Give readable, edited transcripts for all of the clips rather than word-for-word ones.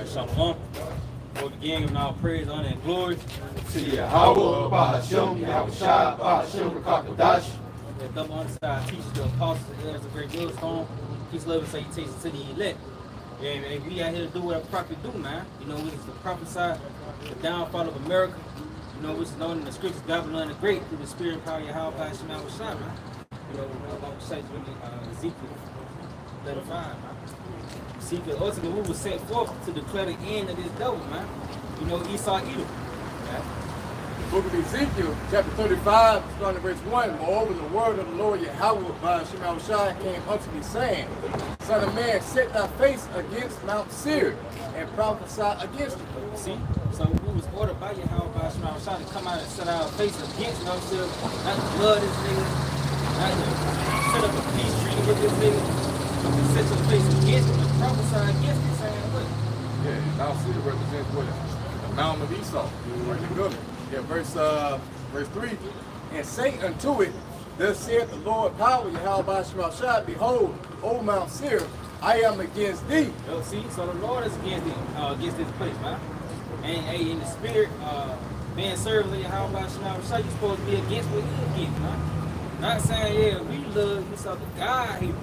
Shalom. For the gang of all praise, honor, and glory to Yahawah, Sham, Yahawashi, Qadash. The double underside teaches the apostles and elders of great millstone. Peace, love, and salutations to the elect. And we out here to do what a prophet do, man. You know, which is to prophesy the downfall of America. You know, which is known in the scriptures, Babylon the Great, through the spirit and power of Yahawah, Sham, Yahawashi, man. You know, about to say Ezekiel 35, man. See, because ultimately we were sent forth to declare the end of this devil, man. You know, Esau Edom. Right? The book of Ezekiel, chapter 35, starting at verse 1. Moreover, the word of the Lord Yahawah by Sham Yahawashi came unto me, saying, Son of man, set thy face against Mount Seir, and prophesy against it. See? So we was ordered by Yahawah by Sham Yahawashi to come out and set our face against Mount Seir, not to blood this nigga, not to set up a peace treaty with this nigga. Set your face against him and prophesy against him, saying what? Yeah, Mount Seir represents what? The mountain of Esau. Right in the middle. Yeah, verse 3. And say unto it, thus saith the Lord power, Yahawah Sham Yahawashi, behold, O Mount Seir, I am against thee. Yo, see, so the Lord is against this place, man. And hey, in the spirit, being servants of Yahawah Sham Yahawashi, you're supposed to be against what he against, man. Not saying, yeah, we love this other guy here.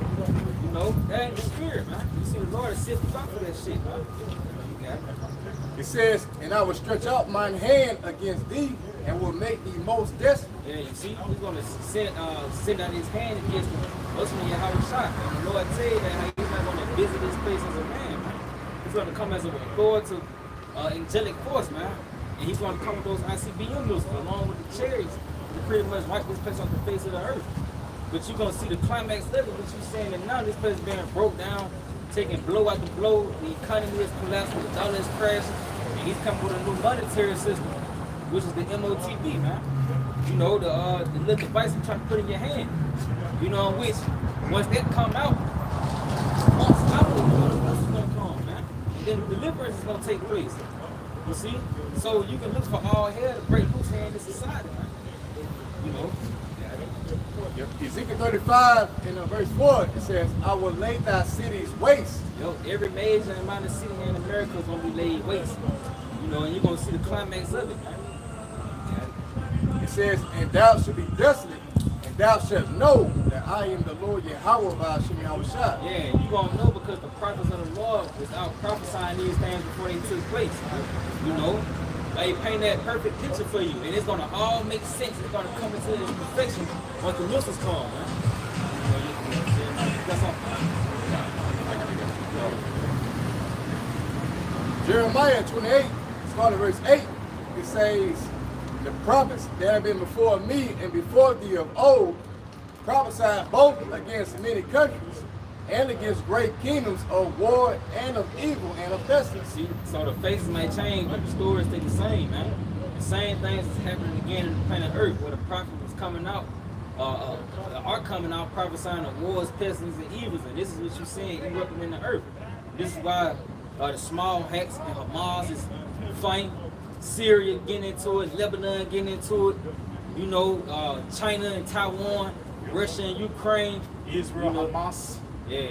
You know, that ain't the spirit, man. You see, the Lord is sifting out for that shit, man. You got it. It says, and I will stretch out mine hand against thee, and will make thee most desolate. Yeah, you see, he's going to send out his hand against him. Ultimately, Yahawashi. And the Lord tell you that he's not going to visit this place as a man, man. He's going to come as an authoritative, angelic force, man. And he's going to come with those ICBM missiles along with the chariots to pretty much wipe this place off the face of the earth. But you're going to see the climax level, what you're saying that now this place is being broke down, taking blow after blow, the economy is collapsing, the dollar is crashing, and he's coming with a new monetary system, which is the MOTB, man. You know, the little device you're trying to put in your hand. You know, which, once that come out, months out, the deliverance is going to come, man. And then the deliverance is going to take place. You see? So you can look for all hell to break loose here in this society, man. You know? Ezekiel 35 in verse 4, it says, I will lay thy cities waste. Yo, every major and minor city here in America is going to be laid waste. You know, and you're going to see the climax of it, man. It says, and thou shalt be desolate, and thou shalt know that I am the Lord Yahawah by Sham Yahawashi. Yeah, you're going to know because the prophets of the Lord was out prophesying these things before they took place. You know? They paint that perfect picture for you, and it's gonna all make sense. It's gonna come into its perfection once the missiles come, man. That's all. Jeremiah 28, starting verse 8, it says, the prophets that have been before me and before thee of old prophesied both against many countries and against great kingdoms of war and of evil and of pestilence. See, so the faces may change, but the stories stay the same, man. The same things is happening again in the planet Earth, where the prophet was coming out, are coming out prophesying of wars, pestilence, and evils, and this is what you're seeing erupting in the earth. This is why the small hacks and Hamas is fighting, Syria getting into it, Lebanon getting into it, you know, China and Taiwan, Russia and Ukraine, Israel, you know, Hamas. Yeah.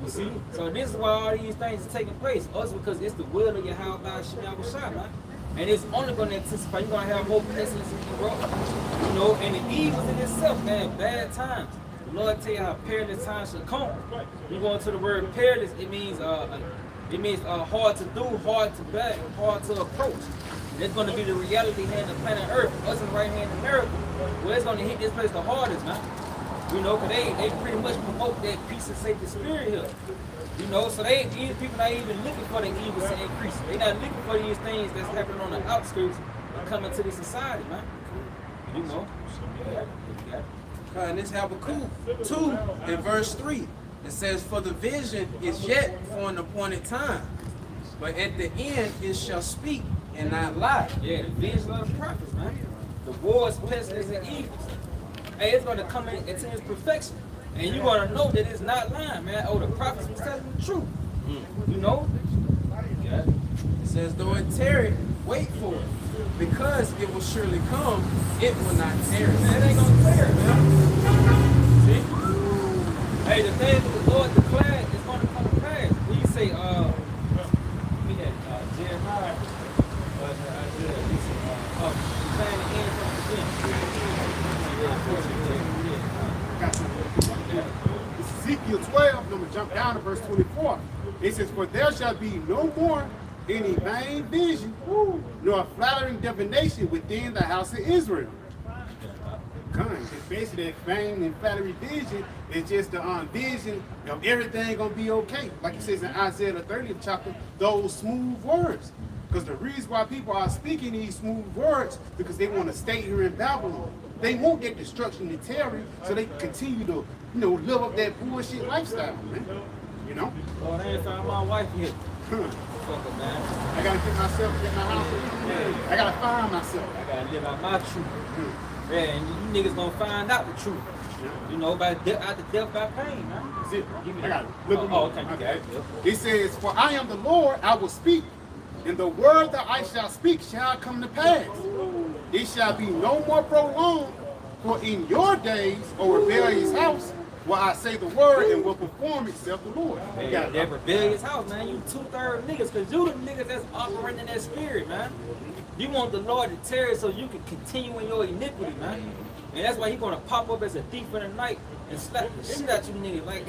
You see? So this is why all these things are taking place. Also because it's the will of Yahawah Sham Yahawashi, man. And it's only going to anticipate. You're going to have more pestilence in the world. You know, and the evils in itself, man, bad times. The Lord tell you how perilous times should come. You go into the word perilous, it means hard to do, hard to bear, hard to approach. And it's going to be the reality here in the planet Earth, us in right here in America, where it's going to hit this place the hardest, man. You know, because they pretty much promote that peace and safety spirit here. You know, so these people not even looking for the evil to increase. They not looking for these things that's happening on the outskirts and coming to the society, man. You know. And this Habakkuk 2 in verse 3. It says, for the vision is yet for an appointed time, but at the end it shall speak and not lie. Yeah, the vision of the prophets, man. The wars, pestilence, and evils. Hey, it's going to come into its perfection. And you're going to know that it's not lying, man. Oh, the prophets was telling the truth. You know? Yeah. It says, though it tarry, wait for it. Because it will surely come, it will not tarry. Man, it ain't going to tarry, man. See? Hey, the thing that the Lord declared is going to come to pass. When you say, Oh, fan the end from the beginning. It's Ezekiel 12, I'm going to jump down to verse 24. It says, for there shall be no more any vain vision, nor flattering divination within the house of Israel. It's basically that vain and flattery vision is just the vision of everything gonna be okay. Like it says in Isaiah the 30th chapter, those smooth words. Because the reason why people are speaking these smooth words, because they want to stay here in Babylon. They want that destruction and terror, so they can continue to, live up that bullshit lifestyle, man. You know? Oh, they ain't found my wife yet. Fucker, man. I gotta get myself, get my house. I gotta find myself. I gotta live out my truth. Yeah, and you niggas gonna find out the truth. By out the death by pain, man. That's it. Give me I got that. it. Look Okay. okay. He says, for I am the Lord, I will speak, and the word that I shall speak shall come to pass. It shall be no more prolonged, for in your days, O rebellious house, will I say the word and will perform it, saith the Lord. Hey, that rebellious house, man. You 2/3 niggas, because you the niggas that's operating in that spirit, man. You want the Lord to tear it so you can continue in your iniquity, man. And that's why he's gonna pop up as a thief in the night and slap the shit out you niggas, like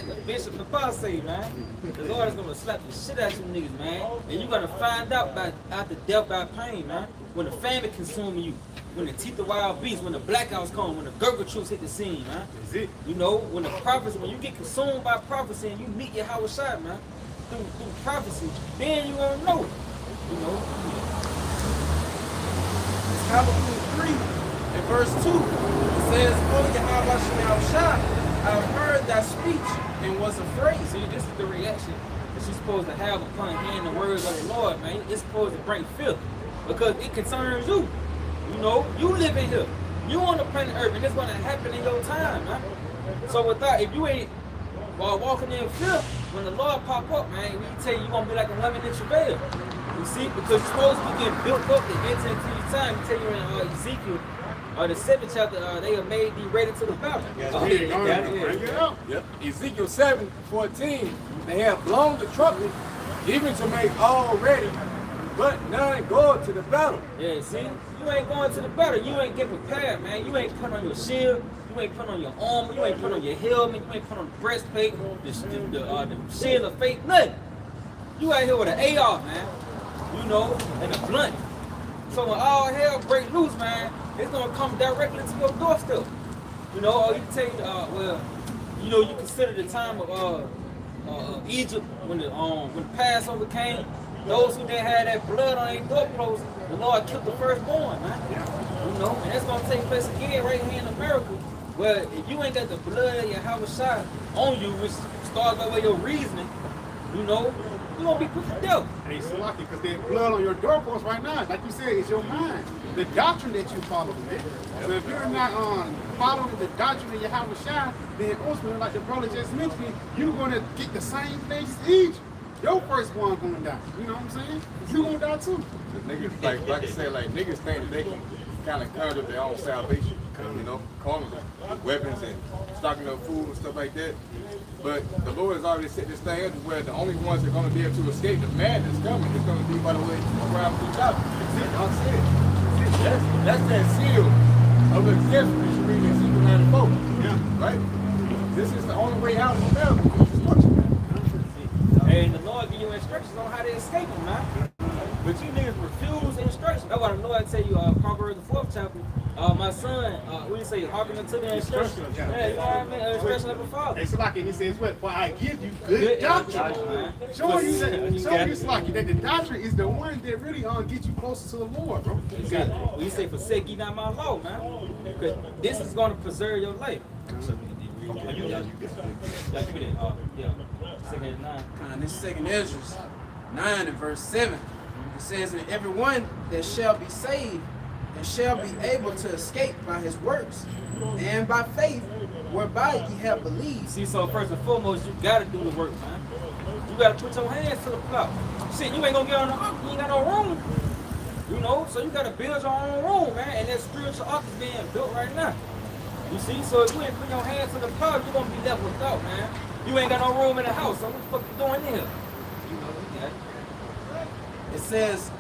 the Bishop the Boss say, man. The Lord is gonna slap the shit out you niggas, man. And you're gonna find out after death by pain, man. When the famine consuming you, when the teeth of wild beasts, when the blackouts come, when the Gurgle troops hit the scene, man. That's it. When the prophecy, when you get consumed by prophecy and you meet Yahawashi, man, through prophecy, then you gonna know it. Habakkuk 3 and verse 2. It says, O Yahawashi Rawchaa, I have heard thy speech and was afraid. See, this is the reaction that you're supposed to have upon hearing the words of the Lord, man. It's supposed to bring fear because it concerns you. You live in here. You on the planet Earth, and it's going to happen in your time, man. So if you ain't walking in fear, when the Lord pop up, man, we tell you you're going to be like a woman in travail. You see, because you're supposed to be getting built up to enter into your time. We tell you in Ezekiel, the 7th chapter, they are made be ready to the battle. Bring it up. Yep. Ezekiel 7:14, they have blown the trumpet, even to make all ready, but none go to the battle. Yeah, see, you ain't going to the battle. You ain't getting prepared, man. You ain't putting on your shield. You ain't putting on your armor. You ain't putting on your helmet. You ain't putting on the breastplate, the shield of faith, nothing. You out here with an AR, man. And a blunt. So when all hell break loose, man, it's gonna come directly to your doorstep. Or you tell you, you consider the time of Egypt when the Passover came. Those who didn't have that blood on their doorposts, the Lord killed the firstborn, man. And that's gonna take place again right here in America. Well, if you ain't got the blood of Yahawashi on you, which starts by way of your reasoning, you're gonna be put to death. And it's so lucky because there's blood on your doorpost right now. Like you said, it's your mind. The doctrine that you follow, man. So if you're not following the doctrine of Yahawashi, then ultimately, like the brother just mentioned, you're gonna get the same things as Egypt. Your firstborn gonna die. You know what I'm saying? You gonna die too. The niggas, like I said, niggas think that they can kind of conjure their own salvation, calling weapons and stocking up food and stuff like that. But the Lord has already set this thing up to where the only ones that are going to be able to escape the madness coming is going to be by the way around through chapter. That's that seal of exemption that you read in Ezekiel 94. Yeah. Right? This is the only way out of America. And the Lord give you instructions on how to escape them, man. But you niggas refuse instructions. That's why the Lord tell you, Proverbs the 4th chapter, my son, what do you say, hearken unto the instructions. Yeah, you know what I mean? Instruction of the Father. It's like he says, what? For I give you good doctrine. Showing you that the doctrine is the one that really get you closer to the Lord, bro. Exactly. When you say, forsake ye not my law, man. Because this is going to preserve your life. This is 2nd Ezra 9 and verse 7. It says, and everyone that shall be saved and shall be able to escape by his works and by faith whereby ye have believed. See, so first and foremost, you gotta do the work, man. You gotta put your hands to the plow. Shit, you ain't gonna get on the ark, you ain't got no room. So you gotta build your own room, man. And that spiritual ark is being built right now. You see, so if you ain't put your hands to the plow, you're gonna be left without, man. You ain't got no room in the house, so what the fuck you doing here? It says,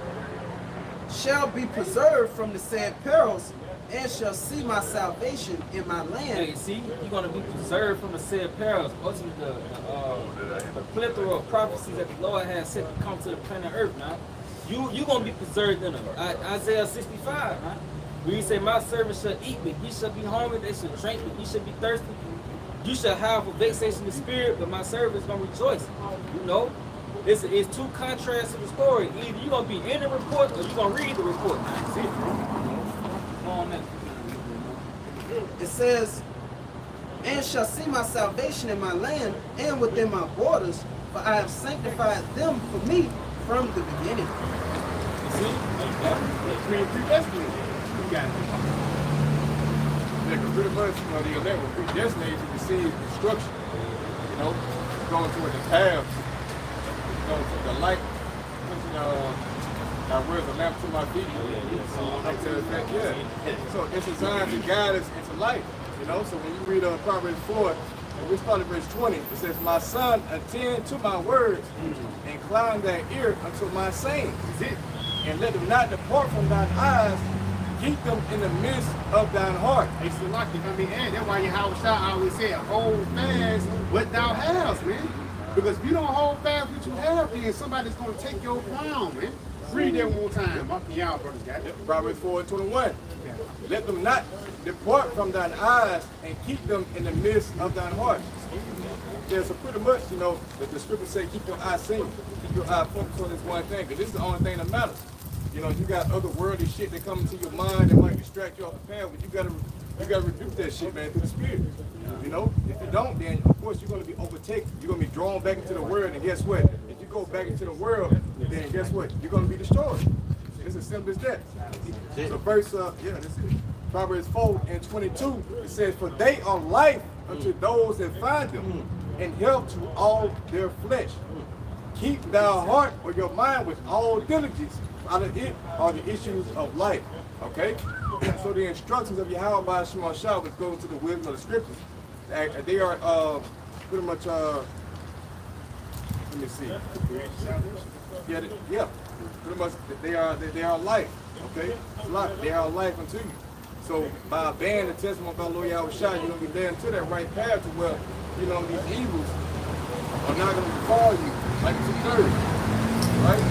shall be preserved from the said perils, and shall see my salvation in my land. Hey, see, you're going to be preserved from the said perils. Ultimately, the plethora of prophecies that the Lord has set to come to the planet Earth, now. You're going to be preserved in them. Isaiah 65, man. Where he say, my servant shall eat with, he shall be hungry, they shall drink with, he shall be thirsty. You shall have a vexation of spirit, but my servant is going to rejoice. You know, it's two contrasts to the story. Either you're going to be in the report or you're going to read the report. Man. See? On that. It says, and shall see my salvation in my land and within my borders, for I have sanctified them for me from the beginning. You see? Predestinated. You got it. Yeah, 'cause pretty much, the elect were predestinated to receive instruction. Going toward the paths, to the light, thy words a lamp to my feet. So it's designed to guide us into life. So when you read Proverbs 4, and we start at verse 20, it says, my son, attend to my words, incline thy ear unto my sayings, and let them not depart from thine eyes, keep them in the midst of thine heart. It's the lucky. And that's why Yahawashi always said, hold fast what thou hast, man. Because if you don't hold fast what you have, then somebody's going to take your crown, man. Read that one more time. Y'all brothers got it. Proverbs 4:21. Let them not depart from thine eyes, and keep them in the midst of thine heart. Yeah, so pretty much, the scriptures say, keep your eye single. Keep your eye focused on this one thing, because this is the only thing that matters. You got other worldly shit that come into your mind that might distract you off the path, but you gotta rebuke that shit, man, through the spirit. If you don't, then of course you're gonna be overtaken. You're gonna be drawn back into the world, and guess what? If you go back into the world, then guess what? You're gonna be destroyed. It's as simple as that. So verse, that's it. Proverbs 4:22, it says, for they are life unto those that find them, and health to all their flesh. Keep thy heart or your mind with all diligence. Out of it are the issues of life. Okay? So the instructions of Yahawah by Sham, which go into the wisdom of the scriptures, they are pretty much, let me see. Yeah, pretty much they are life. Okay? Life. They are life unto you. So by obeying the testimony of our Lord Yahawashi, you're going to be led into that right path to where, these evils are not going to befall you like it's occurred. Right?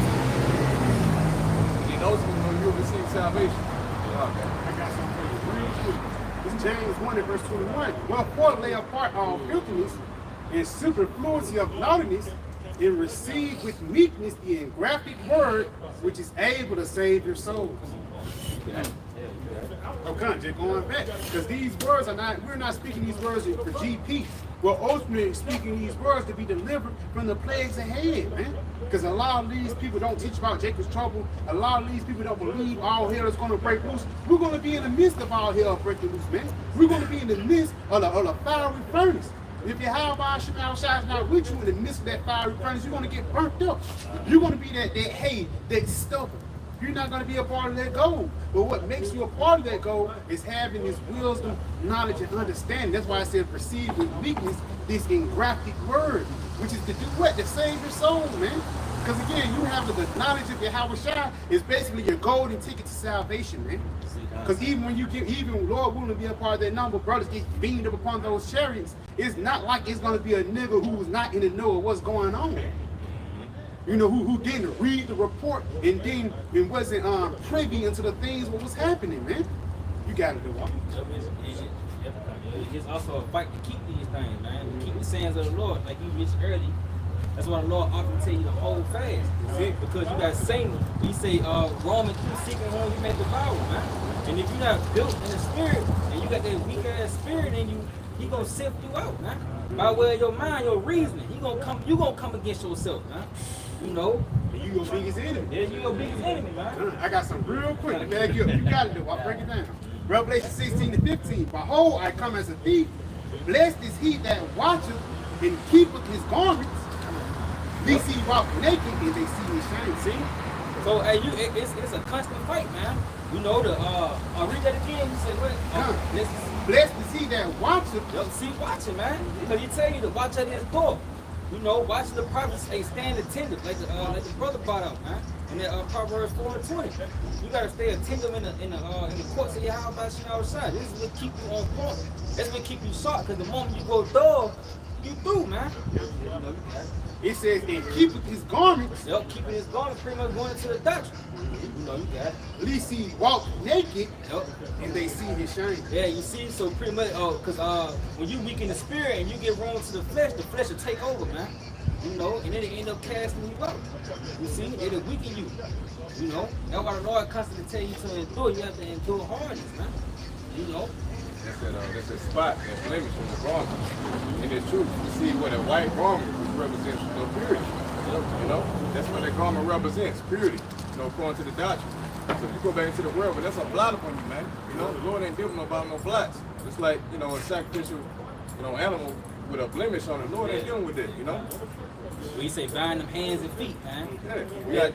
Those who you'll receive salvation. I got something for you real quick. This is James 1 and verse 21. Wherefore lay apart all filthiness and superfluity of naughtiness, and receive with meekness the engrafted word, which is able to save your souls. Okay, just going back. Because these words we're not speaking these words for GP. We're ultimately speaking these words to be delivered from the plagues ahead, man. Because a lot of these people don't teach about Jacob's trouble. A lot of these people don't believe all hell is going to break loose. We're going to be in the midst of all hell breaking loose, man. We're going to be in the midst of the fiery furnace. If Yahawah is not with you in the midst of that fiery furnace, you're going to get burnt up. You're going to be that hay that's stubborn. You're not going to be a part of that goal. But what makes you a part of that goal is having this wisdom, knowledge, and understanding. That's why I said proceed with weakness, this engrafted word, which is to do what? To save your soul, man. Because again, you have the knowledge of Yahawashi is basically your golden ticket to salvation, man. Because even when even Lord willing to be a part of that number, brothers get beamed up upon those chariots. It's not like it's going to be a nigga who's not in the know of what's going on. Who didn't read the report and then wasn't privy into the things what was happening, man. You got to do it. It's also a fight to keep these things, man. To keep the sayings of the Lord, like you mentioned earlier. That's why the Lord often tell you to hold fast. Because you got Satan. He say, Romans 2, seeking whom you may devour, man. And if you're not built in the spirit, and you got that weak ass spirit in you, he gonna sift you out, man. By way of your mind, your reasoning, you gonna come against yourself, man. And you your biggest enemy. Yeah, you your biggest enemy, man. I got some real quick to bag you up. You got to do it. I'll break it down. Revelation 16:15. Behold, I come as a thief. Blessed is he that watcheth and keepeth his garments. They see walk naked and they see his shame. See? So it's a constant fight, man. Read that again. You say what? Blessed is he that watcheth. See, watching, man. Because he tell you to watch at his door. Watch the prophets, stand attentive, like the brother brought out, man. In that Proverbs 4:20, you gotta stay attentive in the courts of Yahawashi. This is what keep you on point. That's what keep you sharp. Cause the moment you go dull, you through, man. It says, and keeping his garments. Yep, keeping his garments, pretty much going into the doctrine. You got it. Lest he walk naked, Yep. and they see his shame. Yeah, you see, so pretty much, because when you weaken the spirit and you get wrong to the flesh will take over, man. You know, and then it end up casting you out. You see, it'll weaken you. You know, that's why the Lord constantly tell you to endure. You have to endure hardness, man. You know. That's that spot, that blemish on the garment. And it's true. You see what a white garment represents, purity. You know, that's what that garment represents, purity. You know, according to the doctrine. So if you go back into the world, but that's a blot upon you, man. You know, the Lord ain't dealing about no blots. It's like, you know, a sacrificial, animal with a blemish on it. The Lord ain't dealing with that, you know. When you say bind them hands and feet, man. Yeah,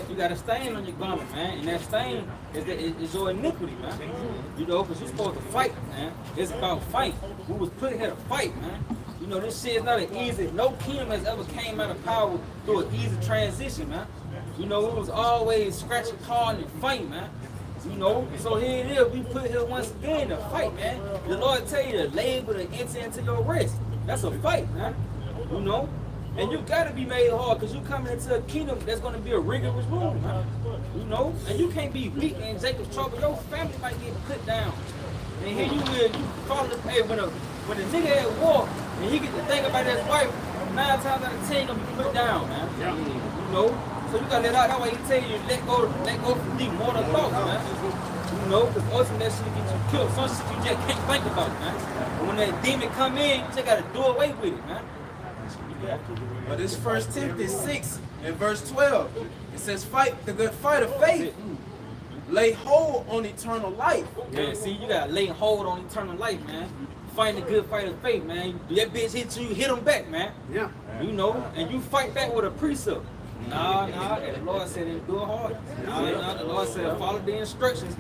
You got a stain on your garment, man, and that stain is your iniquity, man. You know, because you're supposed to fight, man. It's about fight. We was put here to fight, man. You know, this shit is not an easy. No kingdom has ever came out of power through an easy transition, man. You know, it was always scratching hard and fight, man. You know, so here it is. We put here once again to fight, man. The Lord tell you to labor to enter into your rest. That's a fight, man. You know, and you gotta be made hard because you coming into a kingdom that's gonna be a rigorous rule, man. You know, and you can't be weak in Jacob's trouble. Your family might get put down. And here you follow the hey, when a nigga at war and he get to think about his wife, 9 times out of 10 gonna be put down, man. Yeah. You know, so you gotta let out. That's why he tell you let go from deep more than thoughts, man. You know, because ultimately that shit get you killed. Some shit you just can't think about, man. And when that demon come in, you just gotta do away with it, man. But this 1 Timothy 6 and verse 12, it says, fight the good fight of faith. Lay hold on eternal life. Yeah, see, you gotta lay hold on eternal life, man. Fighting the good fight of faith, man. That bitch hit you, hit him back, man. Yeah. You know, and you fight back with a precept. Nah, and the Lord said endure hard. Nah, the Lord said follow the instructions.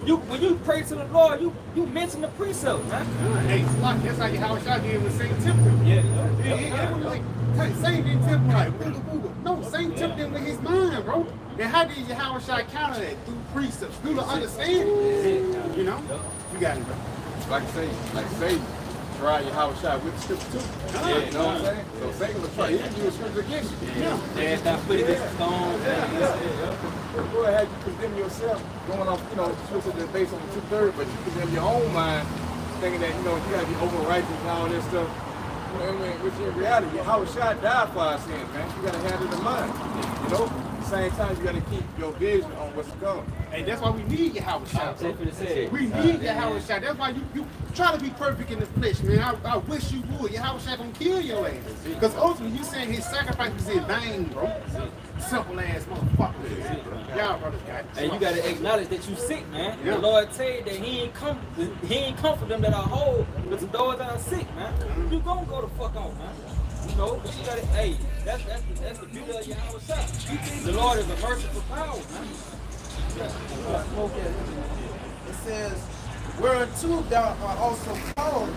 When you pray to the Lord, you mention the precept, man. Hey, it's like that's like how I did with Saint Temple. Saint didn't temple like booga booga. No, Saint Temple with his mind, bro. And how did Yahawashi counter that? Through precepts, through the understanding. You know? You got it, bro. Like I say, try Yahawashi with the scripture too. Yeah, you know what I'm saying? So Satan will try. He can do a scripture against you. Yeah, stop putting this stone. Go ahead, you condemn yourself going off, scripture that's based on the 2/3, but you condemn your own mind, thinking that, you gotta be over righteous and all this stuff. Which in reality, Yahawashi died for our sins, man. You gotta have it in mind. You know? At the same time, you gotta keep your vision on what's to come. Hey, that's why we need Yahawashi. We need Yahawashi. That's why you try to be perfect in the flesh, man. I wish you would. Yahawashi gonna kill your ass. Because ultimately, you saying his sacrifice was in vain, bro. Simple ass motherfucker. Y'all brothers got it. And you gotta acknowledge that you sick, man. Yeah. The Lord tell you that He ain't come for them that are whole, but to those that are sick, man. You gonna go the fuck on, man. You know, but you gotta, hey, that's the beauty of Yahawashi. The Lord is a merciful power, man. It says, whereunto thou art also called,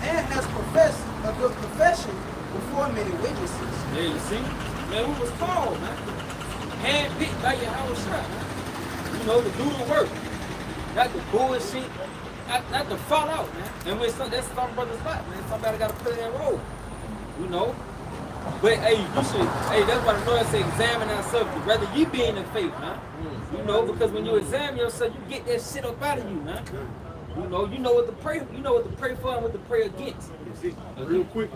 and hast professed a good profession before many witnesses. Yeah, you see? Man, we was called, man. Handpicked by Yahawashi, man. You know, to do the work. Not the bullshit, not to fall out, man. And when that's some brother's life, man. Somebody gotta play that role. You know? But hey, that's why the Lord say examine ourselves, rather you be in the faith, man. You know, because when you examine yourself, you get that shit up out of you, man. You know what to pray, for and what to pray against. Real quick,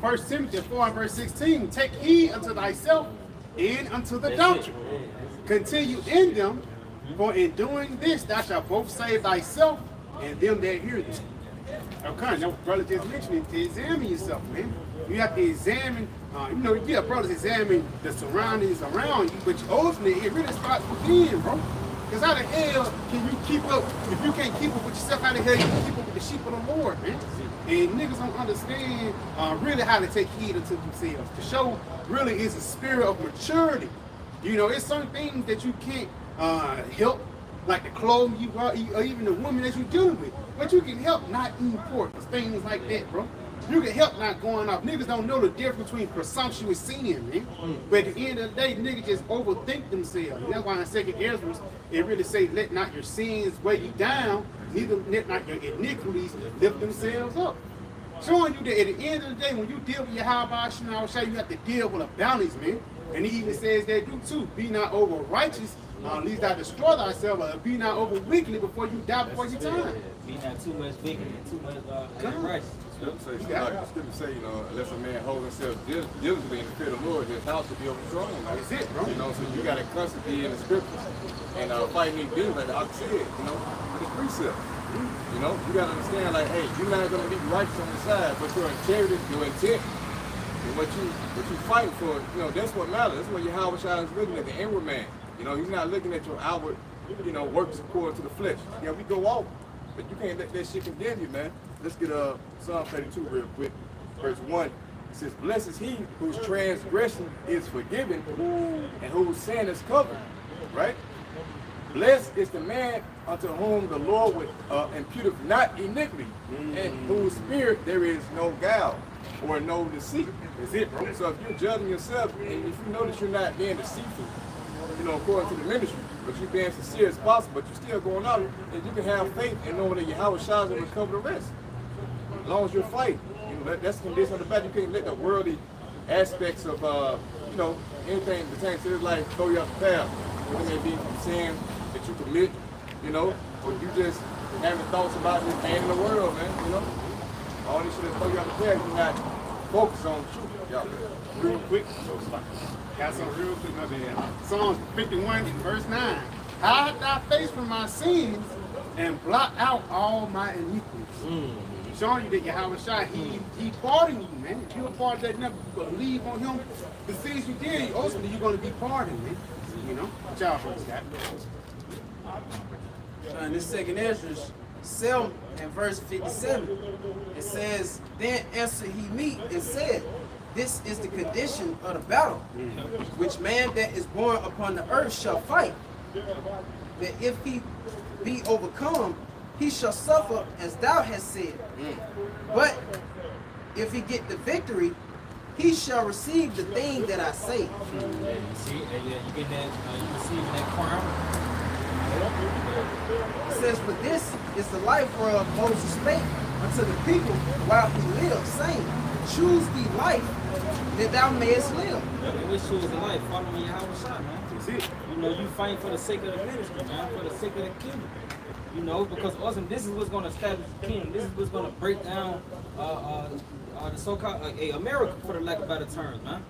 1 Timothy 4 and verse 16, take heed unto thyself and unto the doctrine. Continue in them, for in doing this thou shalt both save thyself and them that hear thee. Okay, now brother just mentioned it, to examine yourself, man. You have to examine, brothers examine the surroundings around you, but ultimately it really starts within, bro. Because how the hell can you keep up, if you can't keep up with yourself, how the hell you can keep up with the sheep of the Lord, man? And niggas don't understand really how to take heed unto themselves. To show really is a spirit of maturity. You know, it's some things that you can't help, like the clothes you wear, or even the woman that you're dealing with. But you can help not eating pork, things like that, bro. You can help not going off. Niggas don't know the difference between presumptuous sin, man. But at the end of the day, niggas just overthink themselves. And that's why in 2nd Ezra, it really say, let not your sins weigh you down, neither let not your iniquities lift themselves up. Showing you that at the end of the day, when you deal with Yahawashi, you have to deal with a balance, man. And he even says that you too, be not over righteous, lest thou destroy thyself, or be not over wicked before you die before your time. Be not too much wicked and too much righteous. Scripture say, you know, unless a man hold himself diligently in the fear of the Lord, his house will be overthrown. That's it, bro. You know, so you got to constantly be in the scriptures and fighting these demons, like the Ox said, you know, with the precept. You know, you got to understand, like, hey, you're not going to be righteous on the side, but your integrity, your intent, and what you fighting for, you know, that's what matters. That's what Yahawashi is looking at, the inward man. You know, he's not looking at your outward, you know, works according to the flesh. Yeah, we go off, but you can't let that shit condemn you, man. Let's get Psalm 32 real quick. Verse 1. It says, blessed is he whose transgression is forgiven and whose sin is covered. Right? Blessed is the man unto whom the Lord would imputeth not iniquity, and whose spirit there is no guile or no deceit. That's it, bro. So if you're judging yourself and if you know that you're not being deceitful, you know, according to the ministry, but you're being sincere as possible, but you're still going out, and you can have faith and know that Yahawashi will cover the rest. As long as you're fighting, you know, that's the condition of the battle. You can't let the worldly aspects of, you know, anything pertaining to this life throw you off the path. Whether it may be from sin that you commit, you know, or you just having thoughts about this man in the world, man, you know. All this shit that throw you off the path, you're not focused on the truth, y'all. Real quick, got some real quick up there. Psalms 51, verse 9. Hide thy face from my sins and blot out all my iniquities. Showing you that Yahawashi, he pardoned you, man. If you're a part of that number, you believe on him. The things you did, ultimately you're going to be pardoned, man. You know? What y'all folks got? In this 2nd Ezra 7 and verse 57, it says, then answered he me and said, this is the condition of the battle, which man that is born upon the earth shall fight. That if he be overcome, he shall suffer as thou hast said. But if he get the victory, he shall receive the thing that I say. You see, you get that, you receiving that crown. It says, for this is the life whereof Moses spake unto the people while he lived, saying, choose thee life that thou mayest live. We choose the life, following Yahawashi, man. That's it. You know, you fight for the sake of the ministry, man, for the sake of the kingdom. You know, because also this is what's going to establish the kingdom. This is what's going to break down the so-called America, for the lack of better terms, man.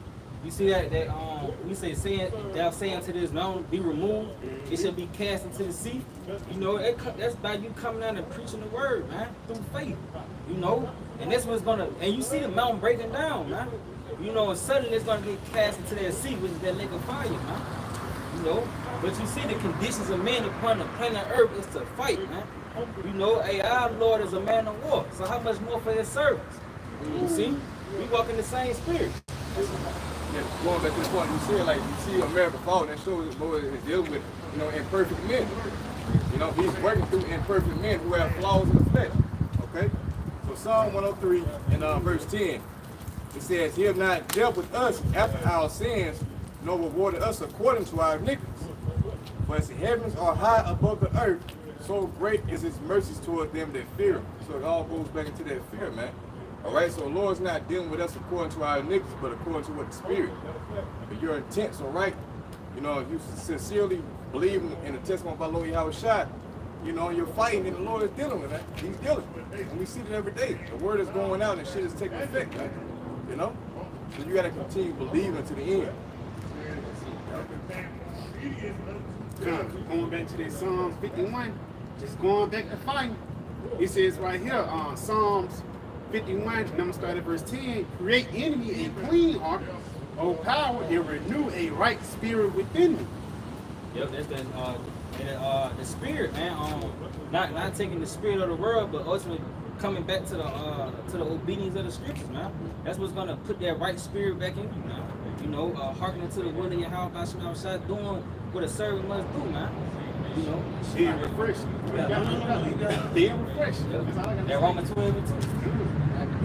You see that we say, thou say unto this mountain, be removed, it shall be cast into the sea. You know, that's by you coming out and preaching the word, man, through faith. You know, and that's what's gonna. And you see the mountain breaking down, man. You know, and suddenly it's gonna get cast into that sea, which is that lake of fire, man. You know, but you see the conditions of men upon the planet Earth is to fight, man. You know, our Lord is a man of war, so how much more for his servants? You see, we walk in the same spirit. Yeah, going back to the point you said, like, you see America fall, that shows that Lord is dealing with, you know, imperfect men. You know, he's working through imperfect men who have flaws in the flesh. Okay? So Psalm 103 and verse 10, it says, he have not dealt with us after our sins, nor rewarded us according to our iniquities. For as the heavens are high above the earth, so great is his mercies toward them that fear him. So it all goes back into that fear, man. All right, so the Lord's not dealing with us according to our iniquities, but according to what the Spirit. If your intent's all right, you know, if you sincerely believe in the testimony of our Lord Yahawashi, you know, you're fighting and the Lord is dealing with that. He's dealing with it. And we see it every day. The word is going out and shit is taking effect, man. You know? So you got to continue believing to the end. Going back to that Psalms 51, just going back to fighting. It says right here, Psalms 51, I'm going to start at verse 10, create in me a clean heart, O power, and renew a right spirit within me. Yep, that's the spirit, man. Not taking the spirit of the world, but ultimately coming back to the obedience of the scriptures, man. That's what's gonna put that right spirit back in you, man. You know, hearkening to the will of Yahawashi, doing what a servant must do, man. You know, Being refreshed. Being refreshed. that Romans 12 and 2.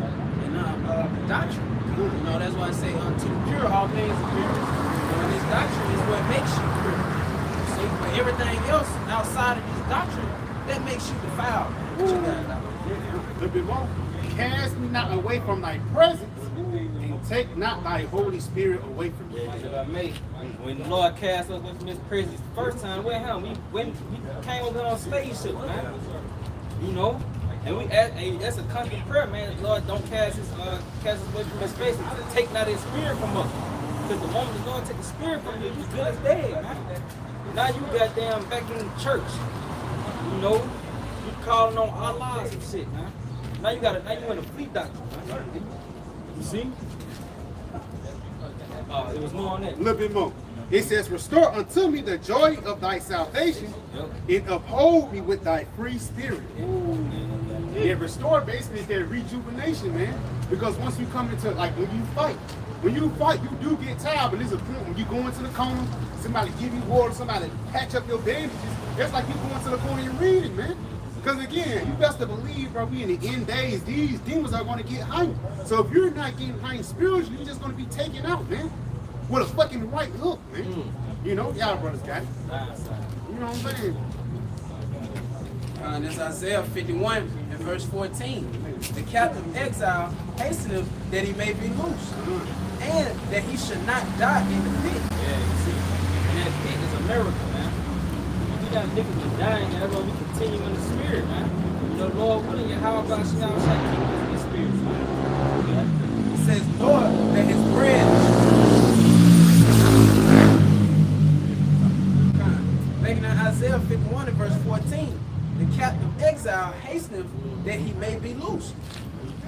and doctrine. You know, that's why I say unto the pure all things are pure. And this doctrine is what makes you pure. See, but everything else outside of this doctrine, that makes you defiled. What you got, Doc? A little bit more. Cast me not away from thy presence, and take not thy Holy Spirit away from me. When the Lord cast us away from His presence the first time, we came over here on slave ship, man. You know, and that's a constant prayer, man. The Lord don't cast us away from His face, take not His Spirit from us. Because the moment the Lord take the Spirit from you, you good as dead, man. Now you goddamn back in the church, you know, you calling on Allah and shit, man. Now you in a fleet doctrine, man. You see? It was more on that. A little bit more. It says, restore unto me the joy of thy salvation, and uphold me with thy free spirit. Yeah, restore basically is that rejuvenation, man. Because once you come into, like when you fight, you do get tired, but there's a point when you go into the corner, somebody give you water, somebody patch up your bandages. It's like you go into the corner and reading, man. Because again, you best to believe, bro, we in the end days, these demons are going to get hyped. So if you're not getting hyped spiritually, you're just going to be taken out, man. With a fucking right hook, man. You know, y'all brothers got it. You know what I'm saying? And it's Isaiah 51 and verse 14. The captive exile hasteneth that he may be loose, and that he should not die in the pit. Yeah, you see. And that pit is a miracle, man. You got niggas been dying, and that's why we continue in the spirit, man. You know, Lord willing, Yahawah shall keep us in the spirit, man. It says, Lord, that his bread. Back in Isaiah 51 and verse 14, the captive exile hasteneth that he may be loose,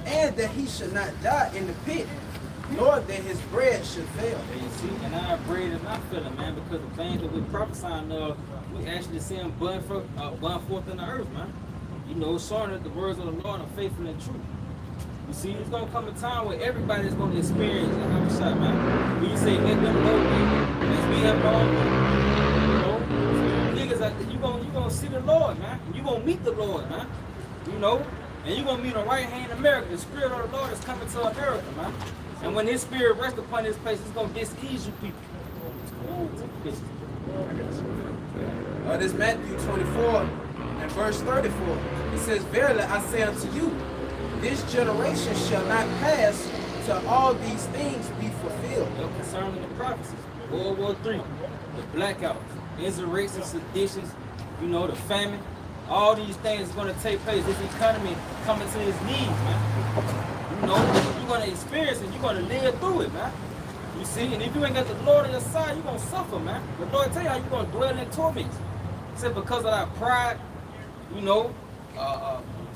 and that he should not die in the pit, nor that his bread should fail. Yeah, you see, and our bread is not filling, man, because the things that we're prophesying of, we actually see them burn forth in the earth, man. You know, showing that the words of the Lord are faithful and true. You see, it's gonna come a time where everybody's gonna experience the Yahawashi, man. When you say let them know, man, as we have known, you know, niggas out there, you gonna see the Lord, man. You gonna meet the Lord, man. You know, and you gonna meet a right hand America. The Spirit of the Lord is coming to America, man. And when His Spirit rests upon this place, it's gonna disease you people. This Matthew 24 and verse 34. It says, verily I say unto you, this generation shall not pass till all these things be fulfilled. Concerning the prophecies, World War III, the blackouts, insurrections, seditions, you know, the famine, all these things are going to take place. This economy coming to its knees, man. You know, you're going to experience it. You're going to live through it, man. You see, and if you ain't got the Lord on your side, you're going to suffer, man. The Lord tell you how you're going to dwell in torments. He said because of our pride, you know,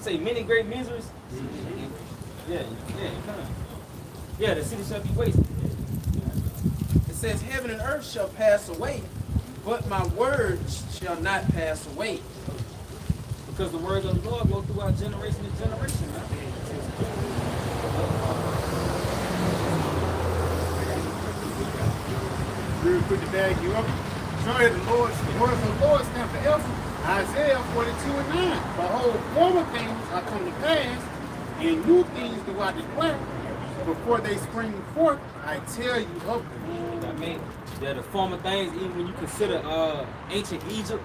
say many great miseries. Yeah, the city shall be wasted. It says, heaven and earth shall pass away, but my words shall not pass away. Because the words of the Lord go throughout generation to generation, man. Real quick to bag you up. Show you the words of the Lord stand forever. Isaiah 42 and 9. Behold, former things are come to pass, and new things do I declare. Before they spring forth, I tell you of them. I mean, they're the former things, even when you consider ancient Egypt,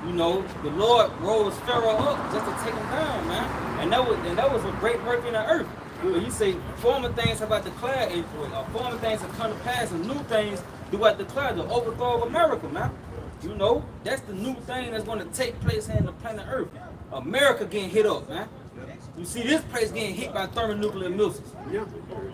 you know, the Lord rose Pharaoh up just to take him down, man. And that was a great work in the earth. When you say former things have I declared, and former things have come to pass, and new things do I declare, the overthrow of America, man. You know, that's the new thing that's going to take place here in the planet Earth. America getting hit up, man. You see this place getting hit by thermonuclear missiles. Yeah.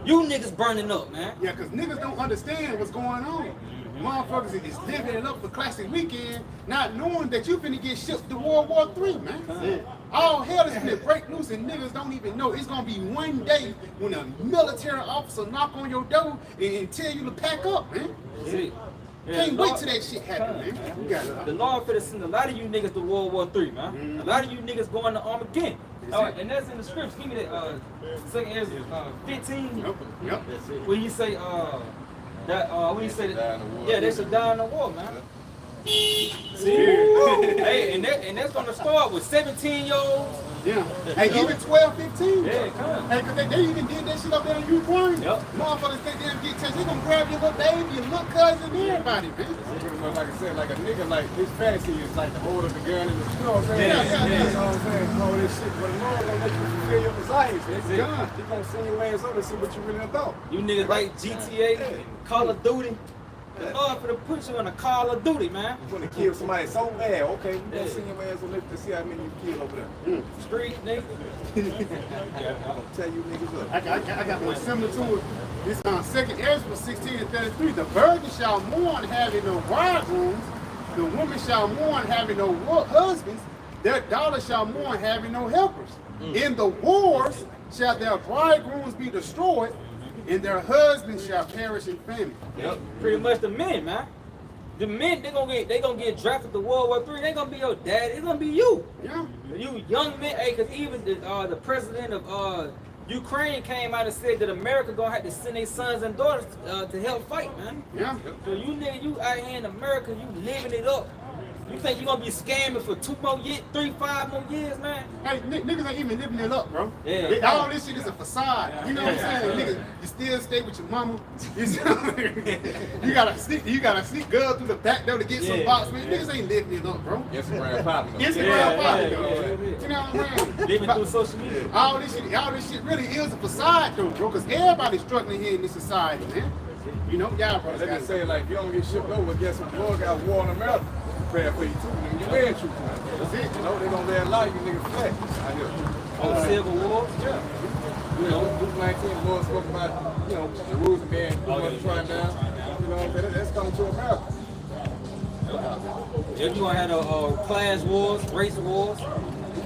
You niggas burning up, man. Yeah, because niggas don't understand what's going on. Motherfuckers is living it up for Classic Weekend, not knowing that you finna get shipped to World War III, man. All hell is finna break loose and niggas don't even know. It's gonna be one day when a military officer knock on your door and tell you to pack up, man. See? Can't wait till that shit happen, man. You got it. The Lord finna send a lot of you niggas to World War III, man. A lot of you niggas going to Armageddon. And that's in the scripts. Give me that 2nd Ezra 15. Yep. Where you say when you say that, yeah, they should die in the war, man. See? Hey, and that's gonna start with 17-year-olds, Yeah. Hey, even 12, 15. Yeah, come on. Hey, cause they even did that shit up there in Ukraine. Yep. Motherfuckers think they'll get touched. They gonna grab your little baby, your little cousin, everybody, man. Pretty much like I said, like a nigga, like his fantasy is like to hold up the gun and you know what I'm saying? Yeah. You know what I'm saying? All this shit, but the Lord gonna let you fulfill your desires. That's It's it. done. He gonna send your ass over and see what you really about. You niggas like GTA, Call of Duty. The Lord for to put you in a Call of Duty, man. You wanna kill somebody so bad, okay? You Yeah. gonna send your ass over to see how many you kill over there. Street nigga. I'm gonna tell you niggas up. I got one similar to it. This on 2nd Ezra 16 and 33. The virgin shall mourn having no bridegrooms. The woman shall mourn having no husbands. Their daughter shall mourn having no helpers. In the wars shall their bridegrooms be destroyed, and their husbands shall perish in famine. Yep. Pretty much the men, man. The men, they gonna get drafted to World War III. They gonna be your dad. It's gonna be you. Yeah. You young men, hey, cause even the president of Ukraine came out and said that America gonna have to send their sons and daughters to help fight, man. Yeah. So you nigga, you out here in America, you living it up. You think you gonna be scamming for 2 more years, 3, 5 more years, man? Hey, niggas ain't even living it up, bro. Yeah. All this shit is a facade. You know what I'm saying? Niggas, you still stay with your mama. You gotta sneak girl through the back door to get some box, man. Niggas ain't living it up, bro. Instagram popping. Instagram popping, yeah, though. You know what I'm saying? Living through social media. All this shit really is a facade, though, bro. Cause everybody's struggling here in this society, man. You know, y'all brothers Let me gotta say, like, if you don't get shipped over, guess what? The Lord got war in America. Prepare for you too. And you wear truth. That's it. You know, they gonna lay a lot of you niggas flat out here. On Civil War. Yeah. You know, Luke 19, the Lord spoke about, you know, Jerusalem being trying down. You know, that's coming to America. If you gonna have class wars, race wars,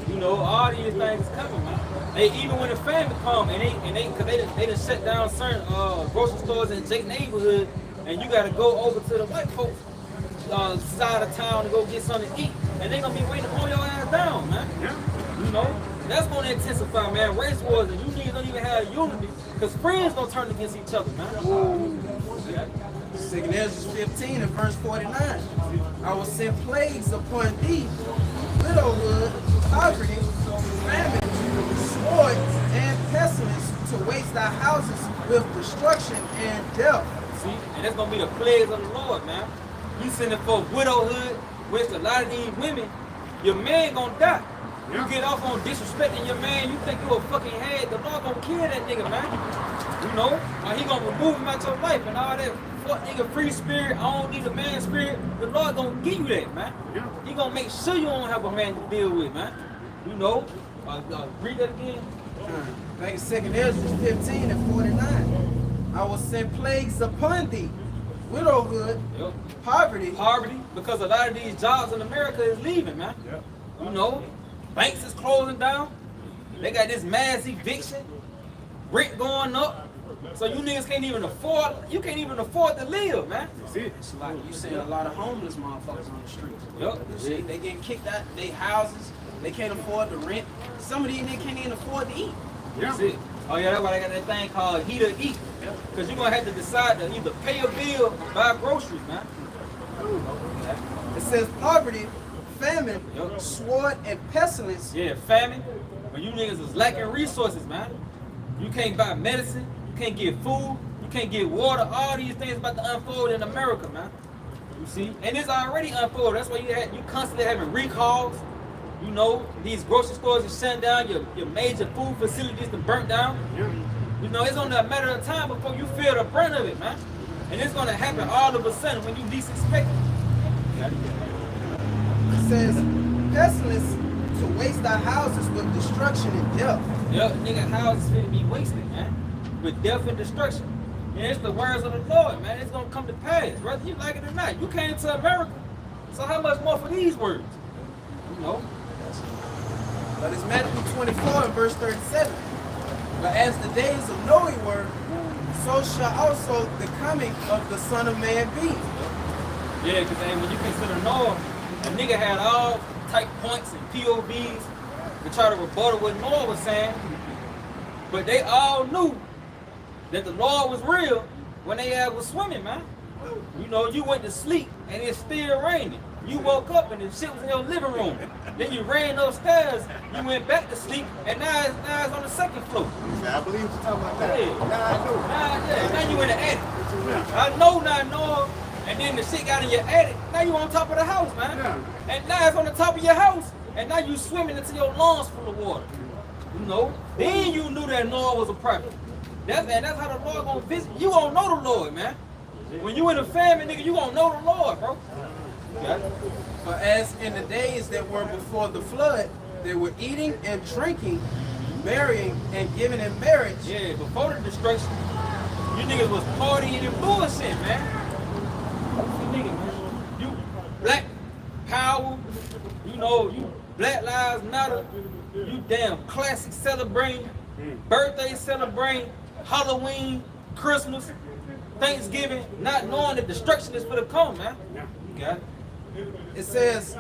you know, all these things is coming, man. They even when the family come and they done shut down certain grocery stores in Jake neighborhood, and you gotta go over to the white folks side of town to go get something to eat, and they gonna be waiting to pull your ass down, man. Yeah. You know, that's gonna intensify, man. Race wars, and you niggas don't even have unity, cause friends gonna turn against each other, man. 2nd Ezra 15 and verse 49. I will send plagues upon thee, widowhood, poverty, famine, sword, and pestilence to waste thy houses with destruction and death. See, and that's gonna be the plagues of the Lord, man. You sending for widowhood, which a lot of these women, your man gonna die. You get off on disrespecting your man, you think you a fucking head, the Lord gonna kill that nigga, man. You know? Or he gonna remove him out your life and all that fuck nigga free spirit, I don't need a man spirit. The Lord gonna give you that, man. He gonna make sure you don't have a man to deal with, man. You know? Read that again. Back in 2nd Ezra 15 and 49. I will send plagues upon thee, widowhood, Yep. poverty, Because a lot of these jobs in America is leaving, man. Yep. You know, banks is closing down. They got this mass eviction, rent going up. So you niggas can't even afford to live, man. it's like you see a lot of homeless motherfuckers on the streets. Yep. You see, they getting kicked out their houses. They can't afford the rent. Some of these niggas can't even afford to eat. That's it. Oh yeah, that's why they got that thing called Eat or Eat. Because you're going to have to decide to either pay a bill or buy groceries, man. It says poverty, famine, Yep. sword, and pestilence. Yeah, famine. But you niggas is lacking resources, man. You can't buy medicine. You can't get food. You can't get water. All these things about to unfold in America, man. You see? And it's already unfolded. That's why you constantly having recalls. You know, these grocery stores are shutting down. Your major food facilities are burnt down. You know, it's only a matter of time before you feel the brunt of it, man. And it's going to happen all of a sudden when you least expect it. It says pestilence to waste thy houses with destruction and death. Yep, nigga, houses finna be wasted, man. With death and destruction. And it's the words of the Lord, man. It's gonna come to pass, whether you like it or not. You came to America. So how much more for these words? You know? But it's Matthew 24 and verse 37. But as the days of Noah were, so shall also the coming of the Son of Man be. Yeah, because when you consider Noah, the nigga had all type points and POVs to try to rebuttal what Noah was saying. But they all knew that the Lord was real when they was swimming, man. You know, you went to sleep and it's still raining. You woke up and the shit was in your living room. Then you ran upstairs, you went back to sleep, and now it's on the second floor. I believe what you're talking about that. Yeah. Now I know. Now you in the attic. I know, and then the shit got in your attic. Now you on top of the house, man. Yeah. And now it's on the top of your house, and now you swimming until your lungs full of water. You know? Then you knew that Noah was a prophet. That's how the Lord gonna visit. You gonna know the Lord, man. When you in a famine, nigga, you gonna know the Lord, bro. Yeah. For as in the days that were before the flood, they were eating and drinking, marrying and giving in marriage. Yeah, before the destruction, you niggas was partying and bullshit, man. You niggas, man. You black power, you Black Lives Matter, you damn classic celebrating, birthday celebrating, Halloween, Christmas, Thanksgiving, not knowing that destruction is gonna come, man. You got it. It says,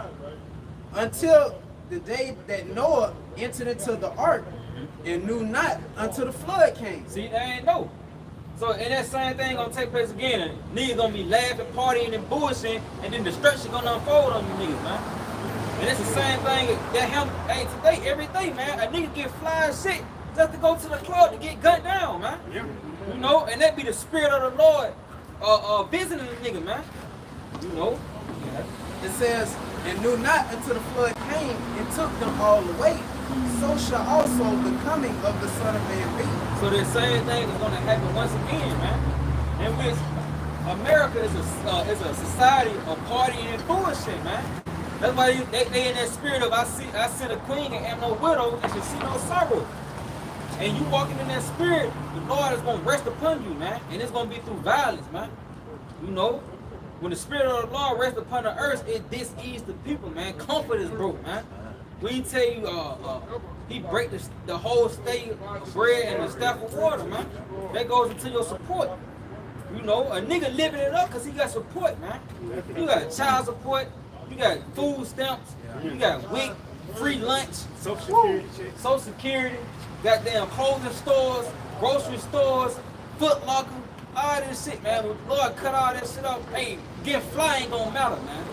until the day that Noah entered into the ark and knew not until the flood came. See, they ain't know. So, and that same thing gonna take place again. And niggas gonna be laughing, partying, and bullshitting, and then destruction gonna unfold on you niggas, man. And it's the same thing that happened today, every day, man. A nigga get fly as shit just to go to the club to get gunned down, man. Yeah. You know, and that be the spirit of the Lord visiting the nigga, man. You know. It says, and knew not until the flood came and took them all away. So shall also the coming of the Son of Man be. So the same thing is gonna happen once again, man. In which America is a society of partying and bullshit, man. That's why they in that spirit of I sit a queen and am no widow and should see no sorrow. And you walking in that spirit, the Lord is gonna rest upon you, man. And it's gonna be through violence, man. You know, when the spirit of the Lord rests upon the earth, it dis-ease the people, man. Comfort is broke, man. We tell you, he break the whole state of bread and the staff of water, man. That goes into your support. You know, a nigga living it up because he got support, man. You got child support, you got food stamps, you got WIC, free lunch, Social Security, goddamn clothing stores, grocery stores, Foot Locker, all this shit, man. When the Lord cut all that shit off, hey, get fly ain't gonna matter, man.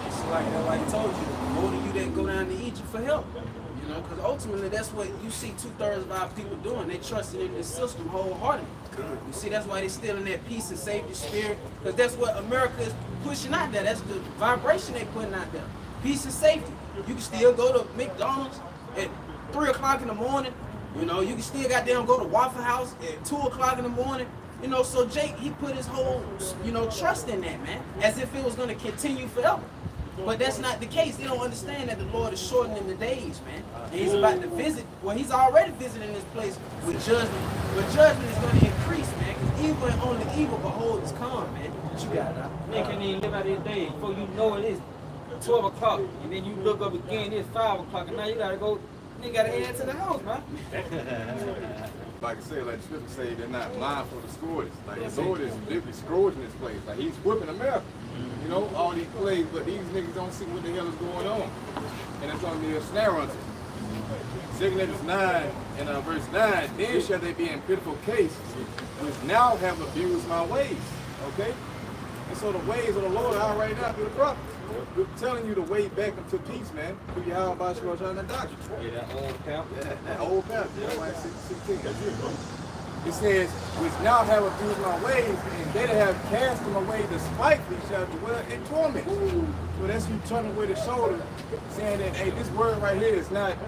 It's like I told you, the more of you that go down to Egypt for help. You know, because ultimately that's what you see 2/3 of our people doing. They trusting in this system wholeheartedly. You see, that's why they still in that peace and safety spirit. Because that's what America is pushing out there. That's the vibration they putting out there. Peace and safety. You can still go to McDonald's at 3 o'clock in the morning. You know, you can still goddamn go to Waffle House at 2 o'clock in the morning. You know, so Jake, he put his whole, trust in that, man. As if it was going to continue forever. But that's not the case. They don't understand that the Lord is shortening the days, man. And he's about to visit. Well, he's already visiting this place with judgment. But judgment is going to increase, man. Because evil and only evil beholds come, man. What you got, Doc? Nigga can't even live out his day before you know it is 12 o'clock. And then you look up again, it's 5 o'clock. And now you gotta go, nigga gotta head to the house, man. Like I said, like the scripture say, they're not mindful of the scourges. Like the Lord is literally scourging this place. Like he's whipping America. You know, all these plagues, but these niggas don't see what the hell is going on. And it's going to be a snare unto them. 2 Corinthians 9 and verse 9, then shall they be in pitiful case, which now have abused my ways. Okay? And so the ways of the Lord are right now through the prophet. We're telling you the way back into peace, man. Through Yahawah, Rawchaa, and the doctrine. Yeah, that old path. Yeah, that old path. Jeremiah 16, that's it, bro. It says, which now have abused my ways, and they that have cast them away despitefully shall dwell in torment. So that's you turning away the shoulder, saying that, hey, this word right here is not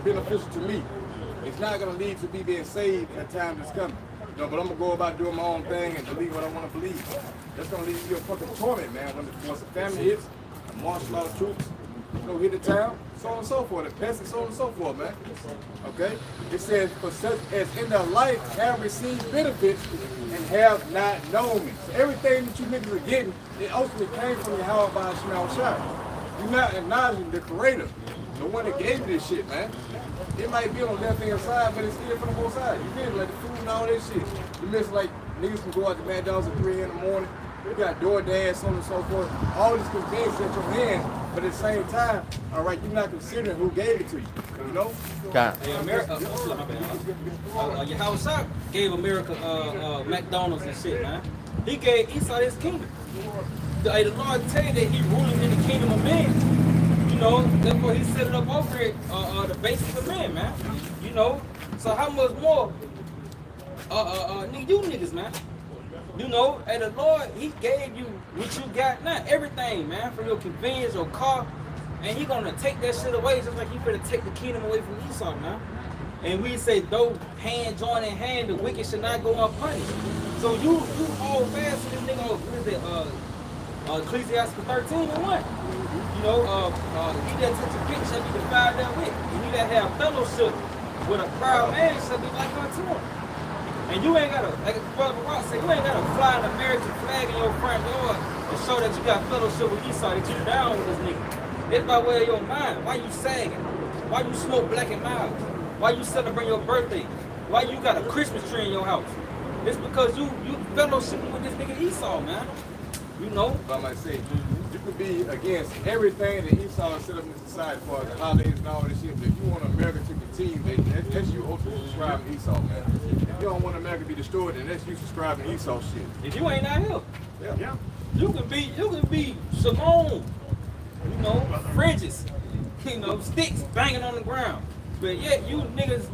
beneficial to me. It's not going to lead to me being saved in the time that's coming. No, but I'm going to go about doing my own thing and believe what I want to believe. That's going to lead to a fucking torment, man. Once the family hits, the martial law troops, hit the town, so on and so forth, the pests and so on and so forth, man. Okay? It says, for such as in their life have received benefits and have not known me. So everything that you niggas are getting, it ultimately came from Yahawah, Sham. You're not acknowledging the creator, the one that gave you this shit, man. It might be on the left hand side, but it's still from the both sides. You feel me? Like the food and all that shit. You miss like niggas can go out to McDonald's at 3 in the morning. You got DoorDash, so on and so forth. All this convenience at your hands, but at the same time, all right, you're not considering who gave it to you. You know? God. Hey, America, Yahawashi gave America McDonald's and shit, man. He saw his kingdom. the Lord tell you that He ruling in the kingdom of men. You know, therefore He set it up over it, the basis of men, man. You know, so how much more, you niggas, man. You know, and the Lord, He gave you what you got now, everything, man, from your convenience, your car, and He gonna take that shit away just like He finna take the kingdom away from Esau, man. And we say, though hand join in hand, the wicked should not go unpunished. So you hold fast to this nigga, what is it, Ecclesiastes 13:1. You know, he that touch a bitch shall be defiled therewith. And he that have fellowship with a proud man shall be like unto him. And you ain't gotta, like Brother Ross said, you ain't gotta fly an American flag in your front door to show that you got fellowship with Esau, that you down with this nigga. It's by way of your mind. Why you sagging? Why you smoke black and mild? Why you celebrate your birthday? Why you got a Christmas tree in your house? It's because you fellowshipping with this nigga Esau, man. You know? But I might say, you could be against everything that Esau set up in society for the holidays and all this shit, but if you want America to continue, that's you ultimately subscribing to Esau, man. If you don't want America to be destroyed, then that's you subscribing to Esau shit. If you ain't out here, Yeah. you can be Shalom, you know, fringes, you know, sticks banging on the ground. But yet you niggas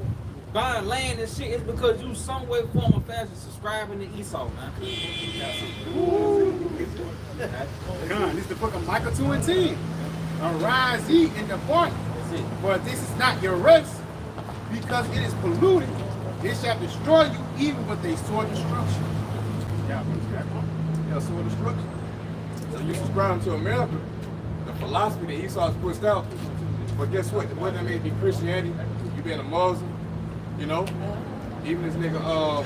buying land and shit is because you some way, form, or fashion subscribing to Esau, man. Come, this is the book of Micah 2:10. Arise ye and depart, for this is not your rest, because it is polluted. It shall destroy you even with a sword destruction. Yeah, sword destruction. So you subscribe to America, the philosophy that Esau's pushed out. But guess what? Whether that may be Christianity, you being a Muslim, you know, even this nigga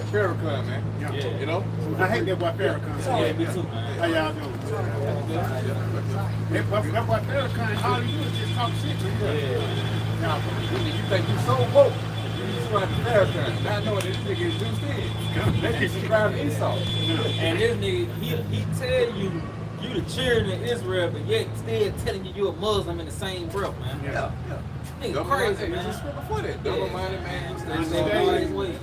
Farrakhan, man. Yeah. You know? I hate that boy Farrakhan. Yeah, me too, man. How y'all doing? That boy Farrakhan, all he do is just talk shit. Now, you think you so woke, you subscribe to Farrakhan, not knowing this nigga is juiced in. They subscribe to Esau. And this nigga, he tell you the children of Israel, but yet still telling you a Muslim in the same breath, man. Yeah. Nigga crazy, man. There's a scripture for that. Double-minded man. His ways.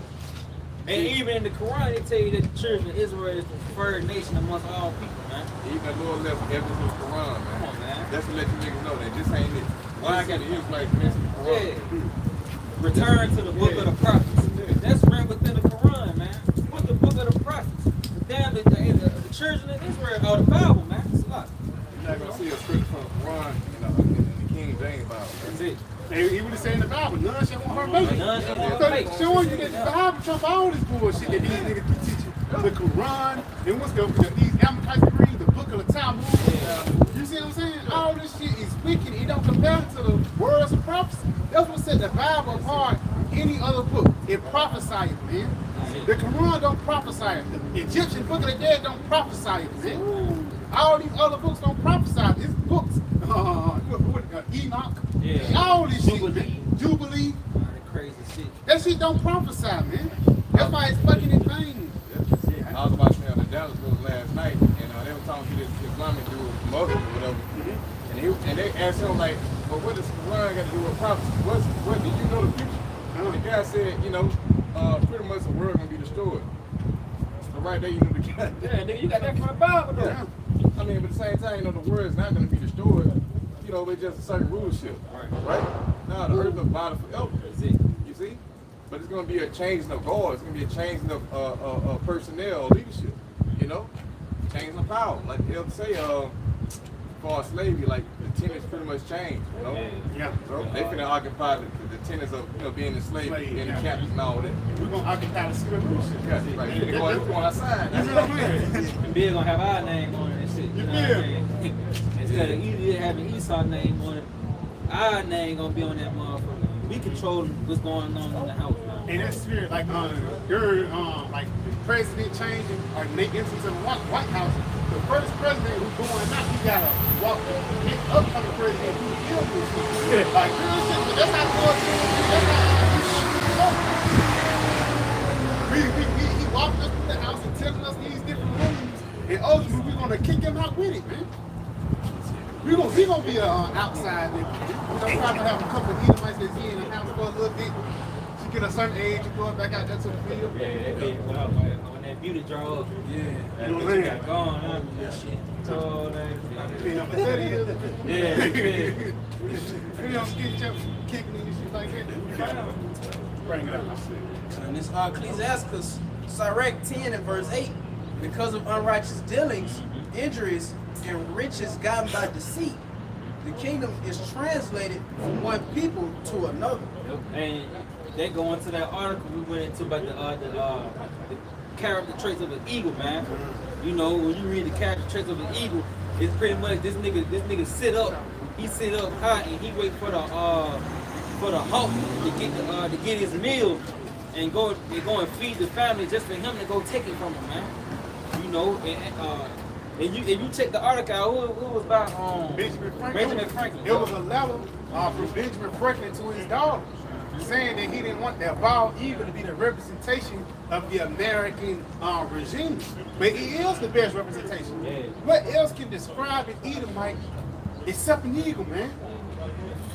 And even in the Quran, they tell you that the children of Israel is the preferred nation amongst all people, man. Even the Lord left evidence in the Quran, man. Come on, man. That's to let you niggas know that this ain't it. Why I got the Israelites missing the Quran? Yeah. Return to the book of the prophets. That's right within the Quran, man. Put the book of the prophets. Damn, the children of Israel, or the Bible, man. It's a lot. You're not going to see a scripture from the Quran, in the King James Bible. That's it. He really saying in the Bible, none shall want her baby. None shall want her So baby. showing you that the Bible trump all this bullshit that these niggas be teaching. The Quran, and what's these Amalekites read, the book of the Talmud. You see what I'm saying? All this shit is wicked. It don't compare to the words of prophecy. That's what set the Bible apart from any other book. It prophesies, man. The Quran don't prophesy. The Egyptian Book of the Dead don't prophesy, man. All these other books don't prophesy. It's books. Enoch. Yeah. All this Jubilee. shit. Jubilee. All that crazy shit. That shit don't prophesy, man. That's why it's fucking in vain. I was watching the Dallas news last night, and they were talking to this Islamic dude, Muslim or whatever, and they asked him like, "Well, what does Quran got to do with prophecy? What do you know the future?" And the guy said, "You know, pretty much the world gonna be destroyed." So right there, you know the guy. Yeah, nigga, you got that from the Bible, though. Yeah. I mean, but at the same time, you know, the world is not gonna be destroyed. You know, it's just a certain rulership, right? Now the earth is vital forever. That's it. You see? But it's going to be a changing of guards. It's going to be a changing of personnel, leadership. You know, changing of power. Like the elders say, for slavery, like the tenants pretty much changed. You know, Yeah. so they finna occupy the tenants of being enslaved, being the captives and all that. We're gonna occupy the civil rulership. Yeah, right. They're going outside. You know what I'm saying? And Bill gonna have our name on it and shit. You know what I mean? Instead of either having Esau name on it, our name gonna be on that motherfucker. We controlling what's going on in the house now. And that spirit, like during like the president changing or they enter to the White House, the first president who's going out, he gotta walk the upcoming president who killed this shit. Like real shit, but that's how it was. He walked us through the house and telling us these different rooms, and ultimately we're gonna kick him out with it, man. He gonna be outside nigga. We're gonna try to have a couple of Edomites that's in the house for a little bit. She get a certain age, you go back out there to the field. Yeah, when that beauty draw up. Yeah. That You know bitch what I'm got gone, huh? That shit. Oh, that. Yeah. Yeah. You don't get your kicking and shit like that. Bring it up. And it's Ecclesiastes, Sirach 10 and verse 8. Because of unrighteous dealings, injuries, and riches gotten by deceit, the kingdom is translated from one people to another. Yep. And they go into that article we went into about the character traits of an eagle, man. You know, when you read the character traits of an eagle, it's pretty much this nigga sit up. He sit up high and he wait for the hawk to get his meal and go and feed the family just for him to go take it from him, man. You know, and you check the article out, who was about Benjamin Franklin. It was a letter from Benjamin Franklin to his daughter, saying that he didn't want that bald eagle to be the representation of the American regime. But it is the best representation. Yeah. What else can describe an Edomite except an eagle, man?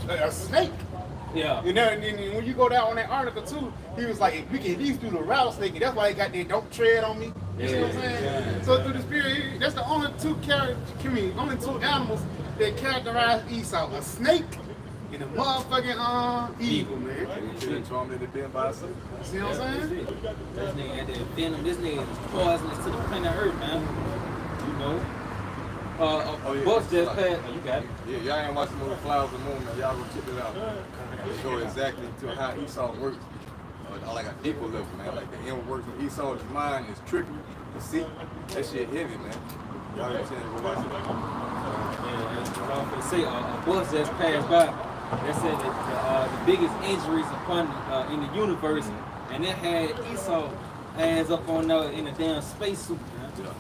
A snake. Yeah. You know, and when you go down on that article too, he was like, we can at least do the rattlesnake, and that's why he got that don't tread on me. You see what I'm saying? Yeah. So through the spirit, that's the only two only two animals that characterize Esau: a snake and a motherfucking eagle, man. Shouldn't throw him in the den by himself. See what I'm saying? This nigga had that venom. This nigga is poisonous to the planet Earth, man. You know. Bus just passed. Oh, you got it. Yeah, y'all ain't watching the movie Flowers of the Moon, man. Y'all go check it out. It show exactly to how Esau works. Like a deeper level, man. Like the inner works of Esau's mind is trickery, deceit. That shit heavy, man. Y'all ain't saying go watch it. Yeah, that's what I was gonna say. A bus just passed by. They said that the biggest injuries upon in the universe, and it had Esau hands up on in a damn spacesuit, man. Yeah.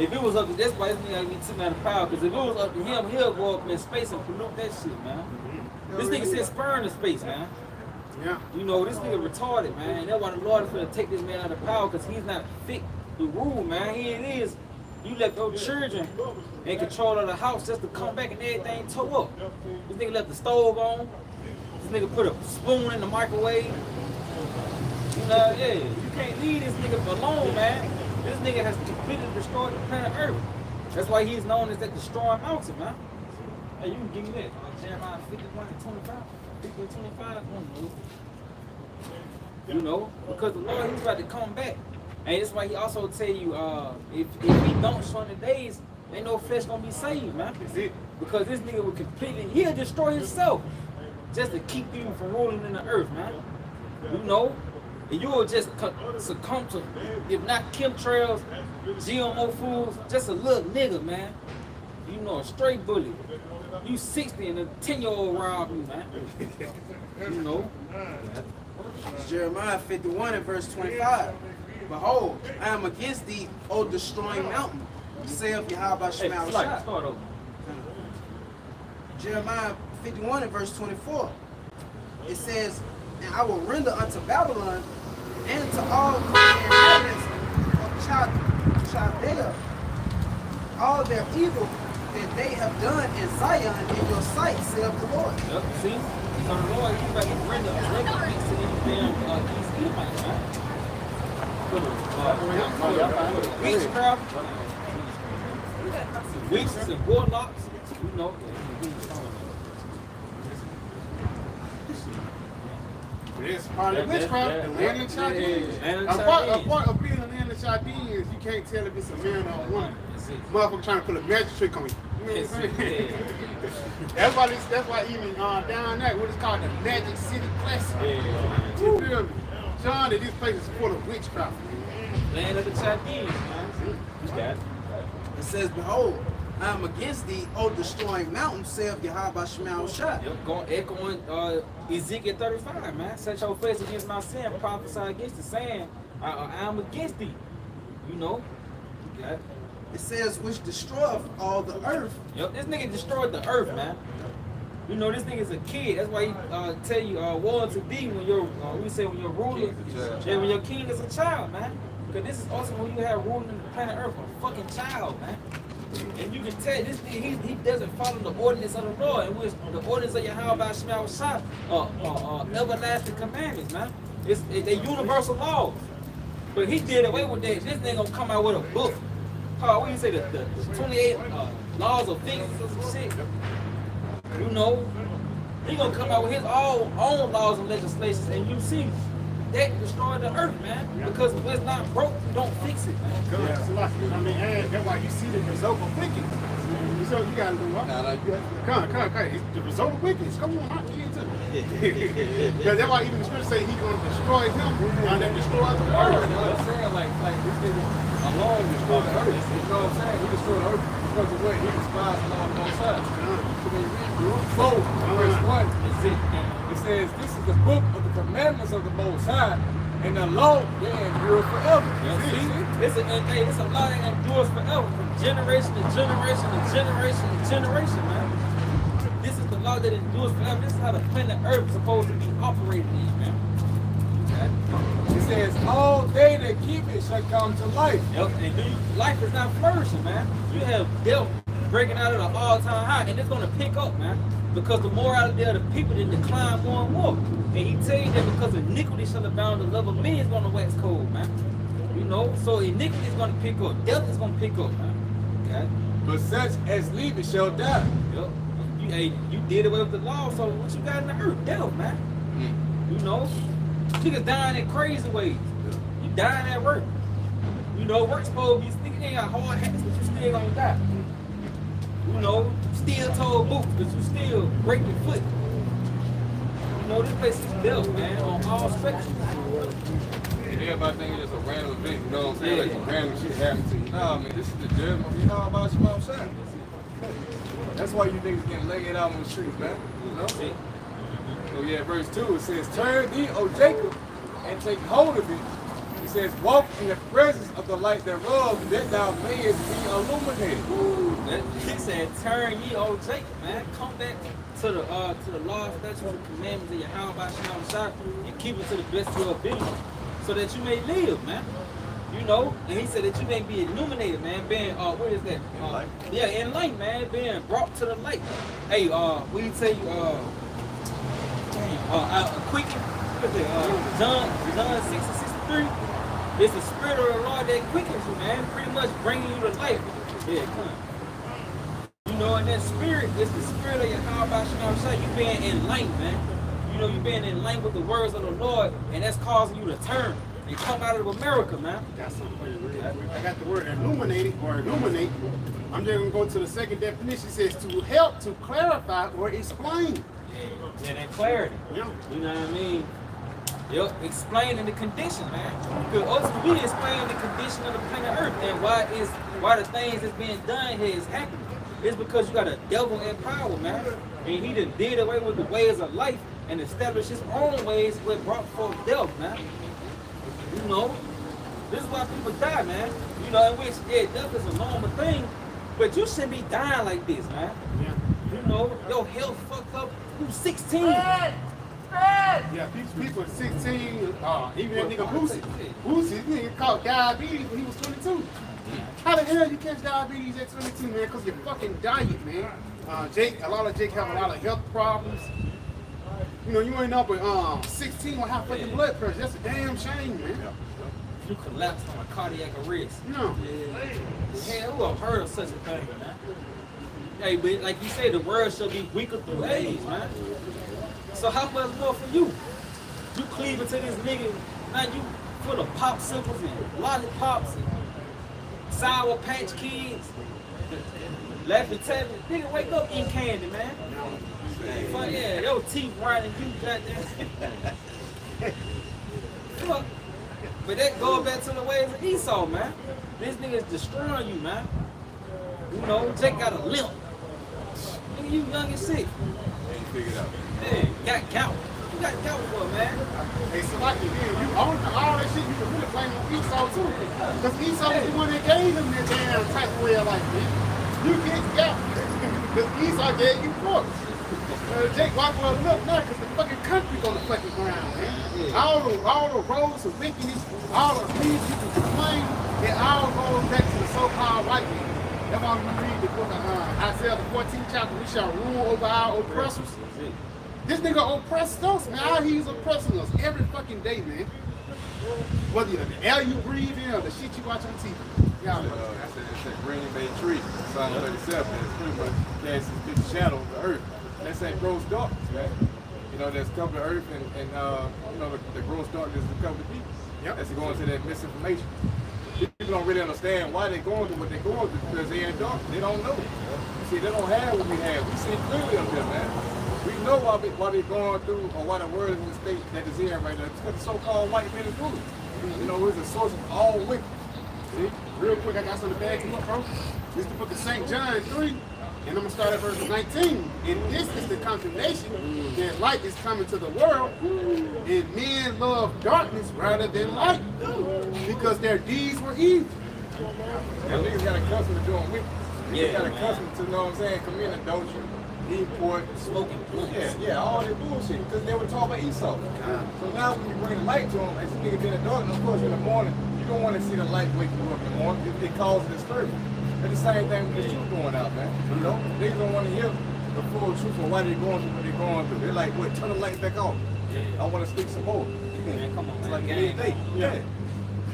If it was up to this place, this nigga be sitting out of power. Because if it was up to him, he'll go up in space and pollute that shit, man. This nigga said spur in space, man. Yeah. You know, this nigga retarded, man. That's why the Lord is going to take this man out of power, because he's not fit to rule, man. Here it is. You left your children in control of the house just to come back and everything tore up. This nigga left the stove on. This nigga put a spoon in the microwave. You know, yeah. You can't leave this nigga alone, man. This nigga has completely destroyed the planet Earth. That's why he's known as that destroying mountain, man. Hey, you can give me that. Like Jeremiah 51:25. 50:25. You know, because the Lord, he's about to come back. And that's why he also tell you, if he don't shorten the days, ain't no flesh gonna be saved, man. That's it. Because this nigga will he'll destroy himself just to keep you from ruling in the earth, man. You know, and you will just succumb to, if not chemtrails, GMO foods, just a little nigga, man. You know, a straight bully. You 60 and a 10-year-old rob you, man. You know. Jeremiah 51 and verse 25. Behold, I am against thee, O destroying mountain, saith Yahawashi. Hey, start over. Jeremiah 51 and verse 24. It says, and I will render unto Babylon and to all the inhabitants of Chaldea all their evil that they have done in Zion in your sight, saith the Lord. Yep, see? So the Lord, he's about to render a recompense to these damn these Edomites, man. Witchcraft, witches and warlocks, you know. It's part of witchcraft, the land of the Chaldeans. A part of being a land of the Chaldeans, you can't tell if it's a man or a woman. Motherfucker trying to put a magic trick on you. You know what I'm saying? That's why even down there, what is called the Magic City Classic. You feel me? John, that this place is full of witchcraft. Land of the Chaldeans, man. You got it. It says, behold, I am against thee, O destroying mountain, saith Yahawashi. Yep, echoing Ezekiel 35, man. Set your face against my sin, prophesy against the saying, I am against thee. You know? You got it. It says, which destroyeth all the earth. Yep, this nigga destroyed the earth, man. You know, this nigga's a kid. That's why he tell you, woe to thee when you're, we say when you're ruling. Yeah, when your king is a child, man. Because this is also when you have ruling in the planet earth, a fucking child, man. And you can tell this nigga, he doesn't follow the ordinance of the Lord, in which the ordinance of Yahawashi everlasting commandments, man. They're universal laws. But he did away with that. This nigga gonna come out with a book. What do you say? The 28 laws of physics or some shit. You know, he gonna come out with his own laws and legislations, and you see that destroyed the earth, man. Because if it's not broke, you don't fix it, man. Yeah. So like, I mean, and that's why you see the result of wickedness. So you gotta do what? Come on. It's the result of wickedness. Come on, get into it. Because that's why even the scripture say he's gonna destroy him and that destroys the earth. You know what I'm saying? Like this nigga alone destroyed the earth. You know what I'm saying? He destroyed the earth because of what he despised the law of both sides. So when you read Luke 4, verse 1, it says, this is the book of the commandments of the Most High, and the law they endure forever. It's a law that endures forever, from generation to generation to generation to generation, man. This is the law that endures forever. This is how the planet Earth is supposed to be operated in, man. It says, all they that keep it shall come to life. Yep, and life is not flourishing, man. You have death breaking out of the all-time high, and it's gonna pick up, man. Because the morality of the people didn't decline more and more. And he tell you that because iniquity shall abound, the love of men is gonna wax cold, man. You know, so iniquity is gonna pick up, death is gonna pick up, man. Okay? But such as leave it shall die. Yep. You did away with the law, so what you got in the earth? Death, man. You know? Niggas dying in crazy ways. You dying at work. You know, work's supposed to be, niggas ain't got hard hands, but you still gonna die. You know, steel toe boots, but you still break your foot. You know, this place is built, man, on all spectrums. And everybody think it's a random event, you know what I'm saying? Like some random shit happened to you. Nah, man, this is the judgment of Yahawah Sham outside. That's why you niggas getting laid out on the streets, man. You know? So yeah, verse 2, it says, turn thee, O Jacob, and take hold of it. It says, walk in the presence of the light thereof, that thou mayest be illuminated. He said, turn ye, O Jacob, man. Come back to the law, statutes, and commandments of Yahawah Sham, and keep it to the best of your ability, so that you may live, man. You know, and he said that you may be illuminated, man. Being, what is that? Enlightened, man. Being brought to the light. Hey, we tell you, quicken. What is it? John 6 and 63. It's the spirit of the Lord that quickens you, man. Pretty much bringing you to life. Yeah, come on. You know, and that spirit is the spirit of Yahawah Sham. You being enlightened, man. You know, you being enlightened with the words of the Lord, and that's causing you to turn and come out of America, man. That's something really. I got the word illuminated or illuminate. I'm just gonna go to the second definition. It says to help, to clarify, or explain. Yeah, that clarity. Yeah. You know what I mean? Yep, explaining the condition, man. Because ultimately we explain the condition of the planet Earth and why the things that's being done here is happening. It's because you got a devil in power, man. And he done did away with the ways of life and established his own ways, what brought forth death, man. You know, this is why people die, man. You know, in which, death is a normal thing, but you shouldn't be dying like this, man. Yeah. You know, your health fucked up. You 16. Yeah, people 16, even that nigga Boosie, nigga caught diabetes when he was 22. How the hell you catch diabetes at 22, man? Because your fucking diet, man. A lot of Jake have a lot of health problems. You know, you ain't up with 16 with high fucking blood pressure. That's a damn shame, man. You collapsed on a cardiac arrest. No. Hell, who have heard of such a thing, man? Hey, but like you say, the world shall be weaker through age, man. So how much more for you? You cleaving to this nigga, now you full of popsicles and lollipops and Sour Patch Kids. Laughing, telling, nigga, wake up eating candy, man. Fuck yeah, your teeth grinding you, goddamn. Fuck. But that goes back to the ways of Esau, man. This nigga is destroying you, man. You know, Jake got a limp. Nigga, you young and sick. And you figure it out. Yeah, got gout. You got gout for, man. Hey, so like you own all that shit, you can really blame on Esau too. Because Esau was the one that gave him that damn type of way of life, man. You get gout. Because Esau gave you pork. Jake walk well look now because the fucking country's on the fucking ground, man. Yeah. All the roads of wickedness, all the things you can complain, it all goes back to the so-called white man. That's why we read the book of Isaiah, the 14th chapter, we shall rule over our oppressors. This nigga oppressed us, man. How he's oppressing us every fucking day, man. Whether the air you breathe in or the shit you watch on TV. Y'all know. It's a Green Bay tree, Psalm 37. It's pretty much casts its big shadow of the earth. That's that gross darkness, right? You know, that's covered the earth and you know, the gross darkness that covered the people. Yep. That's going to that misinformation. People don't really understand why they're going through what they're going through because they're in darkness. They don't know. See, they don't have what we have. We see clearly up there, man. We know why they're going through or why the world is in the state that is in right now. It's because the so-called white men is ruling. You know, it's a source of all wicked. See, real quick, I got something to back you up, bro. This is the book of St. John 3, and I'm going to start at verse 19. And this is the condemnation that light is coming to the world, and men love darkness rather than light, because their deeds were evil. Now, niggas got accustomed to doing wicked. Niggas Yeah, got man. accustomed to, you know what I'm saying, committing adultery, import, Smoking blunts. yeah, all that bullshit, because they were taught by Esau. So now when you bring the light to them, as a nigga been in the darkness, of course, in the morning, you don't want to see the light wake you up in the morning. It causes disturbance. It's the same thing with the truth going out, man. You know, niggas don't want to hear the full truth of why they're going through what they're going through. They're like, what, turn the light back on. I want to speak some more. Man, come on, It's man. like Gang. midday. Yeah.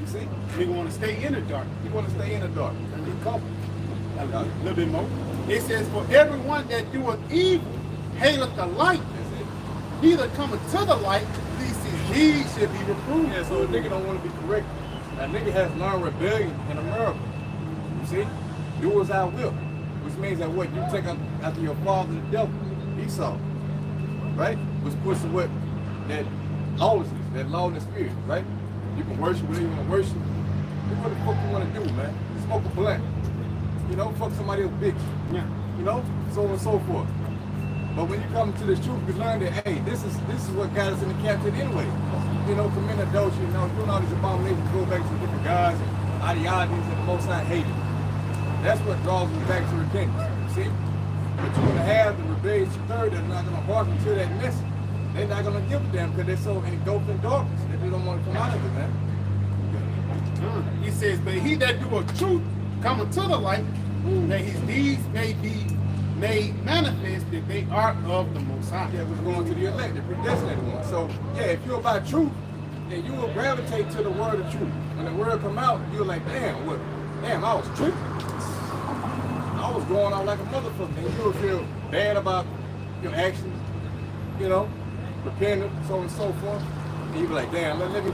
You see? Nigga want to stay in the dark. You want to stay in the dark. Be comfortable. A little bit more. It says, for everyone that doeth evil hateth the light, That's it. neither cometh to the light, lest his deeds should be reproved. Yeah, so a nigga don't want to be correct. A nigga has learned rebellion in America. You see? Do as I will. Which means that what? You take after your father, the devil, Esau. Right? Which puts to what? That lawlessness, that lawless spirit, right? You can worship whatever you want to worship. What the fuck you want to do, man? Smoke a blunt. You know, fuck somebody else bitch. Yeah. You know, so on and so forth. But when you come to this truth, you learn that, hey, this is what got us in the captivity anyway. You know, committing adultery, you know, doing all these abominations, go back to different gods and ideologies that the Most High hated. That's what draws us back to repentance. See? But two and a half, the rebellious third, they're not going to hearken to that message. They're not going to give a damn because they're so engulfed in darkness that they don't want to come out of it, man. He says, but he that doeth truth cometh to the light, that his deeds may be made manifest that they are of the Most High. Yeah, we're going to the elect, the predestinated one. So, yeah, if you're about truth, then you will gravitate to the word of truth. When the word come out, you're like, damn, what? Damn, I was tripping. I was going out like a motherfucker. And you'll feel bad about your actions, you know, repenting, so on and so forth. And you be like, damn, let me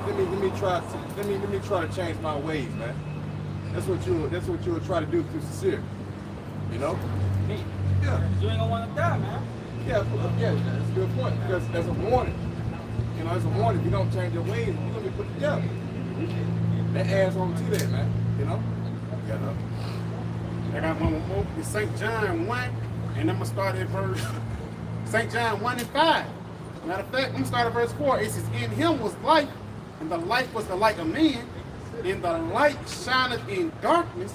try to change my ways, man. That's what you'll try to do through sincerity. You know? Me. Yeah. You ain't gonna want to die, man. Yeah, that's a good point. Because there's a warning. You know, there's a warning. If you don't change your ways, you're gonna be put to death. That adds on to that, man. You know? Yeah, no. I got one more. It's St. John 1, and I'm gonna start at verse St. John 1 and 5. Matter of fact, I'm gonna start at verse 4. It says, in him was life, and the life was the light of men, and the light shineth in darkness,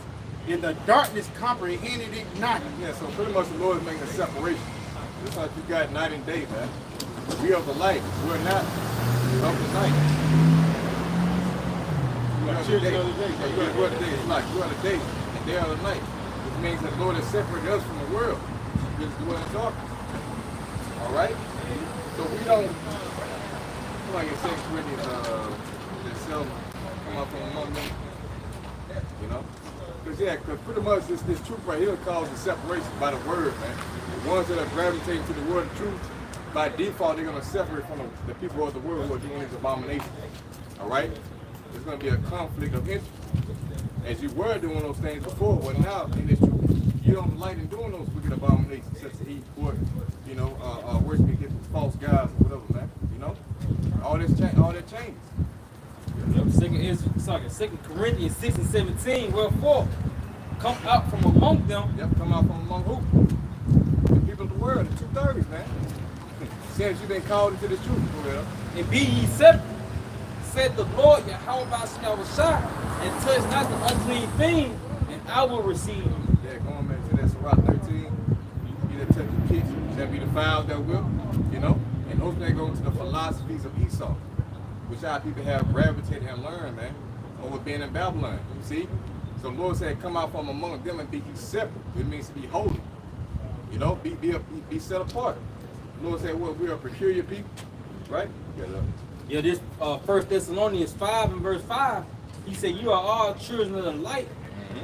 and the darkness comprehended it not. Yeah, so pretty much the Lord is making a separation. Just like you got night and day, man. We are the light. We're not of the night. You are the day. You are the day. It's like you are the day, and they are the night. Which means that the Lord has separated us from the world. We're just doing the darkness. All right? So we don't, like in 2 Corinthians, that seldom come out from among them. You know? Because pretty much this truth right here causes separation by the word, man. The ones that are gravitating to the word of truth, by default, they're going to separate from the people of the world who are doing these abominations. All right? There's going to be a conflict of interest. As you were doing those things before, well, now in this truth, you're on the light and doing those wicked abominations, such as eat pork, you know, worshiping against false gods or whatever, man. You know? All that changes. Yep, 2 Corinthians 6 and 17, wherefore, come out from among them. Yep, come out from among who? The people of the world, the 2/3, man. Since you've been called into the truth, well. And be ye separate, said the Lord Yahawashi, and touch not the unclean thing, and I will receive you. Yeah, going back to that Surah 13, you that touch the kids shall be defiled that will, you know? And those things go into the philosophies of Esau, which our people have gravitated and learned, man, over being in Babylon, you see? So the Lord said, come out from among them and be separate. It means to be holy. You know, be set apart. The Lord said, well, we are a peculiar people, right? Yeah, Yeah, this 1 Thessalonians 5 and verse 5, he said, you are all children of the light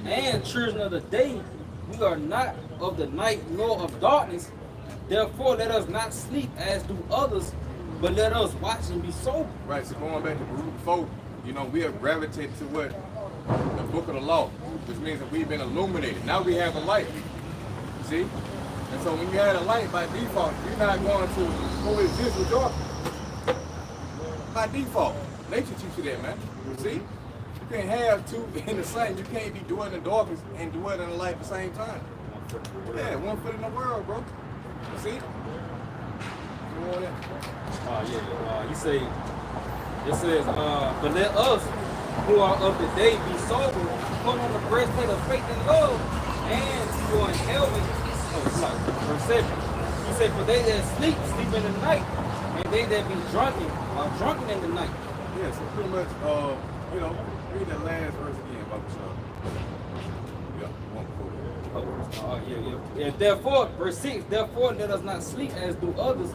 and children of the day. We are not of the night nor of darkness. Therefore, let us not sleep as do others, but let us watch and be sober. Right, so going back to Baruch 4, you know, we have gravitated to what? The book of the law, which means that we've been illuminated. Now we have a light. See? And so when you had a light by default, you're not going to coexist with darkness. By default. Nature teaches you that, man. See? You can't have two in the same. You can't be dwelling in darkness and dwelling in the light at the same time. Yeah, one foot in the world, bro. See? You say, it says, but let us who are of the day be sober, put on the breastplate of faith and love, and who are in helmet. Verse 7. He said, for they that sleep, sleep in the night, and they that be drunken are drunken in the night. Yeah, so pretty much, you know, read that last verse again, Baba Shah. Yeah. Therefore, verse 6, therefore let us not sleep as do others,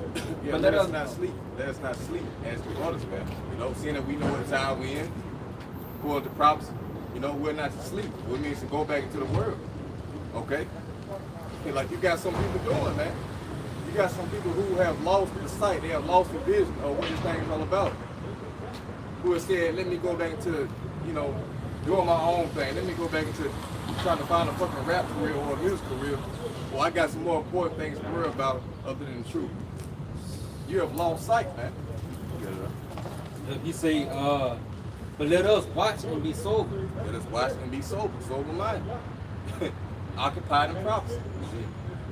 but let us not sleep. Let us not sleep as do others, man. You know, seeing that we know what time we're in, according to prophecy, you know, we're not to sleep. It means to go back into the world. Okay? Like you got some people doing, man. You got some people who have lost the sight, they have lost the vision of what this thing is all about. Who have said, let me go back into, you know, doing my own thing. Let me go back into trying to find a fucking rap career or a music career. Well, I got some more important things to worry about other than the truth. You have lost sight, man. He say, but let us watch and be sober. Let us watch and be sober, sober-minded. Occupied in prophecy.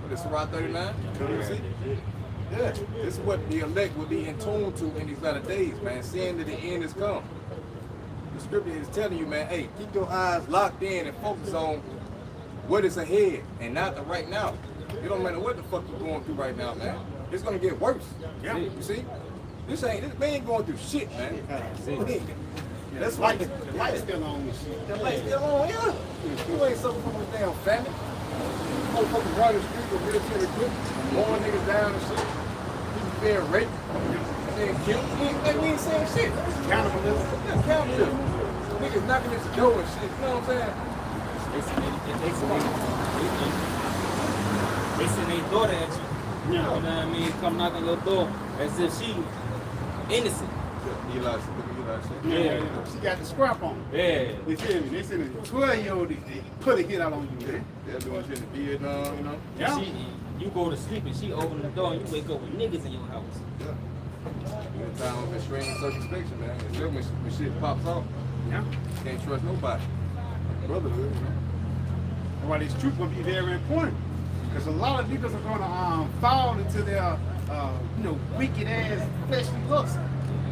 What is Surah 39? See? Yeah, this is what the elect will be in tune to in these latter days, man. Seeing that the end has come. The scripture is telling you, man, hey, keep your eyes locked in and focus on what is ahead and not the right now. It don't matter what the fuck you're going through right now, man. It's gonna get worse. Yeah. You see? This ain't going through shit, man. That's why The light's still on and shit. the light's still on, yeah. You ain't suffering from a damn famine. Motherfuckers running the streets with military equipment, blowing niggas down and shit. People being raped, being killed. We ain't saying shit. Cannibalism. Yeah, cannibalism. Niggas knocking at the door and shit. You know what I'm saying? They send their daughter at you. You know what I mean? Come knock on your door as if she innocent. Eli, Yeah. She got the scrap on. Yeah. You feel me? They send a 12-year-old to put a hit out on you. they're doing shit in Vietnam, you know? Yeah. You go to sleep and she open the door and you wake up with niggas in your house. Yeah. You're in time of extreme circumspection, man. It's still when shit pops off. Yeah. Can't trust nobody. Brotherhood, you know? That's why this truth gonna be very important. Because a lot of niggas are gonna fall into their wicked ass fleshly lust.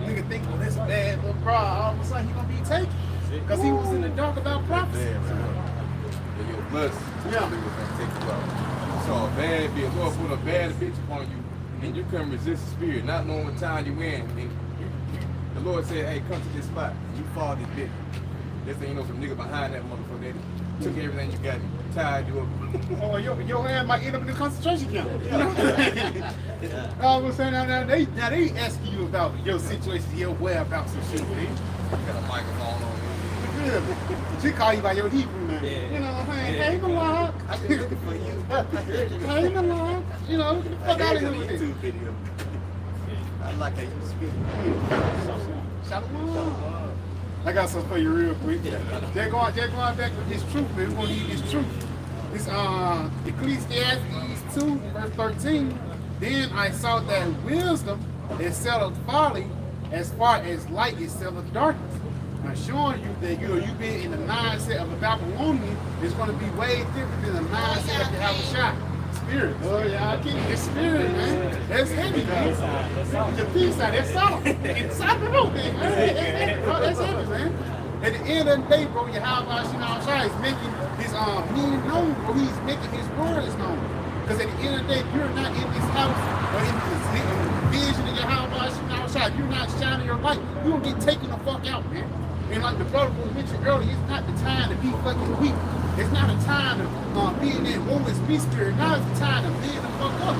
Nigga think, well, that's a bad little bro. All of a sudden he gonna be taken. Because he was in the dark about prophecy. Yeah, your lust. Yeah. Niggas gonna take you out. So a bad bitch, Lord put a bad bitch upon you, and you can resist the spirit, not knowing what time you in. And the Lord said, hey, come to this spot. You fall this bitch. This thing, you know, some nigga behind that motherfucker, they took everything you got, tied you up. Oh, your hand might end up in the concentration camp. All of a sudden, now they asking you about your situation, your whereabouts and shit, man. Got a microphone on you. Yeah. She call you by your Hebrew name. Yeah. You know what I'm saying? Hey, Malak. I'm looking for you. Hey, Malak. You know, get the fuck out of here with YouTube it. video. I like how you speak. Shalom. I got something for you real quick. They're going back with this truth, man. We're going to need this truth. This Ecclesiastes 2, verse 13. Then I saw that wisdom is settled folly as far as light is settled darkness. I'm showing you that you've been in the mindset of a Babylonian is going to be way different than the mindset of the Yahawashi. Spirit. Oh yeah, I keep it. It's spirit, man. That's heavy, man. The peace side, that's solid. It's solid, man. That's heavy, man. At the end of the day, bro, Yahawashi is making his meaning known, bro. He's making his words known. Because at the end of the day, if you're not in this house or in the vision of Yahawashi, if you're not shining your light, you're gonna get taken the fuck out, man. And like the brother was mentioned earlier, it's not the time to be fucking weak. It's not a time to be in that woman's spirit. Now it's the time to man the fuck up.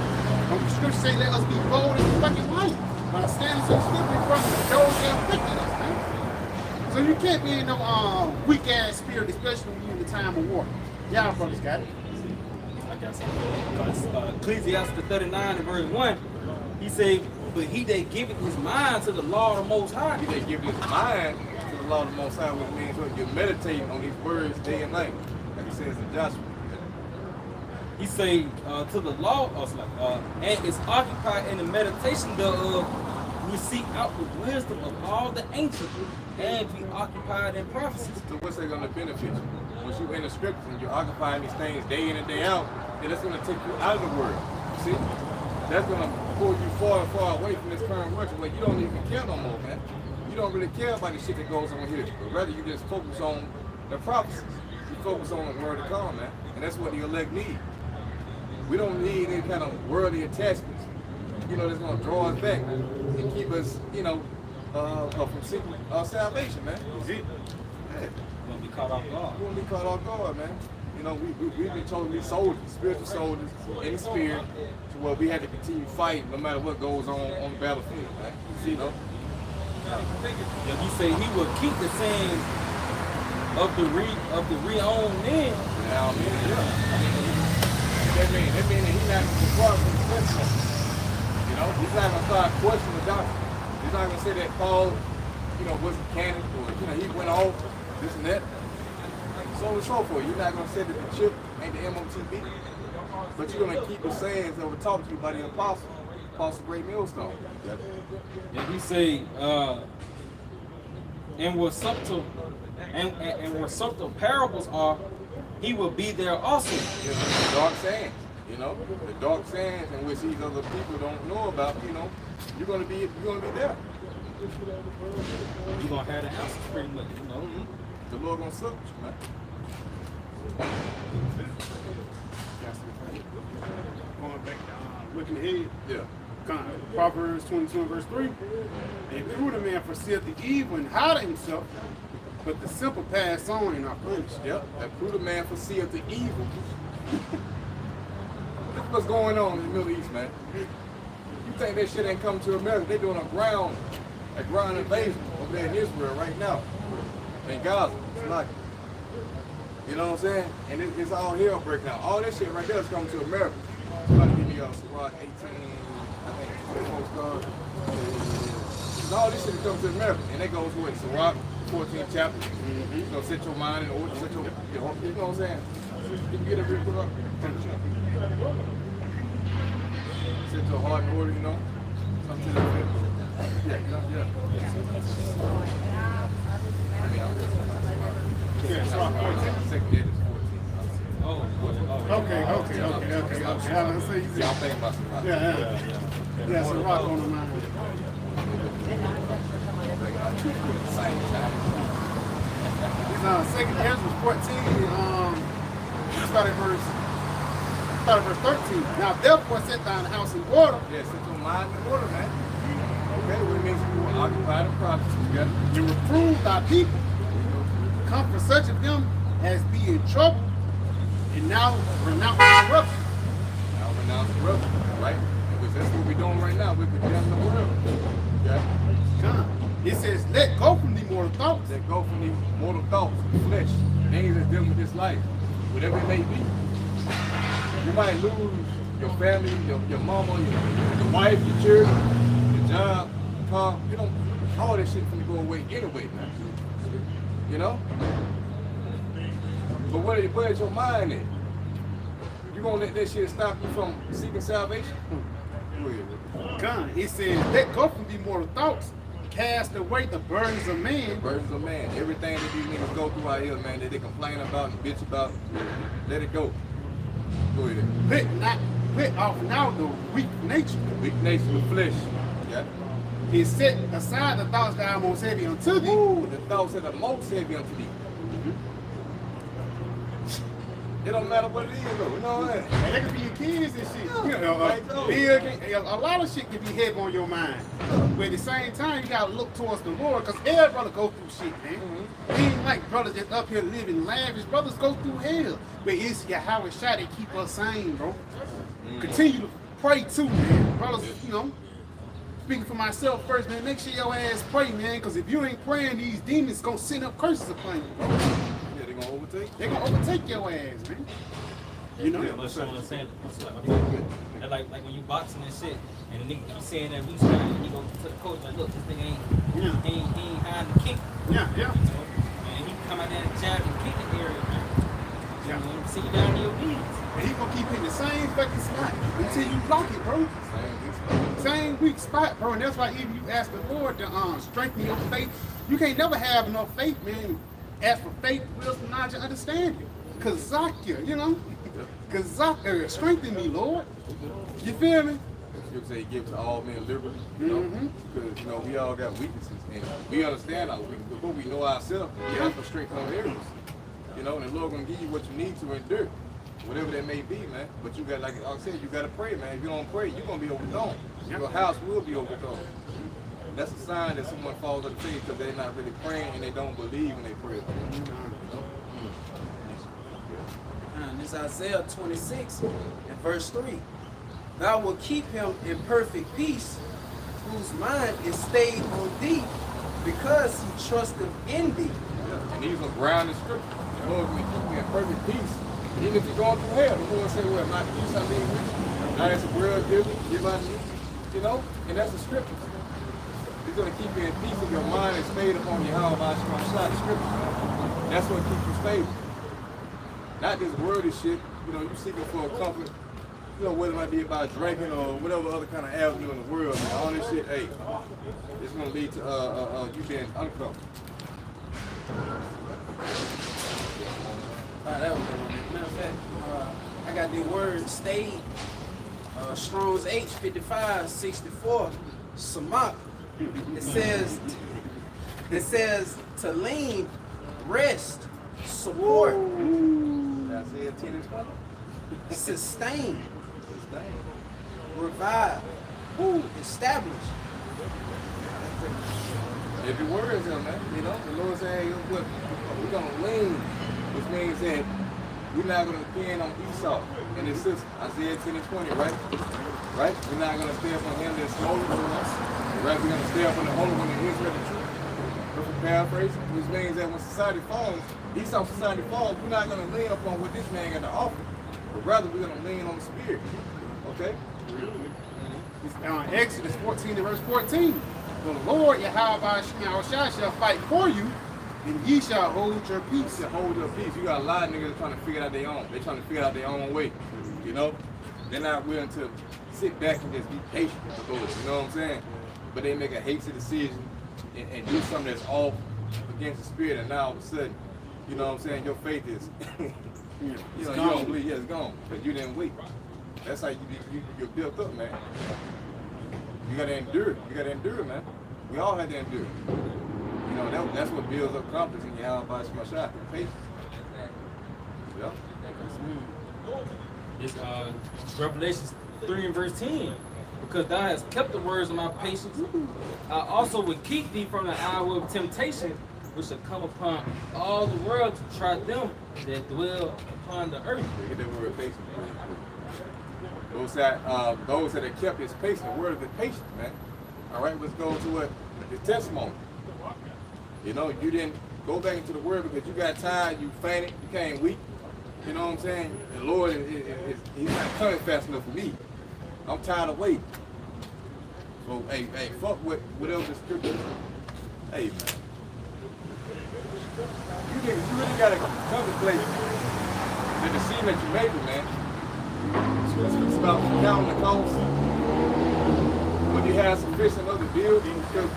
The scripture say, let us be bold as fucking light. By standing so stiff in front of those that afflicted us, man. So you can't be in no weak ass spirit, especially when you're in the time of war. Y'all brothers got it. I got something. Ecclesiastes 39 and verse 1, he said, but he that giveth his mind to the law of the Most High. He that giveth his mind to the law of the Most High, which means you're meditating on these words day and night, like he says in Joshua. He say to the law, and is occupied in the meditation thereof, we seek out the wisdom of all the ancients, and be occupied in prophecies. So what's that going to benefit you? Once you're in the scriptures and you're occupying these things day in and day out, then that's going to take you out of the word. See? That's going to pull you far and far away from this current worship where you don't even care no more, man. You don't really care about the shit that goes on here, but rather you just focus on the prophecies. You focus on the word of God, man. And that's what the elect need. We don't need any kind of worldly attachments, you know, that's going to draw us back and keep us, you know, from seeking salvation, man. We're going to be caught off guard. We're going to be caught off guard, man. You know, we've been told to be soldiers, spiritual soldiers, in the spirit, to where we had to continue fighting no matter what goes on the battlefield, man. You know? Yeah, he say he will keep the saying of the re-owned men. Now, I mean, yeah. That means that he's not going to depart from the question. You know, he's not going to start questioning the doctrine. He's not going to say that Paul, you know, wasn't canon, or, you know, he went off, this and that. So on and so forth. You're not going to say that the chip ain't the MOTB, but you're going to keep the sayings that were taught to you by the Apostle Great Millstone. And he say, and where subtle parables are, he will be there also. The dark sayings, you know, the dark sayings in which these other people don't know about, you know, you're gonna be there. You're gonna have the answers pretty much, you know. The Lord gonna suck you, man. Going back down, looking ahead. Yeah. Proverbs 22 and verse 3. A prudent man foreseeth the evil and hide himself, but the simple pass on and are punished. Yep. That prudent man foreseeth the evil. Look what's going on in the Middle East, man. You think that shit ain't coming to America? They're doing a ground invasion over there in Israel right now. In Gaza. It's like, you know what I'm saying? And it's all hell breaking out. All that shit right there is coming to America. Somebody give me a Sirach 18, I think it's postcard. All this shit is coming to America. And that goes with Sirach 14th chapter. You know, set your mind in order, set your you know what I'm saying? You can get it real quick up. Set your heart in order, you know. Something to that effect. Yeah, yeah. Second edit is 14. Okay. I was gonna say you Yeah, I'm thinking about Sirach. Yeah, some rock on the mind. Second Ezra 14, start at verse 13. Now therefore set thine house in order. Yeah, set your mind in order, man. Okay, what it means you will occupy the property together. You reprove thy people. Comfort such of them as be in trouble. And now renounce corruption. Now renounce corruption, right? Because that's what we're doing right now. We're condemning the world. Okay? God. It says, let go from the mortal thoughts. Let go from the mortal thoughts, the flesh, things that's dealing with this life, whatever it may be. You might lose your family, your mama, your wife, your children, your job, your car. You know, all that shit's gonna go away anyway, man. You know? But where's your mind at? You gonna let that shit stop you from seeking salvation? Go ahead. God. It says, let go from the mortal thoughts. Cast away the burdens of man. The burdens of man. Everything that these niggas go through out here, man, that they complain about and bitch about, let it go. Go ahead. Put off now the weak nature. The weak nature, the flesh. Yeah. He set aside the thoughts that are most heavy unto thee. Ooh, the thoughts that are most heavy unto thee. It don't matter what it is, though. You know what I'm saying? And that could be your kids and shit. Yeah, You know, right, a lot of shit can be heavy on your mind. But at the same time, you gotta look towards the Lord, because every brother go through shit, man. It ain't like brothers just up here living lavish. Brothers go through hell. But it's Yahawashi that keep us sane, bro. Continue to pray too, man. Brothers, you know, speaking for myself first, man. Make sure your ass pray, man. Because if you ain't praying, these demons gonna send up curses upon you, bro. Yeah, they gonna overtake. They gonna overtake your ass, man. You know? Yeah, but so I'm saying, like when you boxing and shit, and the nigga keep saying that we trying, and he go to the coach like, look, this nigga Yeah. he ain't hiding the kick. Yeah, yeah. You know? And he come out there and jab and kick the area, man. Yeah. You know, sit you down to your knees. And he gonna keep hitting the same fucking spot until you block it, bro. Same weak spot, bro. And that's why even you ask the Lord to strengthen your faith. You can't never have enough faith, man. Ask for faith, wisdom, knowledge, and understanding. Kazakia, you know? Kazakia, strengthen me, Lord. You feel me? You say he gives to all men liberty, you know? Because, you know, we all got weaknesses. And we understand our weaknesses, but we know ourselves. We have to strengthen our areas. You know, and the Lord gonna give you what you need to endure. Whatever that may be, man. But you got, like I said, you gotta pray, man. If you don't pray, you're gonna be overthrown. Your house will be overthrown. That's a sign that someone falls on the faith because they're not really praying and they don't believe when they pray. And this Isaiah 26 and verse 3. Thou wilt keep him in perfect peace, whose mind is stayed on thee, because he trusteth in thee. Yeah. And these are grounded scriptures. The Lord will keep you in perfect peace. Even if you're going through hell, the Lord say, well, not peace I mean with you. Now that's a world give unto you. You know? And that's the scriptures. He's going to keep you in peace if your mind is stayed upon Yahawashi. The scriptures. That's what keeps you stable. Not this worldly shit. You know, you seeking for a comfort. You know, whether it might be about drinking or whatever other kind of avenue in the world. Man. All this shit, hey, it's going to lead to you being uncomfortable. That was good. Matter of fact, I got the word stayed. Strong's H 5564 Samak. It says to lean, rest, support, Isaiah 10 and 12. sustain, revive, establish. Every word is in, man. You know, the Lord said, hey, look, we're going to lean, which means that we're not going to depend on Esau and his sister. Isaiah 10 and 20, right? Right? We're not going to stay up on him that's smaller than us. Right? We're going to stay up on the Holy One that is ready to truth. Perfect paraphrase, which means that when society falls, Esau's society falls, we're not going to lean upon what this man got to offer, but rather we're going to lean on the Spirit. Okay? It's Exodus 14 to verse 14. The Lord Yahawashi shall fight for you, and ye shall hold your peace. To hold your peace. You got a lot of niggas trying to figure out their own. They're trying to figure out their own way. You know? They're not willing to sit back and just be patient with the Lord. You know what I'm saying? But they make a hasty decision and do something that's off against the Spirit, and now all of a sudden, you know what I'm saying, your faith is, you don't believe, it's gone, because you didn't wait. That's how you're built up, man. You gotta endure. You gotta endure, man. We all had to endure. You know, that's what builds up confidence in Yahawashi, patience. Yeah. It's Revelation 3 and verse 10. Because thou hast kept the words of my patience, I also will keep thee from the hour of temptation, which shall come upon all the world to try them that dwell upon the earth. Get that word patience. Those that have kept his patience, the word of the patience, man. All right, let's go to what his testimony. You know, you didn't go back into the word because you got tired, you fainted, you became weak. You know what I'm saying? The Lord, he's not coming fast enough for me. I'm tired of waiting. So, hey, fuck whatever the scripture is. Hey, man. You really gotta contemplate the decision that you made, man. It's about counting the cost. When you have sufficient other bills, because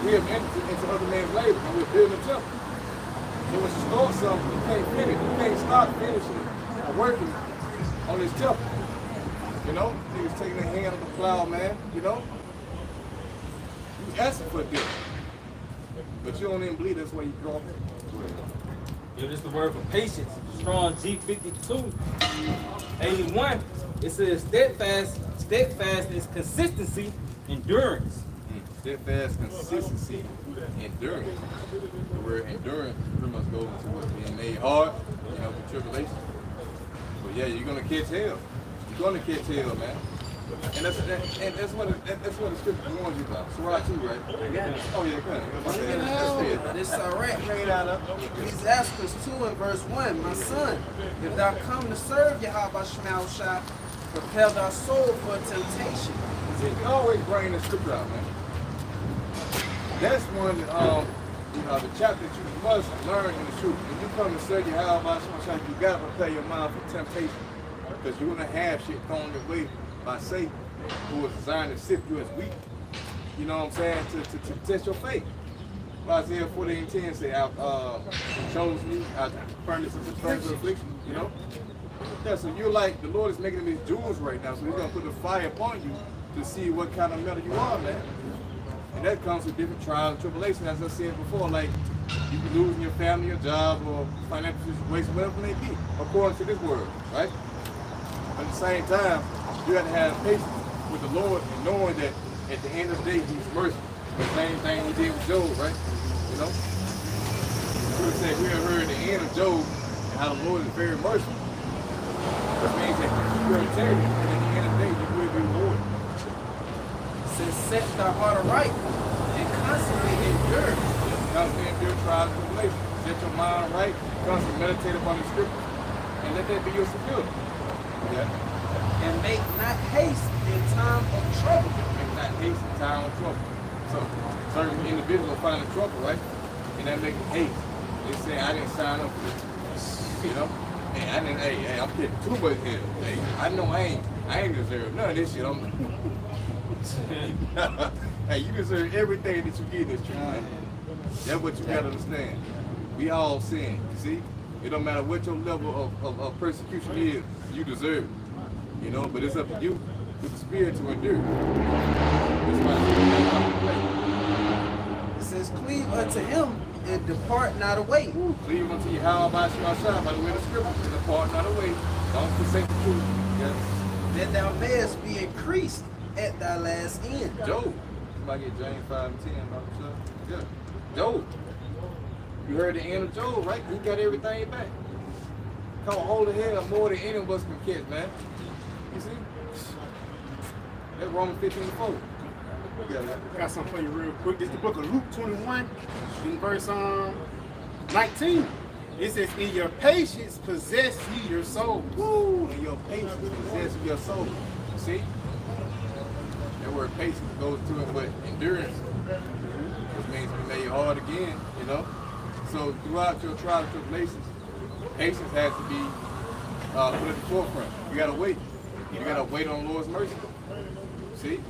we have entered into other men's labor and we're building a temple. So when you start something, you can't finish. You can't start finishing or working on this temple. You know, niggas taking their hand on the plow, man. You know, you asking for this, but you don't even believe that's where you draw. Yeah, this is the word for patience. Strong G52 81. It says steadfastness, consistency, endurance. Steadfast, consistency, endurance. The word endurance pretty much goes into what's being made hard, you know, with tribulation. But yeah, you're gonna catch hell. You're gonna catch hell, man. And that's what the scripture warns you about. Surah 2, right? I got it. Oh yeah, go ahead. This is all right. Bring it out up. Ecclesiastes 2 and verse 1. My son, if thou come to serve Yahawashi, prepare thy soul for temptation. See, you always bring the scripture out, man. That's one, the chapter that you must learn in the truth. When you come to serve Yahawashi, you gotta prepare your mind for temptation, because you're gonna have shit thrown your way by Satan, who is designed to sift you as wheat. You know what I'm saying? To test your faith. Isaiah 40:10 say, "I chose you out of the furnace of the furnace of affliction." You know. Yeah. So you're like, the Lord is making these jewels right now, so He's gonna put the fire upon you to see what kind of metal you are, man. And that comes with different trials and tribulations, as I said before. Like you can lose your family, your job, or financial situation, whatever it may be, according to this word, right? But at the same time, you have to have patience with the Lord and knowing that at the end of the day, He's merciful. The same thing He did with Job, right? You know? We said we have heard the end of Job and how the Lord is very merciful. Which means that you keep your integrity, and at the end of the day, you will be rewarded. It says, set thy heart aright and constantly endure. Constantly endure trials and tribulations. Set your mind right, constantly meditate upon the scripture, and let that be your security. Yeah. And make not haste in time of trouble. Make not haste in time of trouble. So certain individuals find trouble, right? And that make them hate. They say, I didn't sign up for this. You know? Hey, I didn't, hey, I'm getting too much here. Hey, I know I ain't deserve none of this shit. Hey, you deserve everything that you get in this truth, man. That's what you gotta understand. We all sin, you see? It don't matter what your level of persecution is, you deserve it. You know, but it's up to you with the spirit to endure. It says, cleave unto him and depart not away. Cleave unto Yahawashi by the way of the scripture, and depart not away. Don't forsake the truth. Yes. That thou mayest be increased at thy last end. Job. Somebody get James 5 and 10, Rawchaa. Yeah. Job. You heard the end of Job, right? He got everything back. Come on, hold the hell more than any of us can catch, man. You see? That's Romans 15:4. I got something for you real quick. This is the book of Luke 21, in verse 19. It says, in your patience possess ye your soul. Woo! In your patience possess your soul. See? That word patience goes to it with endurance, which means we made hard again, you know? So throughout your trials and tribulations, patience has to be put at the forefront. You gotta wait. You gotta wait on the Lord's mercy. See?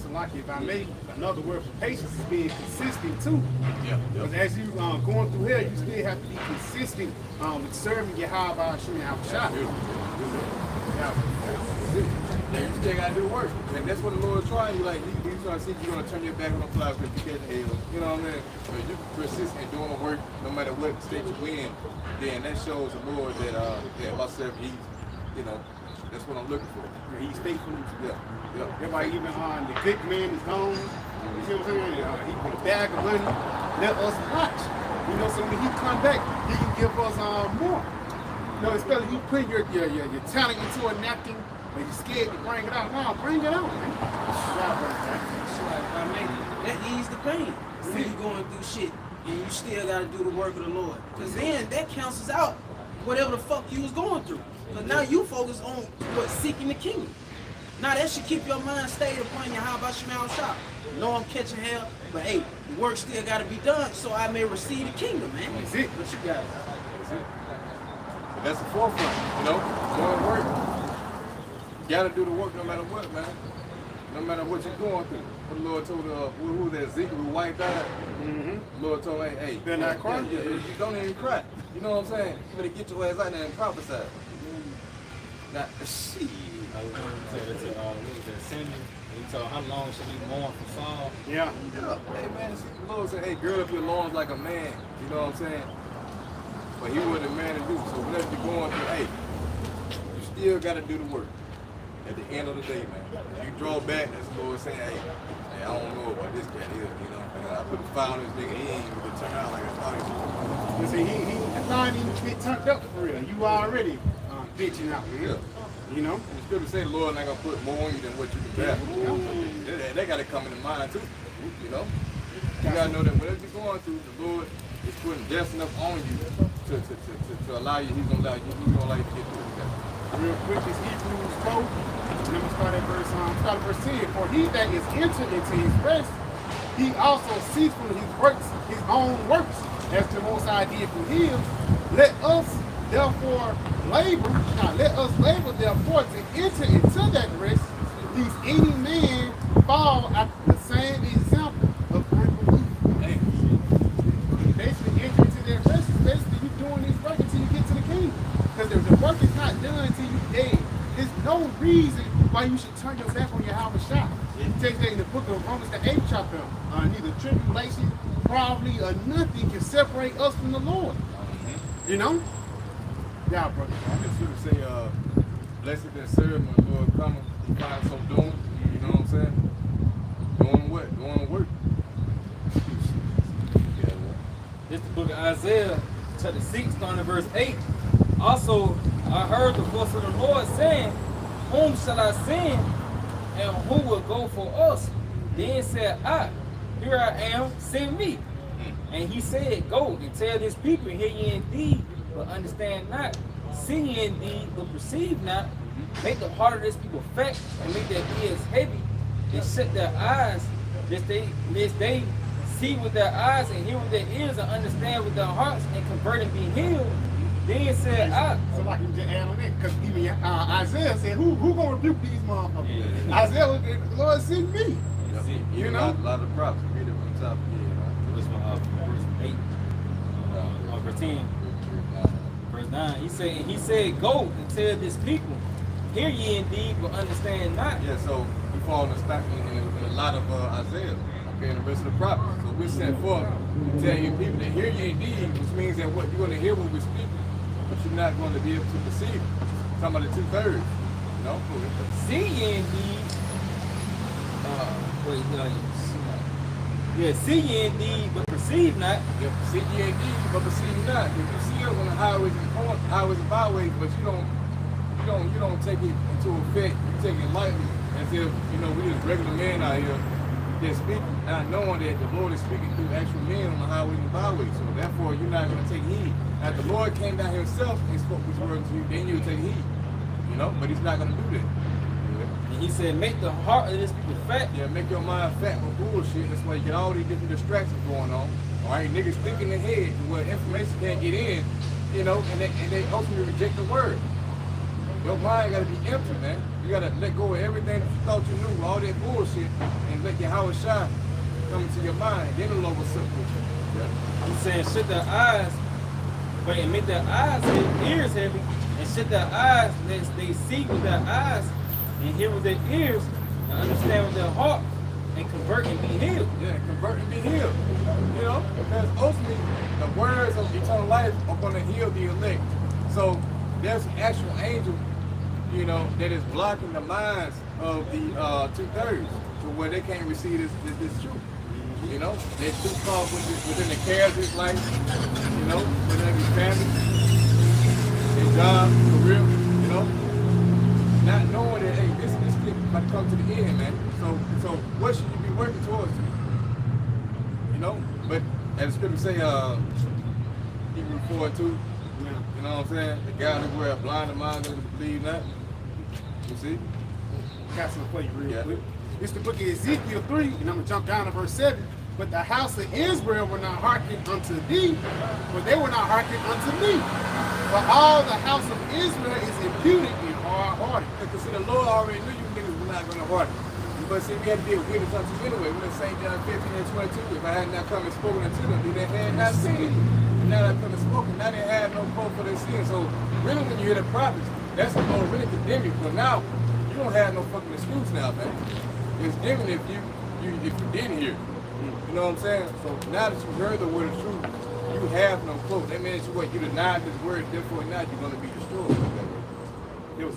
So like if I may, another word for patience is being consistent too. Yeah. Because as you going through here, you still have to be consistent with serving Yahawashi and Yahawashi. You still gotta do the work. And that's what the Lord's trying. Like He's trying to see if you're gonna turn your back on the clouds because you can't hell. You know what I mean? But you persist in doing the work no matter what state you in, then that shows the Lord that myself, He's, you know, that's what I'm looking for. He's faithful. Yeah. Everybody, even the good man is gone. You see what I'm saying? He put a bag of money, let us watch. You know, so when he come back, he can give us more. You know, especially you put your talent into a napkin, but you're scared to bring it out. No, bring it out, man. That ease the pain when you going through shit and you still got to do the work of the Lord. Because then that cancels out whatever the fuck you was going through. Because now you focus on seeking the kingdom. Now that should keep your mind stayed upon your Yahawashi. No, I'm catching hell, but hey, the work still got to be done so I may receive the kingdom, man. That's it. What you got? That's it. But that's the forefront, you know? Doing the work. You gotta do the work no matter what, man. No matter what you're going through. What the Lord told who that Ezekiel who wiped out. The Lord told him, hey, better not cry. You don't even cry. You know what I'm saying? You better get your ass out there and prophesy. Now, shit. I was going to say that Samuel, he told how long should he mourn for Saul? Yeah. Hey man, the Lord said, hey, gird up your loins like a man. You know what I'm saying? But he wasn't a man to do so. Whatever you're going through, hey, you still got to do the work. At the end of the day, man. If you draw back, that's the Lord saying, hey, I don't know about this cat here, you know. I put the fire on this nigga, he ain't even gonna turn out like I thought he was. You see, he thought he get turned up for real. You already bitching out, man. Yeah. You know? The scripture say the Lord not gonna put more on you than what you can bear. You know? They gotta come into mind too. You know? You gotta know that whatever you're going through, the Lord is putting just enough on you to allow you. He's gonna allow you to get through it. Real quick, it's Hebrews 4. And then we start at verse 10. For he that is entered into his rest, he also ceased from his works, his own works, as the Most High did from his. Let us therefore labor. Now let us labor therefore to enter into that rest, lest any man fall after the same example of unbelief. Basically, enter into that rest is basically you doing this work until you get to the kingdom. Because the work is not done until you dead. There's no reason why you should turn your back on Yahawashi. It takes that in the book of Romans, the 8th chapter. Neither tribulation, probably, or nothing can separate us from the Lord. You know? Yeah, brother. I can sort of say, blessed and served when the Lord comes, he finds some doing. You know what I'm saying? Doing what? Doing work. This is the book of Isaiah, chapter 6, starting at verse 8. Also, I heard the voice of the Lord saying, whom shall I send, and who will go for us? Then said I, here I am, send me. And he said, go and tell this people, hear ye indeed, but understand not. See ye indeed, but perceive not. Make the heart of this people fat, and make their ears heavy, and shut their eyes, lest they see with their eyes, and hear with their ears, and understand with their hearts, and convert and be healed. Then said I. So like you just add on that, because even Isaiah said, who gonna rebuke these motherfuckers? Yeah. Isaiah was the Lord sent me. You know? A lot of props. Read it from the top. This one, verse 8, verse 10, verse 9. He said, go and tell this people, hear ye indeed, but understand not. Yeah, so we fall in the stock in a lot of Isaiah, okay, and the rest of the prophets. So we're sent forth to tell you people that hear ye indeed, which means that what you're going to hear what we're speaking, but you're not going to be able to perceive it. Talking about the 2/3, you know? See ye indeed. See ye indeed, but perceive not. Yeah, see ye indeed, but perceive not. If you see us on the highways and byways, but you don't take it into effect. You take it lightly, as if we just regular men out here just speaking, not knowing that the Lord is speaking through actual men on the highways and byways. So therefore, you're not going to take heed. Now, the Lord came down himself and spoke these words to you, then you'll take heed. But He's not going to do that. And He said, make the heart of this people fat. Yeah, make your mind fat with bullshit. That's why you get all these different distractions going on. All right, niggas thinking ahead where information can't get in, and they ultimately reject the word. Your mind got to be empty, man. You got to let go of everything that you thought you knew, all that bullshit, and let Yahawashi come into your mind. Then the Lord will sit with you. Yeah. He's saying, shut their eyes, and make their eyes heavy, ears heavy, and shut their eyes, lest they see with their eyes, and hear with their ears, and understand with their heart, and convert and be healed. Yeah, convert and be healed. Because ultimately, the words of eternal life are going to heal the elect. So there's an actual angel, that is blocking the minds of the 2/3 to where they can't receive this truth. They're too far within the cares of his life, within his family, his job, career, not knowing that, hey, this thing might come to the end, man. So what should you be working towards? But as the scripture say, Hebrews 4:2, you know what I'm saying? The God who were blind and mind and believe not. You see? Got something for you real quick. It's the book of Ezekiel 3, and I'm going to jump down to verse 7. But the house of Israel will not hearken unto thee, for they will not hearken unto me. For all the house of Israel is imputed in hard-hearted. Because see, the Lord already knew you niggas were not going to hearken. But see, we had to be a witness unto you anyway. We're in St. John 15:22. If I had not come and spoken unto them, they had not seen. Now that I've come and spoken, now they have no hope for their sins. So really, when you hear the prophets, that's the Lord really condemn you. But now, you don't have no fucking excuse now, man. It's different if you didn't hear. You know what I'm saying? So now that you heard the word of truth, you have no hope. That means you denied this word, therefore now you're going to be destroyed. It was,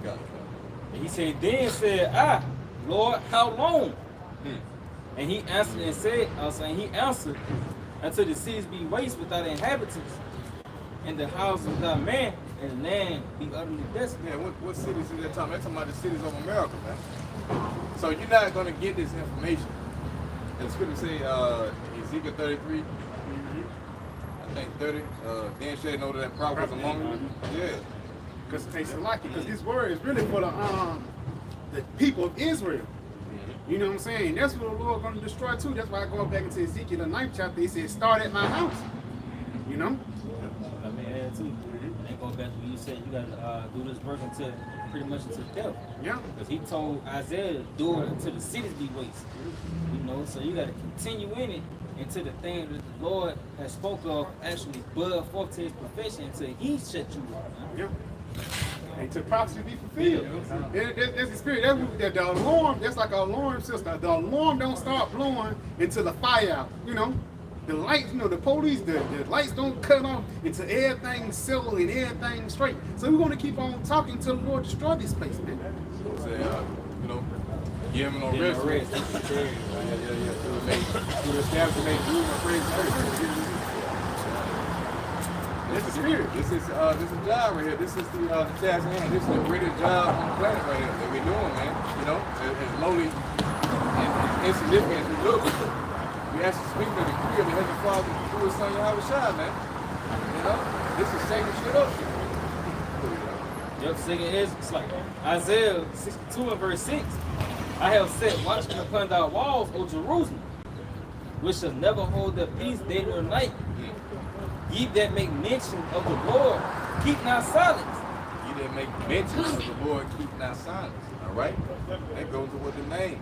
Got it. And he said, then said I, Lord, how long? And he answered and said, until the cities be waste without inhabitants, and the houses without man, and the land be utterly desolate. Yeah, what cities is that talking? They're talking about the cities of America, man. So you're not gonna get this information. The scripture say Ezekiel 33, I think 30. Then shall know that prophet was among you. Yeah. Because his word is really for the people of Israel. You know what I'm saying? That's what the Lord going to destroy too. That's why I go back into Ezekiel the 9th chapter. He said, start at my house. You know? I mean, that too. And go back to what you said, you got to do this work until pretty much until death. Yeah. Because he told Isaiah to do it until the cities be wasted. You know, so you got to continue in it until the thing that the Lord has spoke of actually bud forth to his profession until he shut you up. Yeah. And to prophecy be fulfilled. That's the spirit. That's the alarm. That's like an alarm system. The alarm don't start blowing until the fire out. You know, the lights. You know, the police. The lights don't cut off until everything's settled and everything's straight. So we're going to keep on talking till the Lord destroy this place, man. Say, you know, give him no rest. Yeah. To establish and make room and praise the This is spirit. This is a job right here. This is the task at hand. This is the greatest job on the planet right here that we're doing, man. You know, as lowly and insignificant as we look, we actually speak the decree of the Heavenly Father through His Son Yahawashi, man. You know, this is shaking shit up. Yep, second is it's like Isaiah 62 and verse 6. I have set watchmen upon thy walls, O Jerusalem, which shall never hold their peace day nor night. Ye that make mention of the Lord, keep not silence. Ye that make mention of the Lord, keep not silence. All right? That goes with the name.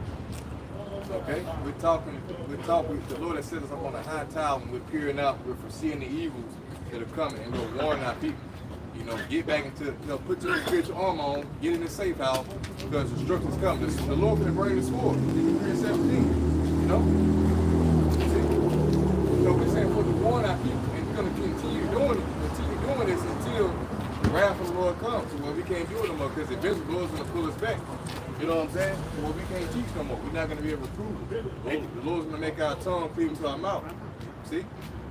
Okay? The Lord has set us up on a high tower and we're peering out, we're foreseeing the evils that are coming and we're warning our people. You know, get back into, you know, put your spiritual armor on, get in the safe house because destruction's coming. The Lord can bring the sword. Ezekiel 17. You know? So we're saying for the warn our people. Going to continue doing this until the wrath of the Lord comes. So where we can't do it no more because eventually the Lord's going to pull us back. You know what I'm saying? So where we can't teach no more. We're not going to be able to prove it. The Lord's going to make our tongue cleave to our mouth. See?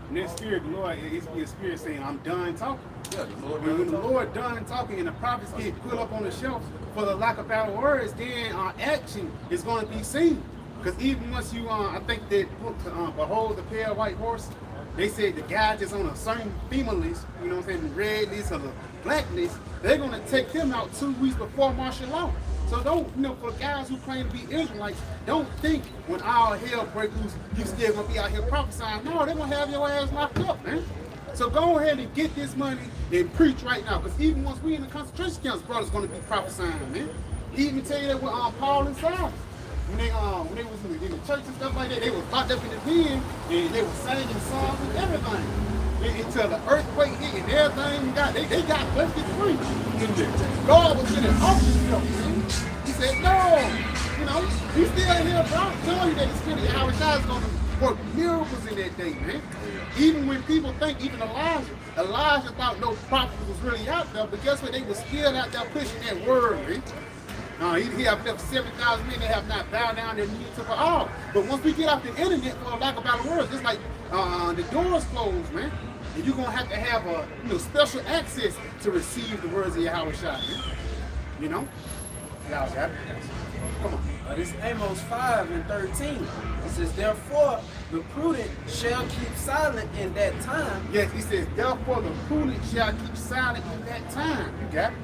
And that spirit, the Lord, it's your spirit saying, I'm done talking. Yeah, the Lord when the Lord done talking and the prophets get put up on the shelf for the lack of our words, then our action is going to be seen. Because even once you, I think that book, Behold the Pale White Horse, they said the guy that's on a certain female list, you know what I'm saying, the red list or the black list, they're going to take them out 2 weeks before martial law. So don't, you know, for guys who claim to be Israelites, don't think when all hell breaks loose, you still going to be out here prophesying. No, they're going to have your ass locked up, man. So go ahead and get this money and preach right now. Because even once we in the concentration camps, brothers going to be prophesying, man. He even tell you that with Paul and Silas. When they was in the church and stuff like that, they was locked up in the den and they was singing songs and everything. Until the earthquake hit and everything they got busted free. And God was in an auction. He said, no, you know, you still in here, bro. I'm telling you that the spirit of Yahawashi is going to work miracles in that day, man. Even when people think, even Elijah thought no prophet was really out there, but guess what? They were still out there pushing that word, man. He have left 7,000 men that have not bowed down their knees to Baal. But once we get off the internet for a lack of better words, it's like the doors closed, man. And you're gonna have to have a special access to receive the words of Yahawashi, man. You know? Yahawashi. Come on. This Amos 5 and 13. It says, therefore the prudent shall keep silent in that time. Yes, he says, therefore the prudent shall keep silent in that time. You got it?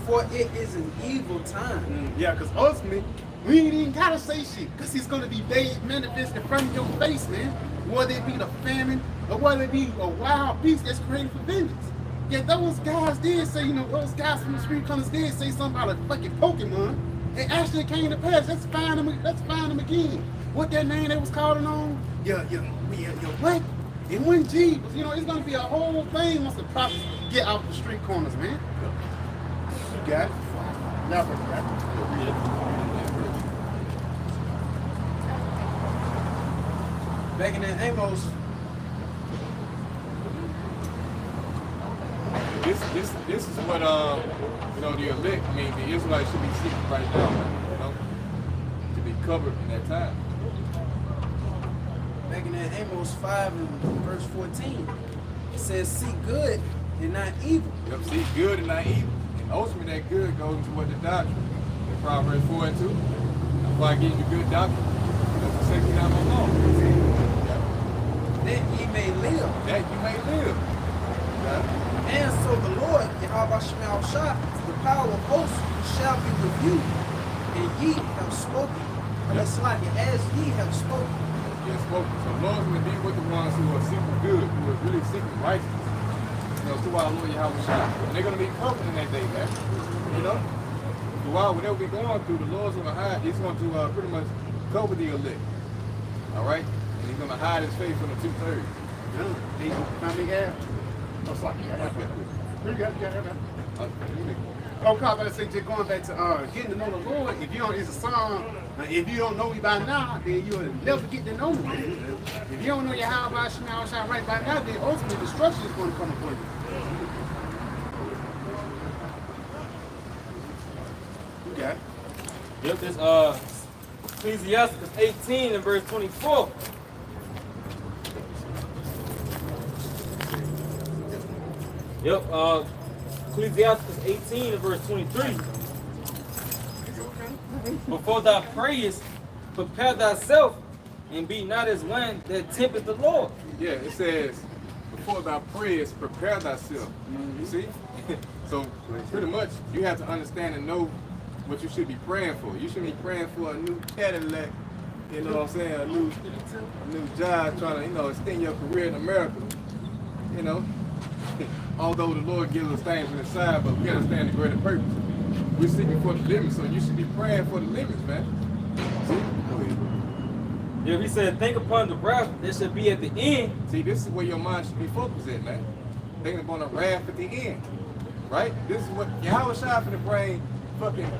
For it is an evil time. Yeah, because ultimately, we ain't even gotta say shit. Because he's gonna be made manifest in front of your face, man. Whether it be the famine, or whether it be a wild beast that's created for vengeance. Yeah, those guys did say, those guys from the Street Colors did say something about a fucking Pokemon. It actually came to pass. Let's find them again. What that name they was calling on? Yeah, what? It wasn't G. It's gonna be a whole thing once the prophets get out the street corners, man. Got it? Now, back in that Amos. This is what the elect, the Israelites should be seeking right now, to be covered in that time. Back in that Amos 5 and verse 14, it says, seek good and not evil. Yep, see, good and not evil. And ultimately that good goes into what the doctrine. In Proverbs 4 and 2. If I give you good doctrine, don't forsake me not my law. That ye may live. That you may live. And so the Lord, Yahawashi, the power of hosts, shall be with you, and ye have spoken. That's like as ye have spoken. Yes, spoken. So the Lord's going to be with the ones who are seeking good, who are really seeking righteousness. You know, through our Lord Yahawashi. And they're going to be covered in that day, man. You know? Throughout whatever we're going through, the Lord's going to hide. He's going to pretty much cover the elect. All right? And he's going to hide his face from the 2/3. Oh, God, I say, just going back to getting to know the Lord. If you don't, it's a song. If you don't know me by now, then you'll never get to know me. If you don't know Yahawashi right by now, then ultimately destruction is going to come upon you. Okay. Yep, this Ecclesiastes 18 and verse 24. Yep, Ecclesiastes 18 and verse 23. Before thou prayest, prepare thyself, and be not as one that tempteth the Lord. Yeah, it says, before thou prayest, prepare thyself. You see? So pretty much you have to understand and know what you should be praying for. You should be praying for a new Cadillac, you know what I'm saying, a new job, trying to, you know, extend your career in America. You know? Although the Lord gives us things on the side, but we understand the greater purpose. We're seeking for the limits, so you should be praying for the limits, man. See? Go ahead. Yeah, he said, think upon the wrath that should be at the end. See, this is where your mind should be focused at, man. Thinking upon the wrath at the end. Right? This is what Yahawashi for the brain fucking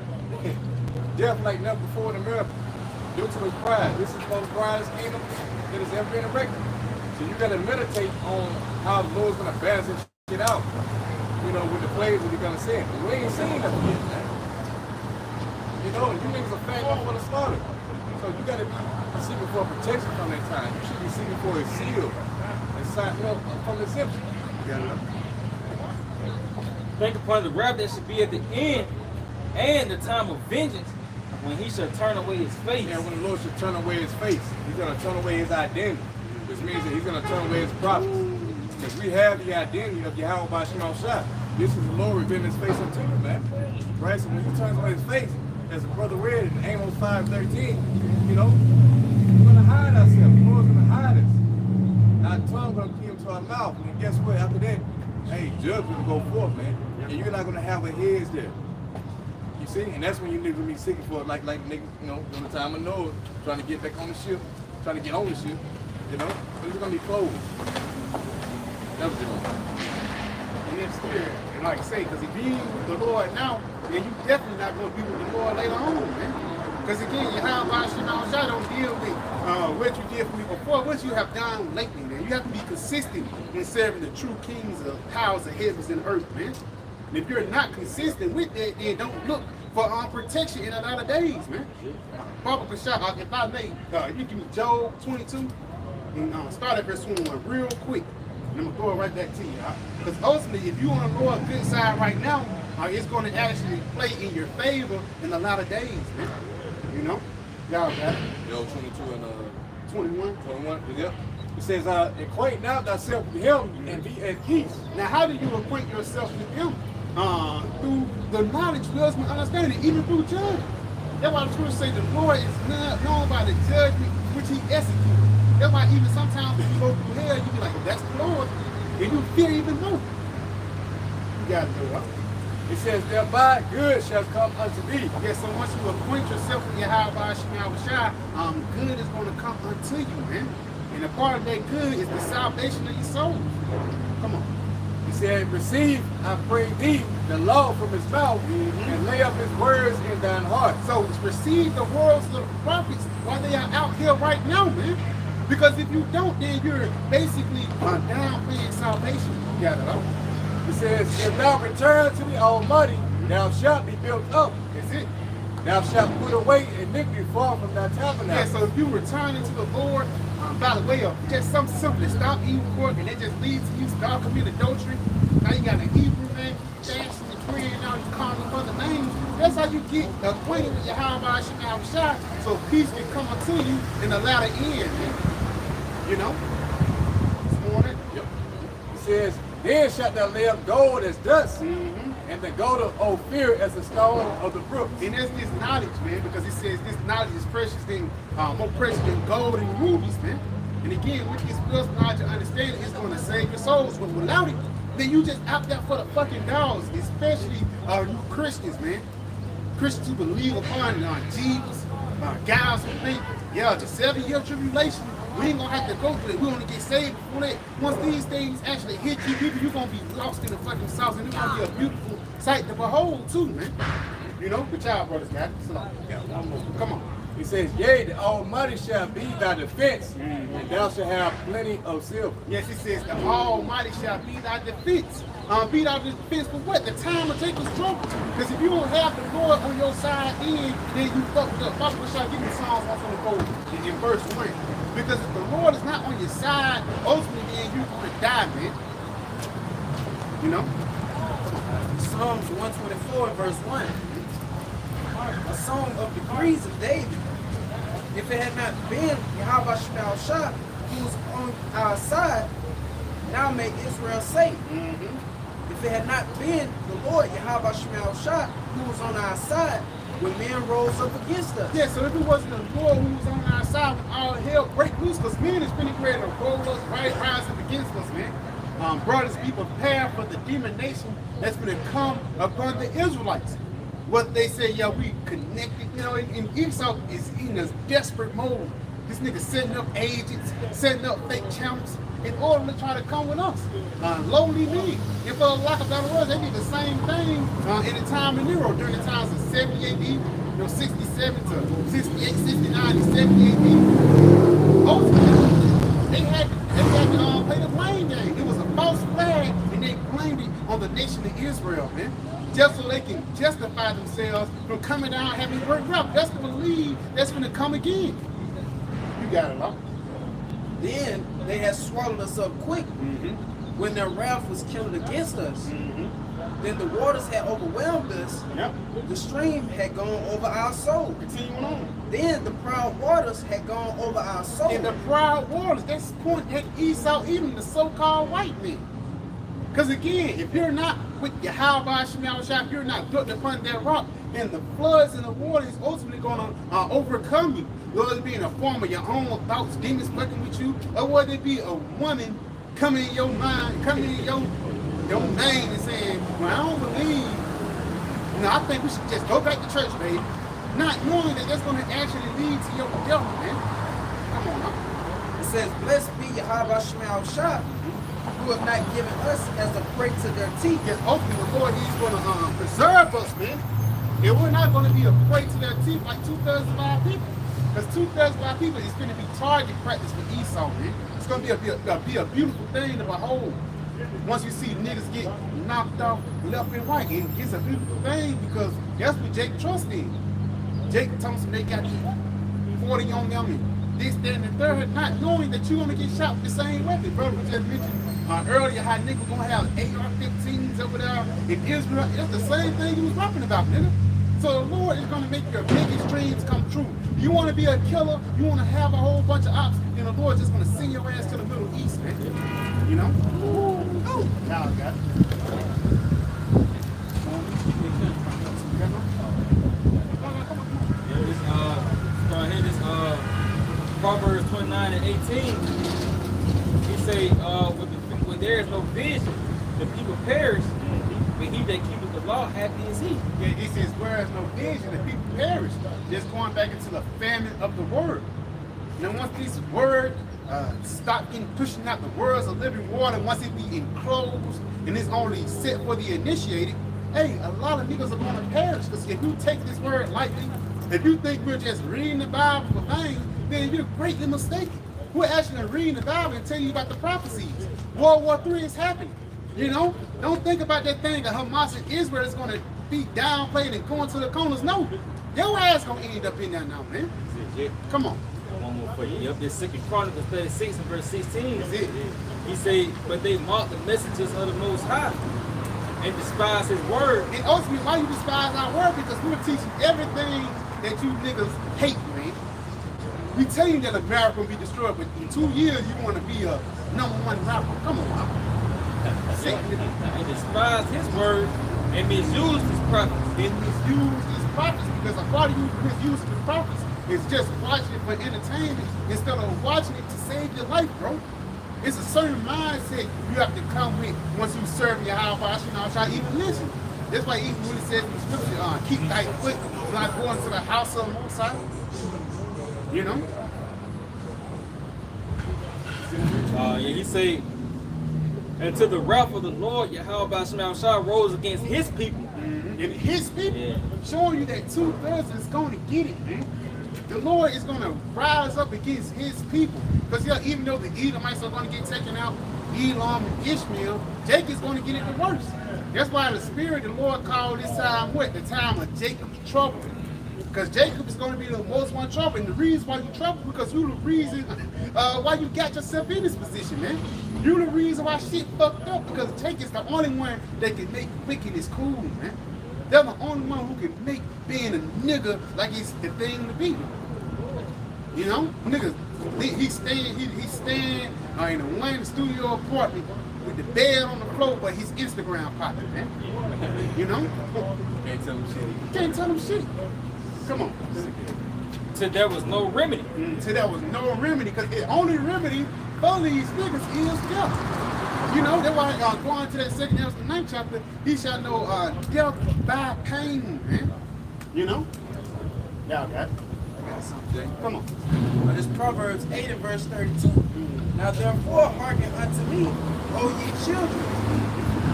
death like never before in America. Due to his pride. This is the most brightest kingdom that has ever been erected. So you gotta meditate on how the Lord's gonna balance this shit out. You know, with the plays that he's gonna send. We ain't seen nothing yet, man. You know, you niggas are fat off for the slaughter. So you gotta be seeking for protection from that time. You should be seeking for a seal and sign up from the exemption. Think upon the wrath that should be at the end, and the time of vengeance, when he shall turn away his face. And when the Lord should turn away his face, he's gonna turn away his identity. Which means that he's gonna turn away his prophets. Because we have the identity of Yahawah by Sham. This is the Lord revealing his face unto you, man. Right? So when he turns away his face, as the brother read in Amos 5:13, you know, we're gonna hide ourselves. The Lord's gonna hide us. Our tongue gonna cleave to our mouth. And then guess what? After that, hey, judgment will go forth, man. And you're not gonna have a heads there. You see? And that's when you niggas be seeking for, like niggas, you know, during the time of Noah, trying to get back on the ship, trying to get on the ship, you know? But it's gonna be closed. That was it. In that spirit, and like I say, because if you with the Lord now, then you definitely not going to be with the Lord later on, man. Because again, Yahawashi don't deal with what you did for me before, what you have done lately, man. You have to be consistent in serving the true kings of powers of heavens and earth, man. And if you're not consistent with that, then don't look for protection in a lot of days, man. Papa Kashah, if I may, you give me Job 22 and start at verse 21 real quick. And I'm going to throw it right back to you. Because ultimately, if you're on the Lord's good side right now, it's going to actually play in your favor in a lot of days, man. You know? Y'all got it. Yo, 22 and 21. 21, yep. It says, acquaint now thyself with him and be at peace. Now, how do you acquaint yourself with him? Through the knowledge, wisdom, and understanding, even through judgment. That's why the scriptures say the Lord is known by the judgment which he executes. That's why even sometimes when you go through hell, you be like, well, that's the Lord. And you fear even more. You got to do it. It says, thereby good shall come unto thee. Okay, so once you acquaint yourself with Yahawah, good is going to come unto you, man. And a part of that good is the salvation of your soul. Come on. He said, receive, I pray thee, the law from his mouth, and lay up his words in thine heart. So receive the words of the prophets while they are out here right now, man. Because if you don't, then you're basically downplaying salvation. You got it all. He says, if thou return to the Almighty, thou shalt be built up. That's it. Thou shalt put away iniquity far from thy tabernacle. Yeah, so if you return into the Lord, by the way of just something simple. Stop eating pork and it just leads to you start committing adultery. Now you got an Hebrew man dancing and praying out, you calling them other names. That's how you get acquainted with Yahawashi, so peace can come unto you in the latter end. You know? This morning. Yep. It says, then shalt thou lay up gold as dust, and the gold of Ophir as the stone of the brook. And there's this knowledge, man, because it says this knowledge is precious than more precious than gold and rubies, man. And again, with this wisdom, knowledge, and understanding, it's going to save your souls. But without it, then you just out there for the fucking dogs, especially you Christians, man. Christians who believe upon Jesus, guys who think, yeah, the 7-year tribulation, we ain't gonna have to go through it. We only get saved before that. Once these things actually hit you, people, you're gonna be lost in the fucking sauce, and it's gonna be a beautiful sight to behold too, man. You know, but y'all brothers got it. So, yeah, one more. Come on. He says, yea, the Almighty shall be thy defense, and thou shalt have plenty of silver. Yes, it says the Almighty shall be thy defense. Be thy defense for what? The time of Jacob's trouble. Because if you don't have the Lord on your side, then you fucked up. Bible shall give you Psalms 124 in verse 1. Because if the Lord is not on your side, ultimately then you're going to die, man. You know? Psalms 124 verse 1. A song of degrees of David. If it had not been Yahawashi who was on our side, now may Israel say. If it had not been the Lord Yahawashi who was on our side, when men rose up against us. Yeah, so if it wasn't the Lord who was on our side, when all hell break loose, because men is pretty ready to roll us right, rise up against us, man. Brothers, be prepared for the demonation that's going to come upon the Israelites. What they say, yeah, we connected, you know, and Esau is in a desperate mode. This nigga setting up agents, setting up fake channels in order to try to come with us. Lowly men. And for lack of better words, they did the same thing in the time of Nero, during the times of 70 AD, you know, 67 to 68, 69, and 70 AD. Ultimately, they had to play the blame game. It was a false flag, and they blamed it on the nation of Israel, man. Just so they can justify themselves from coming down having worked up. Just to believe that's going to come again. You got it, huh? Then they had swallowed us up quick when their wrath was kindled against us. Then the waters had overwhelmed us. Yep. The stream had gone over our soul. Continuing on. Then the proud waters had gone over our soul. And the proud waters, that's pointing at Esau, even the so-called white men. Because again, if you're not with Yahawashi, if you're not built upon that rock, then the floods and the water is ultimately going to overcome you. Whether it be in the form of your own thoughts, demons fucking with you, or whether it be a woman coming in your mind, coming in your name and saying, well, I don't believe, I think we should just go back to church, baby. Not knowing that that's going to actually lead to your devil, man. Come on, huh? It says, blessed be Yahawashi, who have not given us as a prey to their teeth. Because hopefully the Lord, he's going to preserve us, man. And we're not going to be a prey to their teeth like 2/3 of our people. Because 2/3 of our people is going to be target practice for Esau, man. It's going to be a beautiful thing to behold. Once you see niggas get knocked off left and right, and it's a beautiful thing because that's what Jake trusts in. Jake Thompson, they got 40 on them and this, that, and the third, not knowing that you're going to get shot with the same weapon. Brother, we just mentioned earlier how niggas going to have AR-15s over there in Israel. It's the same thing he was rapping about, nigga. So the Lord is going to make your biggest dreams come true. You want to be a killer, you want to have a whole bunch of ops, and the Lord just going to send your ass to the Middle East, man. You know? Oh, y'all got it. Proverbs 29 and 18, he say, when there is no vision, the people perish, but he that keepeth the law, happy is he. Yeah, it says, whereas no vision, the people perish. Just going back into the famine of the word. Now, once this word stop getting pushing out the words of living water, once it be enclosed and it's only set for the initiated, hey, a lot of niggas are going to perish. Because if you take this word lightly, if you think we're just reading the Bible for things, then you're greatly mistaken. We're actually reading the Bible and telling you about the prophecies. World War III is happening. You know, don't think about that thing that Hamas and Israel is going to be downplayed and going to the corners. No, your ass going to end up in there now, man. Come on. One more for you. Yep, this 2 Chronicles 36 and verse 16. That's it. He say, but they mock the messengers of the Most High and despise his word. And ultimately, why you despise our word? Because we're teaching everything that you niggas hate, man. We tell you that America will be destroyed, but in 2 years you want to be a #1 rapper. Come on, man. He despised his word and misused his prophets. And misuse his prophets, because a part of you misusing the prophets is just watching it for entertainment instead of watching it to save your life, bro. It's a certain mindset you have to come with once you serve Yahawashi, and even listen. That's why even when it says in the scripture, keep thy foot not going to the house of the Most High. You know? Yeah, he say, and to the wrath of the Lord, Yahawashi rose against his people. And his people, Yeah. showing you that 2/3 is going to get it, man. The Lord is going to rise up against his people. Because even though the Edomites are going to get taken out, Elam and Ishmael, Jacob's going to get it the worst. That's why the Spirit, the Lord called this time what? The time of Jacob's trouble. Because Jacob is going to be the most one trouble. And the reason why you trouble, because you're the reason why you got yourself in this position, man. You're the reason why shit fucked up. Because Jacob's the only one that can make wickedness cool, man. They're the only one who can make being a nigga like it's the thing to be. You know? Niggas, he's staying in a one studio apartment with the bed on the floor, but his Instagram popping, man. You know? Can't tell them shit. Can't tell them shit. Come on. Till there was no remedy. Till there was no remedy, because the only remedy for these niggas is death. You know, that's why going to that 2 Ezra 9th chapter, he shall know death by pain, man. You know? Yeah, okay. I got something. Come on. It's Proverbs 8 and verse 32. Now therefore hearken unto me, O ye children,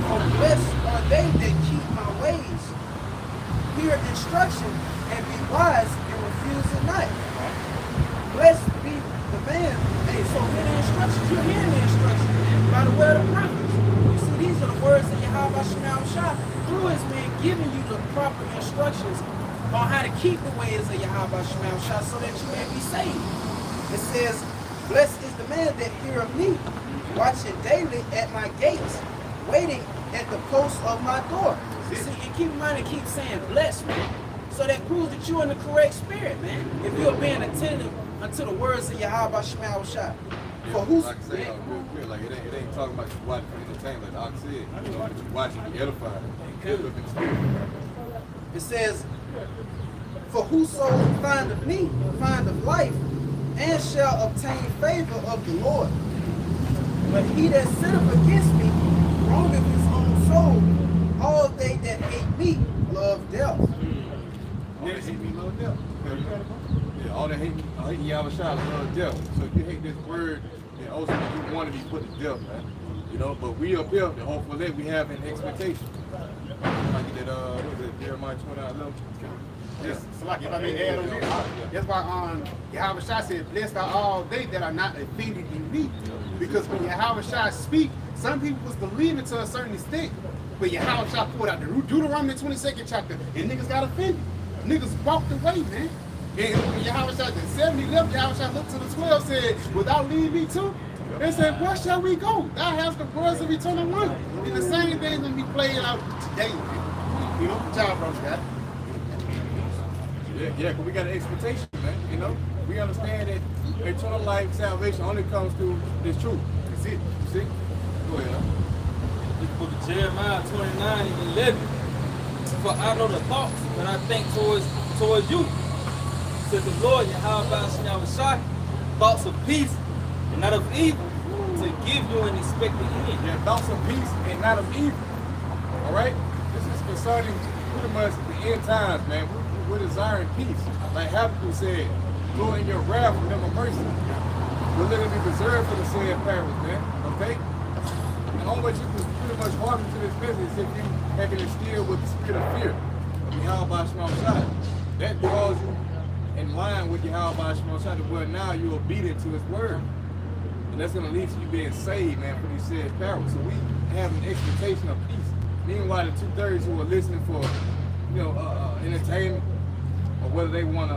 for blessed are they that keep my ways. Hear instruction and be wise and refuse it not. Blessed be the man. Hey, so hear the instructions. You're hearing the instructions by the word of prophets. You see, these are the words of Yahawashi through his man giving you the proper instructions on how to keep the ways of Yahawashi so that you may be saved. It says, blessed is the man that heareth me, watching daily at my gates, waiting at the post of my door. See, and keep in mind it keeps saying blessed, man. So that proves that you're in the correct spirit, man. If you're being attentive unto the words of Yahawashi. For who's like I say, real clear, like it ain't talking about you watching for entertainment, like Ox said. You know, you watching to be edified. It says, for whoso findeth me findeth life, and shall obtain favor of the Lord. But he that sitteth against me wrongeth his own soul. All they that hate me love death. All that hate me love death. Yeah, all that hate Yahawashi love death. So if you hate this word, then ultimately you want to be put to death, man. You know, but we up here, and hopefully we have an expectation. Like that, what is it, Jeremiah 29:11? Yes, so like if I may add on that, that's why Yahawashi said, blessed are all they that are not offended in me. Because when Yahawashi speak, some people was believing to a certain extent. But Yahawashi pulled out the Deuteronomy 22nd chapter, and niggas got offended. Niggas walked away, man. And when Yahawashi said 70 left, Yahawashi looked to the 12 said, without leading me too? They said, where shall we go? Thou hast the words of eternal life. And the same thing's gonna be playing out today, man. You know, good job, brother, guys. Yeah, because we got an expectation, man. You know, we understand that eternal life, salvation only comes through this truth. That's it. You see? Go ahead. This book of Jeremiah 29 and 11. For I know the thoughts that I think towards you, says the Lord, Yahawashi, thoughts of peace and not of evil, to give you an expected end. Yeah, thoughts of peace and not of evil. All right? This is concerning pretty much the end times, man. We're desiring peace. Like Habakkuk said, Lord, in your wrath, remember mercy. We're literally reserved for the said parents, man. Okay? And the only way you can pretty much harden to this business is if you have it instilled with the spirit of fear of Yahawashi. That draws you in line with Yahawashi to where now you're obedient to his word. And that's going to lead to you being saved, man, for these said parents. So we have an expectation of peace. Meanwhile, the 2/3 who are listening for, entertainment, or whether they want to,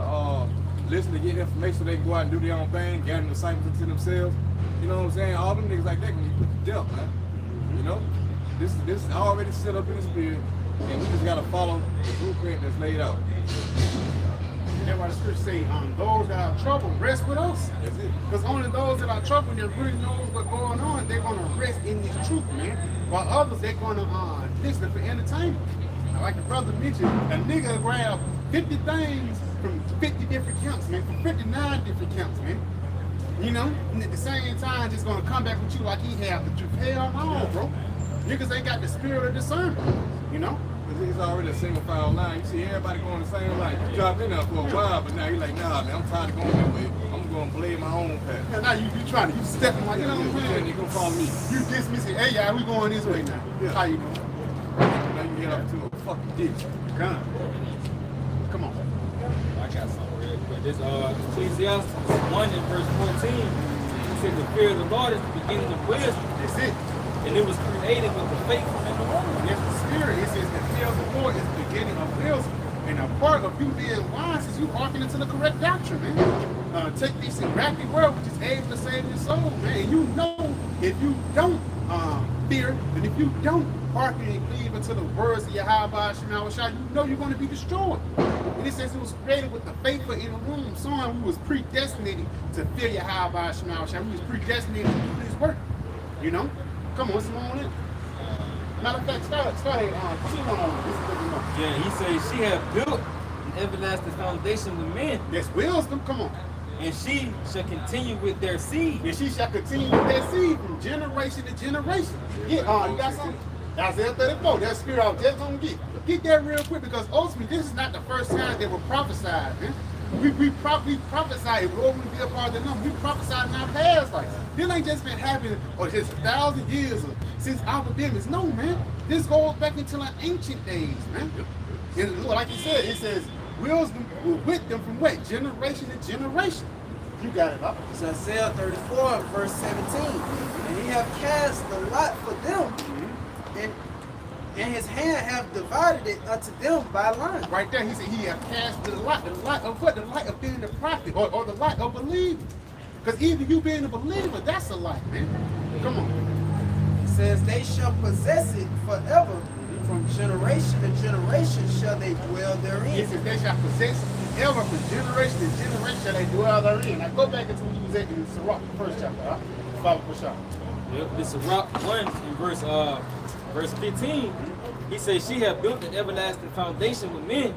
listen to get information so they can go out and do their own thing, gather disciples to themselves. You know what I'm saying? All them niggas like that can be put to death, man. You know? This is already set up in the spirit, and we just gotta follow the blueprint that's laid out. That's why the scripture say, those that are troubled, rest with us. That's it. Because only those that are troubled that really knows what's going on, they're going to rest in this truth, man. While others, they're going to listen for entertainment. Like the brother mentioned, a nigga grab 50 things from 50 different camps, man, from 59 different camps, man. You know, and at the same time, just going to come back with you like he have the truth. Hell no, bro. Niggas ain't got the spirit of discernment, you know? Because it's already a single file line. You see everybody going the same line. You dropped in there for a while, but now you're like, nah, man, I'm tired of going that way. I'm going to play my own path. Yeah, now you trying to, you stepping like, you know what I'm saying? You gonna follow me. You dismissing, hey, y'all, we going this way now. Yeah. How you doing? Now you get up to a fucking ditch. Gun. Come on. I got something real quick. This Ecclesiastes 1 and verse 14. It says the fear of the Lord is the beginning of wisdom. That's it. And it was created with the faithful and the wrong. Yes, the spirit. It says the fear of the Lord is the beginning of wisdom. And a part of you being wise is you hearkening to the correct doctrine, man. Take this engrafted word, which is able to save your soul, man. And you know if you don't fear, and if you don't hearken and cleave unto the words of Yahawah, Yahawashi, you know you're going to be destroyed. And it says it was created with the faithful in the womb. Someone who was predestinated to fear Yahawah, Yahawashi. Who was predestinated to do this work. You know? Come on, what's on it? Matter of fact, start on this is what you know. Yeah, he says she had built an everlasting foundation with men, That's wisdom, come on. and she shall continue with their seed. And she shall continue with that seed from generation to generation. Yeah, you got something? Isaiah 34, that spirit I was just gonna get. Get that real quick because ultimately this is not the first time that we're prophesied, man. We prophesied, if we're going to be a part of the number, we prophesied in our past life. This ain't just been happening or just 1,000 years since our epidemics. No, man. This goes back into the ancient days, man. And like you said, it says, wisdom will with them from what? Generation to generation. You got it, huh? It's Isaiah 34, verse 17. And he have cast the lot for them, and his hand have divided it unto them by line. Right there, he said he have cast the light of what? The light of being the prophet or the light of believing. Because even you being a believer, that's a light, man. Come on. It says they shall possess it forever. From generation to generation shall they dwell therein. It says they shall possess it ever from generation to generation shall they dwell therein. Now go back into what you was at in Sirach, the first chapter, huh? Follow for sure. Yep, this is Rock 1 in verse 15. He says she had built an everlasting foundation with men,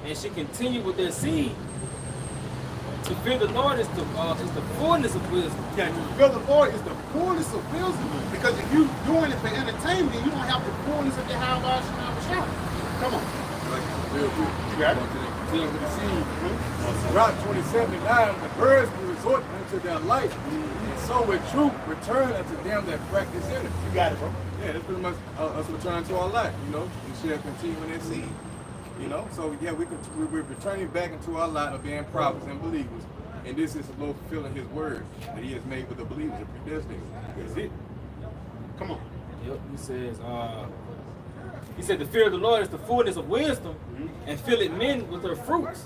and she continued with their seed. To fear the Lord is the fullness of wisdom. Yeah, to fear the Lord is the fullness of wisdom. Because if you doing it for entertainment, you don't have the fullness of Yahawah, Yahawashi. Come on. Real quick. You got it? Continue with the seed. Rock 27:9, the birds will resort unto their light, and so with truth return unto them that practice in it. You got it, bro. Yeah, that's pretty much us returning to our life, you know. We shall continue in that seed, you know. So yeah, we're returning back into our light of being prophets and believers, and this is the Lord fulfilling His word that He has made with the believers, the predestined. That's it. Come on. Yep, he said the fear of the Lord is the fullness of wisdom, and fill it men with her fruits.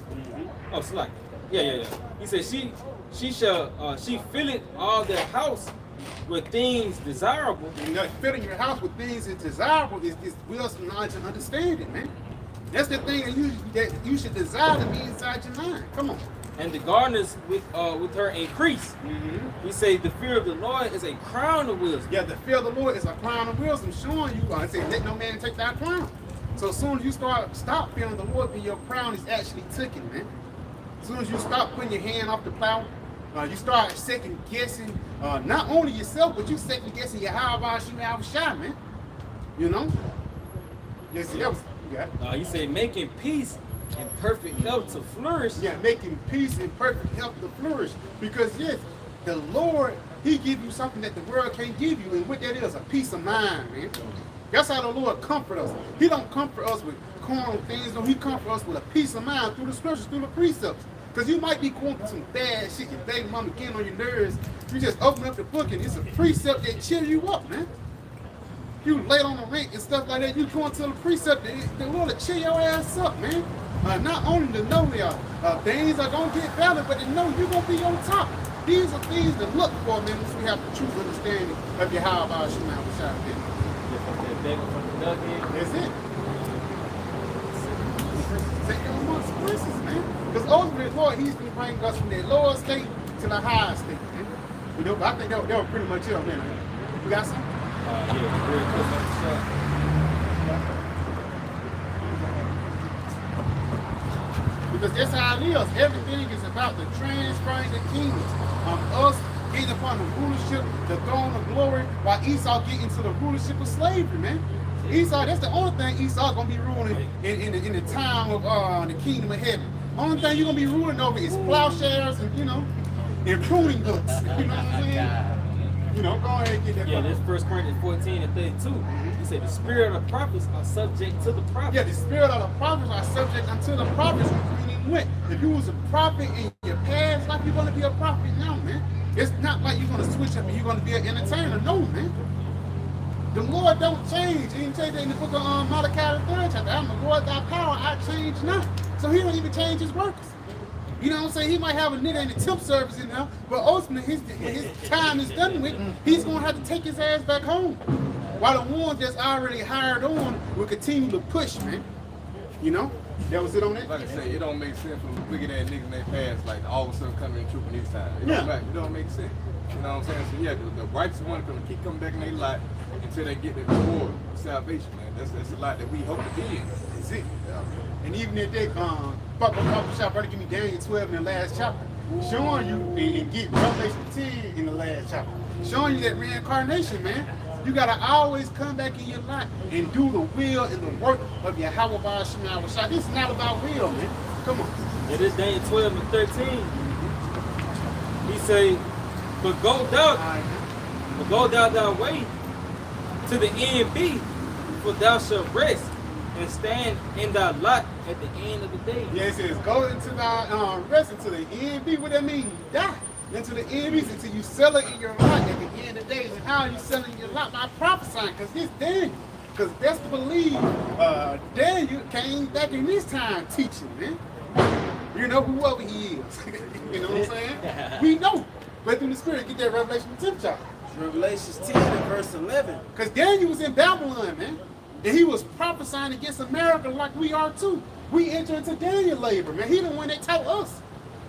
Oh, it's like, yeah. He said she fill it all their house with things desirable. You know, filling your house with things that's desirable is wisdom, knowledge, and understanding, man. That's the thing that you should desire to be inside your mind. Come on. And the gardeners with her increase. He said the fear of the Lord is a crown of wisdom. Yeah, the fear of the Lord is a crown of wisdom, showing you. I say, let no man take that crown. So as soon as you stop fearing the Lord, then your crown is actually taken, man. As soon as you stop putting your hand off the plow, you start second guessing not only yourself, but you second guessing Yahawashi, Yahawashi, man. You know? Yes, that was. Yeah. He said making peace and perfect health to flourish. Yeah, making peace and perfect health to flourish. Because yes, the Lord, He give you something that the world can't give you, and what that is, a peace of mind, man. That's how the Lord comfort us. He don't comfort us with carnal things, no, He comfort us with a peace of mind through the scriptures, through the precepts. Because you might be going through some bad shit, your baby mama getting on your nerves. You just open up the book and it's a precept that cheer you up, man. you late on the rent and stuff like that, you going to the precept, they want to chill your ass up, man. Not only to know things are going to get better, but to know you're going to be on top. These are things to look for, man, once we have the true understanding of Yahawah Shema Shah. That's it. Take your consequences, man. Because ultimately, Lord, he's going to bring us from that lower state to the higher state, man. You know, but I think that was pretty much it, man. You got some? Because that's how it is. Everything is about the transferring the kingdoms. Us getting upon the rulership, the throne of glory, while Esau getting to the rulership of slavery, man. Esau, that's the only thing Esau gonna be ruling in the time of the kingdom of heaven. Only thing you're gonna be ruling over is plowshares and and pruning hooks. You know what I'm saying? You know, go ahead and get that. Yeah, this 1 Corinthians 14 and 32. He said the spirit of prophets are subject to the prophets. Yeah, the spirit of the prophets are subject unto the prophets. Meaning what? If you was a prophet in your past life, you're gonna be a prophet now, man. It's not like you're gonna switch up and you're gonna be an entertainer. No, man. The Lord don't change. He didn't say that in the book of Malachi, the 3rd chapter. I'm the Lord thy power, I change not. So he don't even change his works. You know what I'm saying? He might have a nigga in the tip service in there, but ultimately when his time is done with, he's gonna have to take his ass back home. While the ones that's already hired on will continue to push, man. You know? That was it on that? Like I say, it don't make sense when we look at that niggas in their past, like all of a sudden coming in trooping these times. It don't make sense. You know what I'm saying? So yeah, the righteous one gonna keep coming back in their lot until they get the reward of salvation, man. That's a lot that we hope to be in. That's it. And even if they brother, give me Daniel 12 in the last chapter, showing you and get Revelation 10 in the last chapter, showing you that reincarnation, man. You gotta always come back in your life and do the will and the work of Yahawah Shema Shah. This is not about will, man. Come on. Yeah, this Daniel 12 and 13. He say, but go thou thy way to the end be, for thou shalt rest and stand in thy lot at the end of the day. Yeah, it says go into thy rest until the end be. What that mean? You die. Into the end be until you sell it in your lot at the end of days. And how are you selling your lot? By prophesying, because this Daniel. Because that's to believe Daniel came back in this time teaching, man. You know, whoever he is. You know what I'm saying? We know. But through the Spirit, get that Revelation 10th chapter. Revelation 10 and verse 11. Because Daniel was in Babylon, man. And he was prophesying against America like we are too. We enter into Daniel labor, man. He the one that taught us.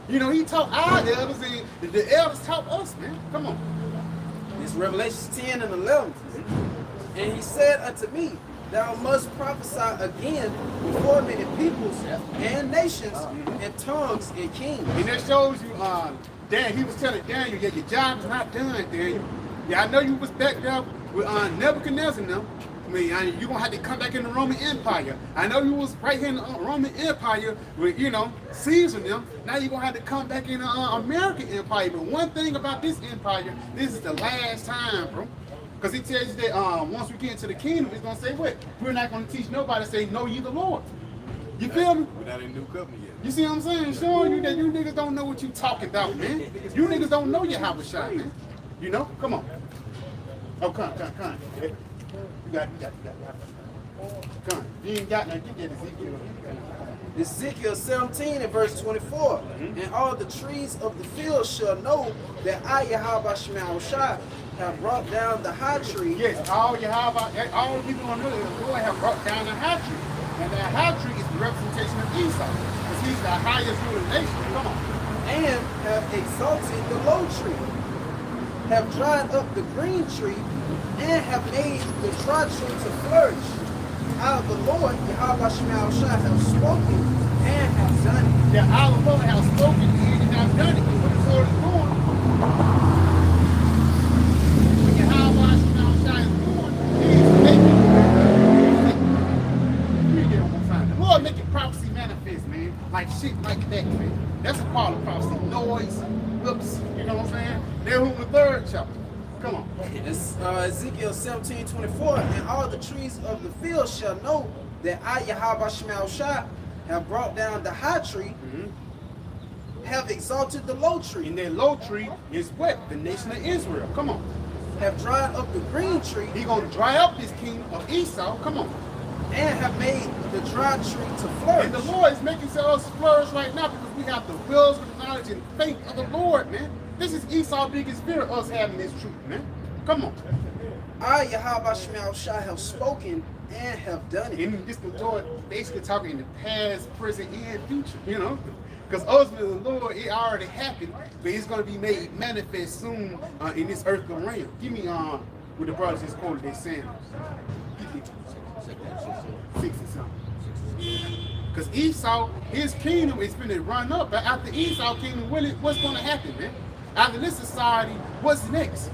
You know, he taught our elders and the elders taught us, man. Come on. It's Revelation 10 and 11. And he said unto me, thou must prophesy again before many peoples and nations and tongues and kings. And that shows you, Dan, he was telling Daniel, yeah, your job is not done, Daniel. Yeah, I know you was back there with Nebuchadnezzar now. I mean, you're going to have to come back in the Roman Empire. I know you was right here in the Roman Empire with, Caesar and them. Now you're going to have to come back in the American Empire. But one thing about this empire, this is the last time, bro. Because he tells you that once we get into the kingdom, it's going to say what? We're not going to teach nobody to say, know ye the Lord. You feel me? We're not in new covenant yet. You see what I'm saying? Showing you that you niggas don't know what you talking about, man. You niggas don't know Yahawashi, man. You know? Come on. Oh, come. You got. Come. You ain't got nothing. Get that Ezekiel. Ezekiel 17 and verse 24. And all the trees of the field shall know that I, Yahawah Shema Shah, have brought down the high tree. Yes, all people gonna know that the Lord have brought down the high tree. And that high tree is the representation of Esau. Because he's the highest ruling nation. Come on. And have exalted the low tree, have dried up the green tree, and have made the dry tree to flourish. Out of the Lord, Yahawah Shema Shah, have spoken and have done it. Yeah, our Lord have spoken and have done it. What the Lord is doing. When Yahawah Shema Shah is doing, he's making the Lord making prophecy manifest, man. Like shit like that, man. That's a part of prophecy. Noise, whoops, you know what I'm saying? They're in the 3rd chapter. Come on. It's Ezekiel 17:24. And all the trees of the field shall know that I, Yahawah Shema Shah, have brought down the high tree, have exalted the low tree. And that low tree is what? The nation of Israel. Come on. have dried up the green tree, He gonna dry up this kingdom of Esau. Come on. and have made the dry tree to flourish. And the Lord is making us flourish right now because we have the wills of the knowledge and faith of the Lord, man. This is Esau's biggest fear, us having this truth, man. Come on. I, Yahawashi, have spoken and have done it. And this the Lord basically talking in the past, present, and future, you know? Because ultimately the Lord, it already happened, but it's going to be made manifest soon in this earthly realm. Give me with the brothers just quoted their Psalms. 60 something. Because Esau, his kingdom is going to run up. But after Esau kingdom, what's going to happen, man? After this society, what's next?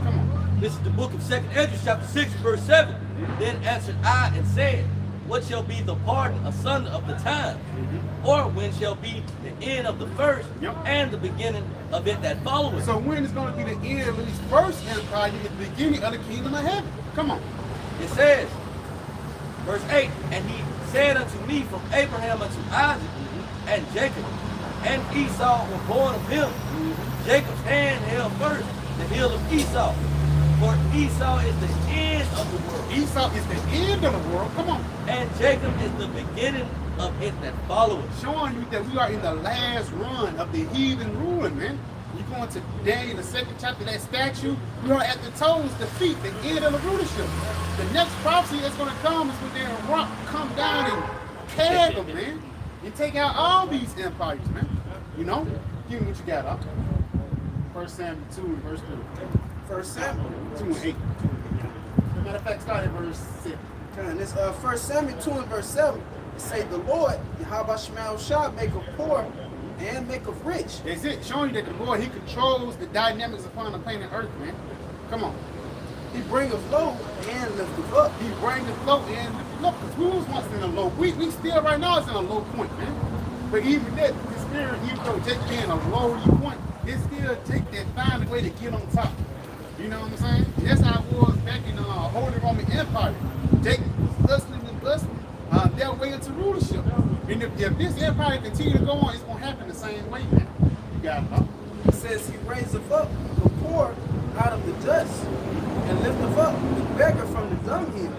Come on. This is the book of 2nd Ezra, chapter 6, verse 7. Then answered I and said, what shall be the pardon asunder of the time? Or when shall be the end of the first and the beginning of it that followeth? So when is going to be the end of this first empire, the beginning of the kingdom of heaven? Come on. It says, verse 8, and he said unto me, from Abraham unto Isaac and Jacob and Esau were born of him. Jacob's hand held first the heel of Esau, for Esau is the end of the world. Esau is the end of the world. Come on. And Jacob is the beginning of it that followeth. Showing you that we are in the last run of the heathen ruling, man. You going to Daniel, the 2nd chapter, that statue, we are at the toes, the feet, the end of the rulership. The next prophecy that's going to come is when their rock come down and tag them, man. And take out all these empires, man. You know? Give me what you got, huh? 1 Samuel 2 and verse 3. 1 Samuel 2 and 8. Matter of fact, start at verse 7. And this 1 Samuel 2 and verse 7, it say, the Lord, Yahawashi, make of poor and make of rich. That's it. Showing you that the Lord, he controls the dynamics upon the planet Earth, man. Come on. He bringeth low and lifteth up. He bringeth low and lifteth up. Because we was once in a low. We still right now is in a low point, man. But even that, the spirit, even though just being a low point, it still take that find a way to get on top. You know what I'm saying? That's how it was back in the Holy Roman Empire. Jacob was hustling and bustling their way into rulership. And if this empire continue to go on, it's going to happen the same way, man. You got it, huh? It says he raiseth up the poor out of the dust and lifteth up the beggar from the dunghill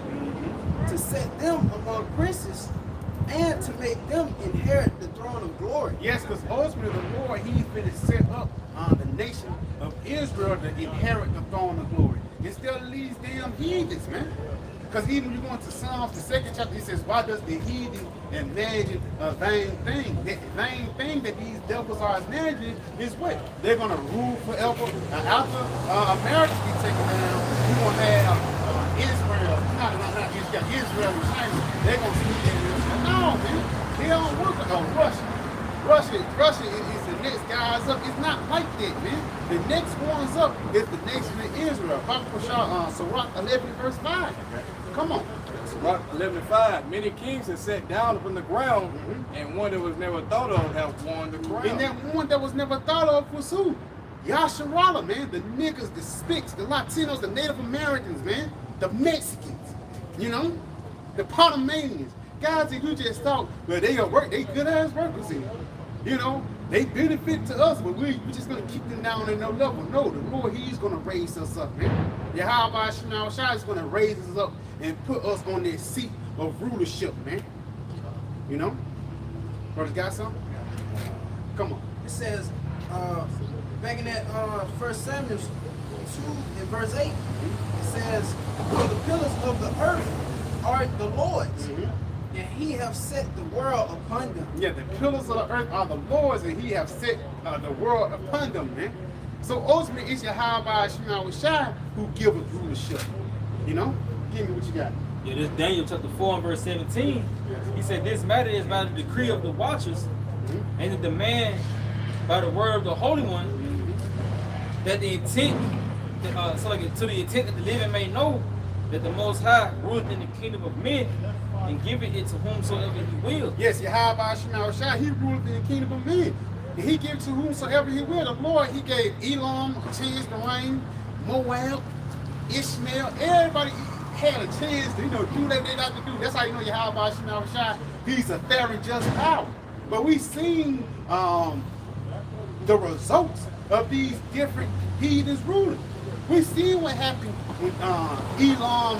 to set them among princes and to make them inherit the throne of glory. Yes, because ultimately the Lord, he's been set up the nation of Israel to inherit the throne of glory. Instead of these damn heathens, man. Because even when you go into Psalms, the 2nd chapter, it says, why does the heathen imagine a vain thing? That vain thing that these devils are imagining is what? They're going to rule forever. After America gets taken down, we're going to have Israel, not Israel, Israel and China. They're going to speak that Israel. No, man. They don't work like Russia. Russia is the next guys up. It's not like that, man. The next one's up is the nation of Israel. Sirach 11 verse 5. Come on. Sirach 11:5. Many kings have sat down upon the ground, and one that was never thought of have won the crown. And that one that was never thought of was who? Yahawah, man. The niggas, the Spics, the Latinos, the Native Americans, man. The Mexicans, you know? The Panamanians. Guys that you just thought, well, they are work, they good ass workers here. You know, they benefit to us, but we're just going to keep them down at no level. No, the Lord, he's going to raise us up, man. Yahawashi is going to raise us up and put us on that seat of rulership, man. You know? Brothers got something? Come on. It says, back in that 1 Samuel 2 and verse 8, it says, for the pillars of the earth are the Lord's, and he have set the world upon them. Yeah, the pillars of the earth are the Lord's, and he have set the world upon them, man. So ultimately, it's Yahawashi who giveth rulership. You know? Give me what you got. Yeah, this Daniel chapter 4 and verse 17. He said, this matter is by the decree of the watchers and the demand by the word of the Holy One, that the intent, to the intent that the living may know that the Most High ruleth in the kingdom of men and giveth it to whomsoever he will. Yes, Yahawashi, he ruled in the kingdom of men. And he gave to whomsoever he will. The Lord, he gave Elam a chance to reign, Moab, Ishmael, everybody had a chance to, do what they like to do. That's how you know Yahawashi, he's a very just power. But we've seen the results of these different heathens ruling. We see what happened with Elam,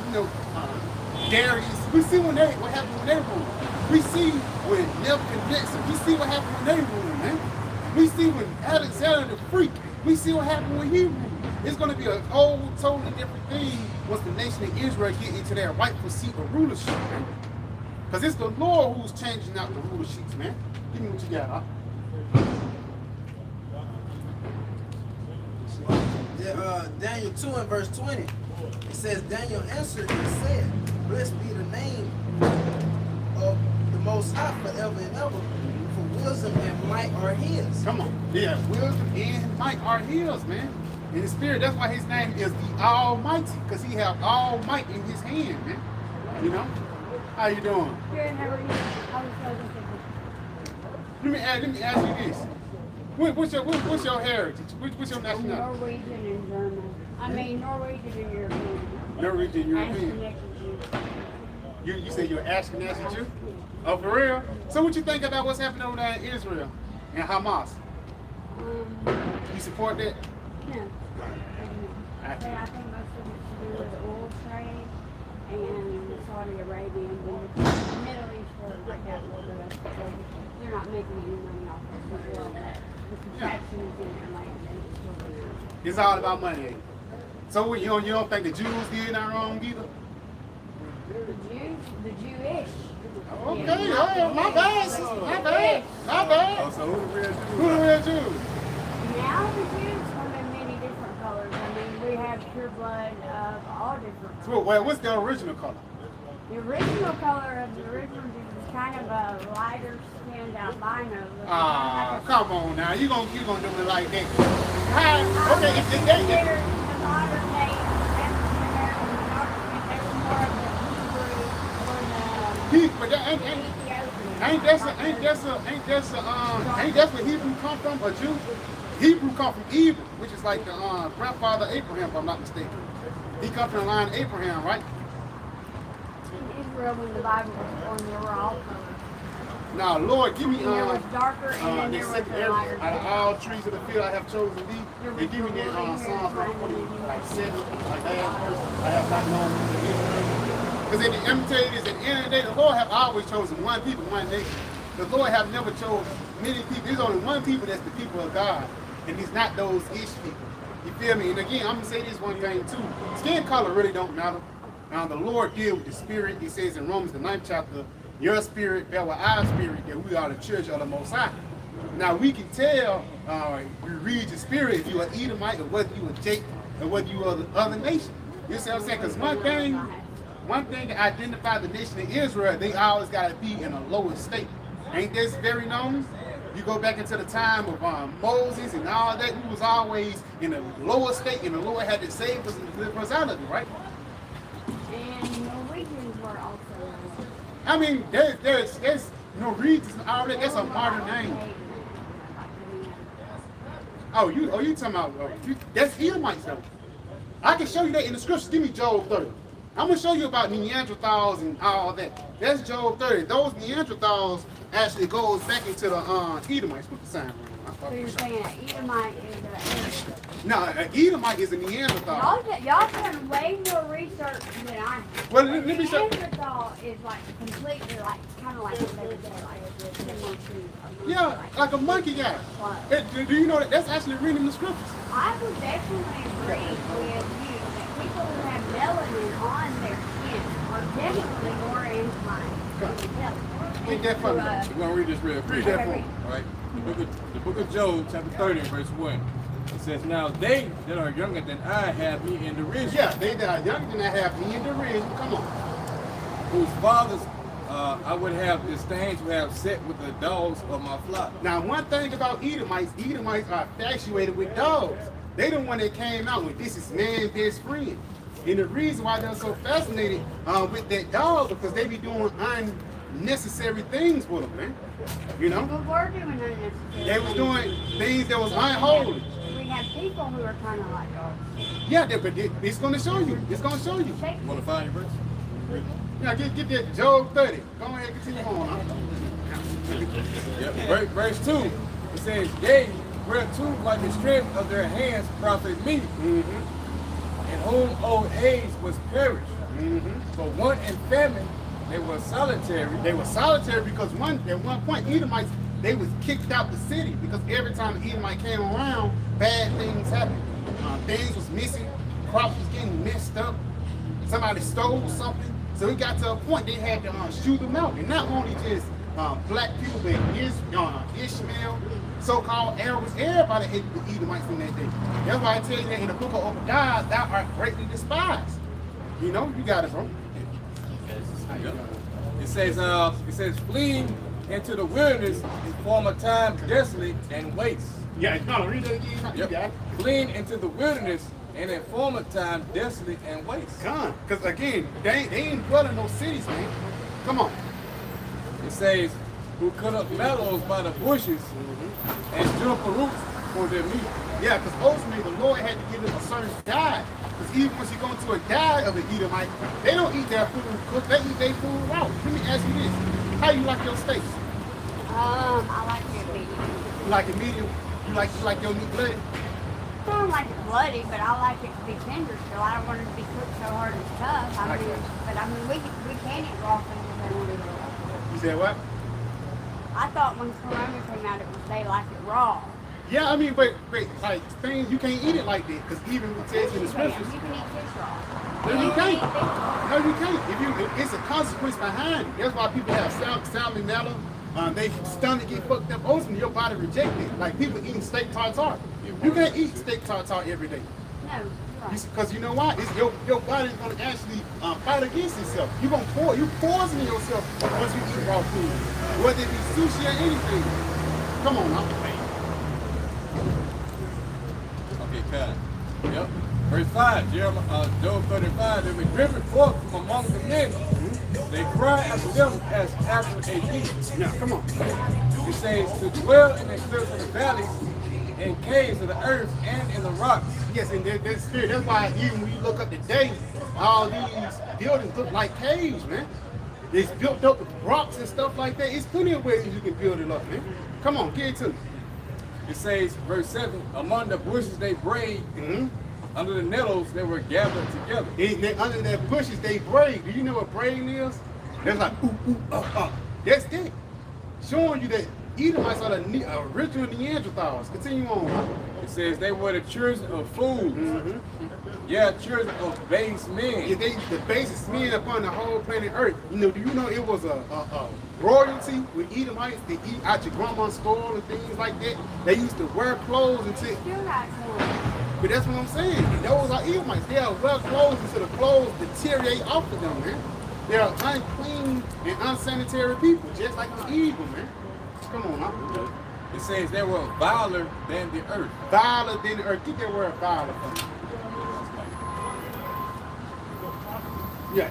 Darius. We see what happened when they ruled. We see when Nebuchadnezzar. We see what happened when they ruled, man. We see when Alexander the Freak. We see what happened when he ruled. It's going to be a whole totally different thing once the nation of Israel get into their rightful seat of rulership, man. Because it's the Lord who's changing out the rulerships, man. Give me what you got, huh? Daniel 2 and verse 20. It says, Daniel answered and said, blessed be the name of the Most High forever and ever, for wisdom and might are his. Come on. Yeah, wisdom and might are his, man. In the spirit, that's why his name is the Almighty, because he have all might in his hand, man. You know? How you doing? Good, how are you? Let me ask you this. What's your heritage? What's your I'm nationality? Norwegian and German. I mean, Norwegian and European. Norwegian, European. Ashkenazi. You say you're Ashkenazi Jew? Oh, for real? So what you think about what's happening over there in Israel and Hamas? You support that? No. I think most of it's to do with oil trade and Saudi Arabia and the Middle East or like that. They're not making any money off of it. Well, the contraction is in their land. It's all about money. Eh? So you don't think the Jews did that wrong either? The Jewish. Okay, yeah, my bad, sister. My bad. Oh, so who the real Jews? Who the real Jews? Now the Jews come in many different colors. I mean, we have pure blood of all different colors. So, well, what's the original color? The original color of the original Jews is kind of a lighter skinned albino. Ah, come on now. You gonna do it like that. Hi. Okay, if they the modern day African American document, they were more of the Hebrew or but that the ain't that's where Hebrew come from, a Jew? Hebrew come from Hebrew, which is like the grandfather Abraham, if I'm not mistaken. He come from the line of Abraham, right? In Israel, when the Bible was born, there were all colors. Now, Lord, give me And there was darker and then they there was said the lighter. out of all trees of the field I have chosen thee. They give me that Psalms 140, like 7, like that verse. I have not known because let me tell you this, at the end of the day, the Lord have always chosen one people, one nation. The Lord have never chosen many people. There's only one people that's the people of God, and he's not those ish people. You feel me? And again, I'm gonna say this one thing too. Skin color really don't matter. Now the Lord deal with the spirit. He says in Romans the 9th chapter, your spirit bear with our spirit, that we are the church of the Most High. Now we can tell, we read the spirit if you are Edomite or whether you are Jacob or whether you are the other nation. You see what I'm saying? Because one thing to identify the nation of Israel, they always got to be in a lower state. Ain't this very known? You go back into the time of Moses and all that, we was always in a lower state, and the Lord had to save us and deliver us out of it, right? And Norwegians were also. I mean, there's Norwegians already. That's a modern name. Oh, you talking about? That's Edomites though. I can show you that in the scriptures. Give me Job 30. I'm gonna show you about Neanderthals and all that. That's Job 30. Those Neanderthals actually goes back into the Edomites. Put the sign on. So you're saying an Edomite is an Arab? No, an Edomite is a Neanderthal. Y'all done way more research than I have. Well, let me show. Neanderthal is like completely like kind of like what they would say like similar to. Yeah, like a monkey guy. Do you know that? That's actually reading the scriptures. I would definitely agree with you that people who have melanin on their skin are definitely more inclined to intelligence. Ain't that funny? We're going to read this real quick. Read that for me. All right. The book of Job, chapter 30, verse 1. It says, now they that are younger than I have me in derision. Yeah, they that are younger than I have me in derision. Come on. Whose fathers I would have disdained to have set with the dogs of my flock. Now, one thing about Edomites are infatuated with dogs. They the one that came out with this is man's best friend. And the reason why they're so fascinated with that dog because they be doing unnecessary things with them, man. You know? But we're doing unnecessary. They was doing things that was unholy. We have people who are kind of like dogs. Yeah, but it's going to show you. It's going to show you. You want to find your verse? Yeah, get that Job 30. Go ahead and continue on. Huh? Yep. Verse 2. It says, yea, whereto like the strength of their hands profit me. whom old age was perished. For want and famine, they were solitary. They were solitary because at one point, Edomites, they was kicked out the city because every time an Edomite came around, bad things happened. Things was missing, crops was getting messed up, somebody stole something. So it got to a point they had to shoot them out. And not only just black people, but Ishmael, so-called Arabs, everybody hated the Edomites in that day. That's why I tell you that in the book of Obadiah, thou art greatly despised. You know, you got it, bro. It says, fleeing into the wilderness in former time desolate and waste. Yeah, no, read that again. You got it. Fleeing into the wilderness and in former time desolate and waste. Come, because again, they ain't dwelling no cities, man. Come on. It says, who cut up meadows by the bushes and jump roots for their meat. Yeah, because ultimately the Lord had to give them a certain diet. Because even once you go into a diet of an Edomite, they don't eat their food cooked, they eat their food raw. Let me ask you this. How you like your steaks? I like it medium. You like it medium? You like your meat bloody? I don't like it bloody, but I like it to be tender, so I don't want it to be cooked so hard and tough. But we can eat raw things if they want to eat raw. You said what? I thought when Corona came out, it was they like it raw. Yeah, I mean, but like things, you can't eat it like that, because even it says in the scriptures. You can eat fish raw. No, you can't. No, you can't. It's a consequence behind it. That's why people have salmonella. They stomach get fucked up. Ultimately, your body rejects it. Like people eating steak tartare. You can't eat steak tartare every day. No, you're right. Because you know why? It's your body's gonna actually fight against itself. You poison yourself once you eat raw food, whether it be sushi or anything. Come on now. Okay, cut. Yep. Verse 5, Job 35, they were driven forth from among the men. They cry after them as after a beast. Now, come on. It says, to dwell in the cliffs of the valleys, in caves of the earth, and in the rocks. Yes, and that's spirit. That's why even when you look up today, all these buildings look like caves, man. It's built up with rocks and stuff like that. It's plenty of ways you can build it up, man. Come on, get it to me. It says, verse 7, among the bushes they brayed, under the nettles they were gathered together. Under the bushes they braid. Do you know what braiding is? That's like ooh, ooh, That's it. Showing you that Edomites are the original Neanderthals. Continue on. It says they were the children of fools. Yeah, children of base men. Yeah, they the basest men upon the whole planet Earth. You know, do you know it was a royalty with Edomites to eat out your grandma's store and things like that? They used to wear clothes until. Still not corn. But that's what I'm saying. Those are Edomites. They are well clothes until the clothes deteriorate off of them, man. They are unclean and unsanitary people, just like the evil, man. Come on, now. It says they were viler than the earth. Viler than the earth. Get that word viler from me. Yeah,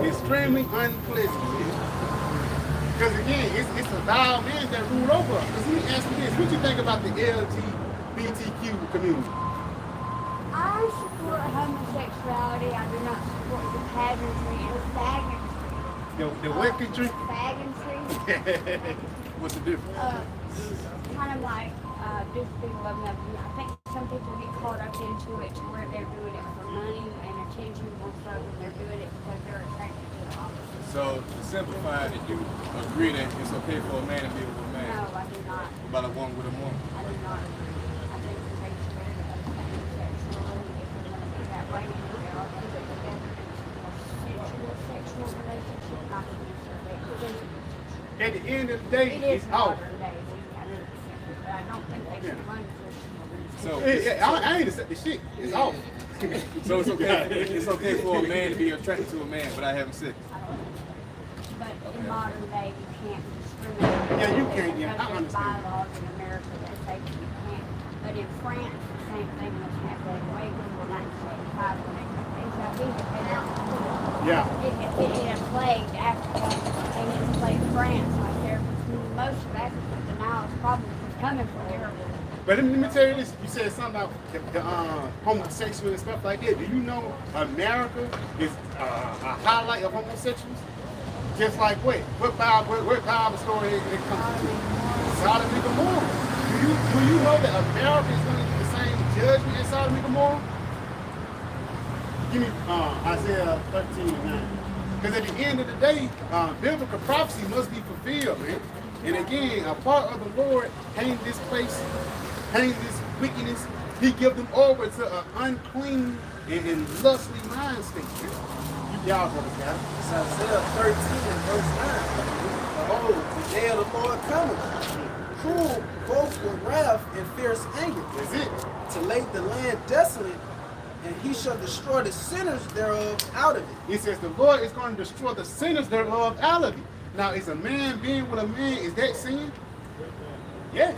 extremely unpleasant. Because again, it's a vile man that rule over us. Because let me ask you this, what you think about the LGBTQ community? I support homosexuality. I do not support the pageantry and faggotry. The what country? Faggotry. What's the difference? Kind of like just people love nothing. I think some people get caught up into it to where they're doing it for money and attention more so than they're doing it because they're attracted to the opposite. So, to simplify it, you agree that it's okay for a man to be with a man? No, I do not. What about a woman with a woman? I do not agree. I think it takes better to understand sexually if they're going to be that way and they are put it together in a more sexual relationship, not necessarily physical. At the end of the day, It is it's off. modern day, but I don't think they should run So, I ain't accept the shit. It's off. so it's okay. It's okay for a man to be attracted to a man without having sex. But in modern day, you can't discriminate. Yeah, you can't, yeah, I Because there's understand. bylaws in America that say that you can't. But in France, the same thing was happening way before 1985 when HIV came out. Yeah. It had plagued Africa and it plagued France like there. Most of Africa denial is probably coming from Europe. But let me tell you this, you said something about the homosexual and stuff like that. Do you know America is a highlight of homosexuals? Just like what? What Bible story it comes to? Sodom and Gomorrah. Do you know that America is going to get the same judgment as Sodom and Gomorrah? Give me Isaiah 13:9. Because at the end of the day, biblical prophecy must be fulfilled, man. And again, a part of the Lord hang this place, hang this wickedness. He give them over to an unclean and lustly mind state. Y'all brothers got it. It's Isaiah 13 and verse 9. Behold, the day of the Lord cometh, cruel both with wrath and fierce anger, That's it. to lay the land desolate, and he shall destroy the sinners thereof out of it. He says the Lord is going to destroy the sinners thereof out of it. Now, is a man being with a man, is that sin? Yes.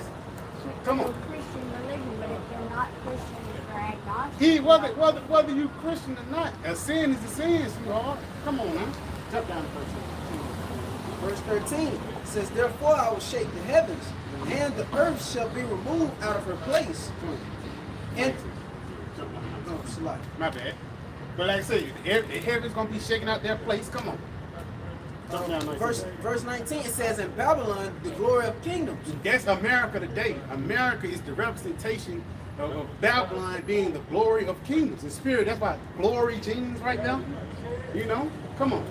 Come on. Christian religion, but if they're not Christian, they're agnostic. Whether you Christian or not, a sin is a sin, sweetheart. Come on, man. Jump down to Verse 13 says, therefore I will shake the heavens, and the earth shall be removed out of her place. And no, it's a lie. My bad. But like I said, the heaven's going to be shaking out their place. Come on. Jump down, Verse 19, it says, in Babylon, the glory of kingdoms. That's America today. America is the representation of Babylon being the glory of kingdoms. In spirit, that's why glory kingdoms right now. You know? Come on.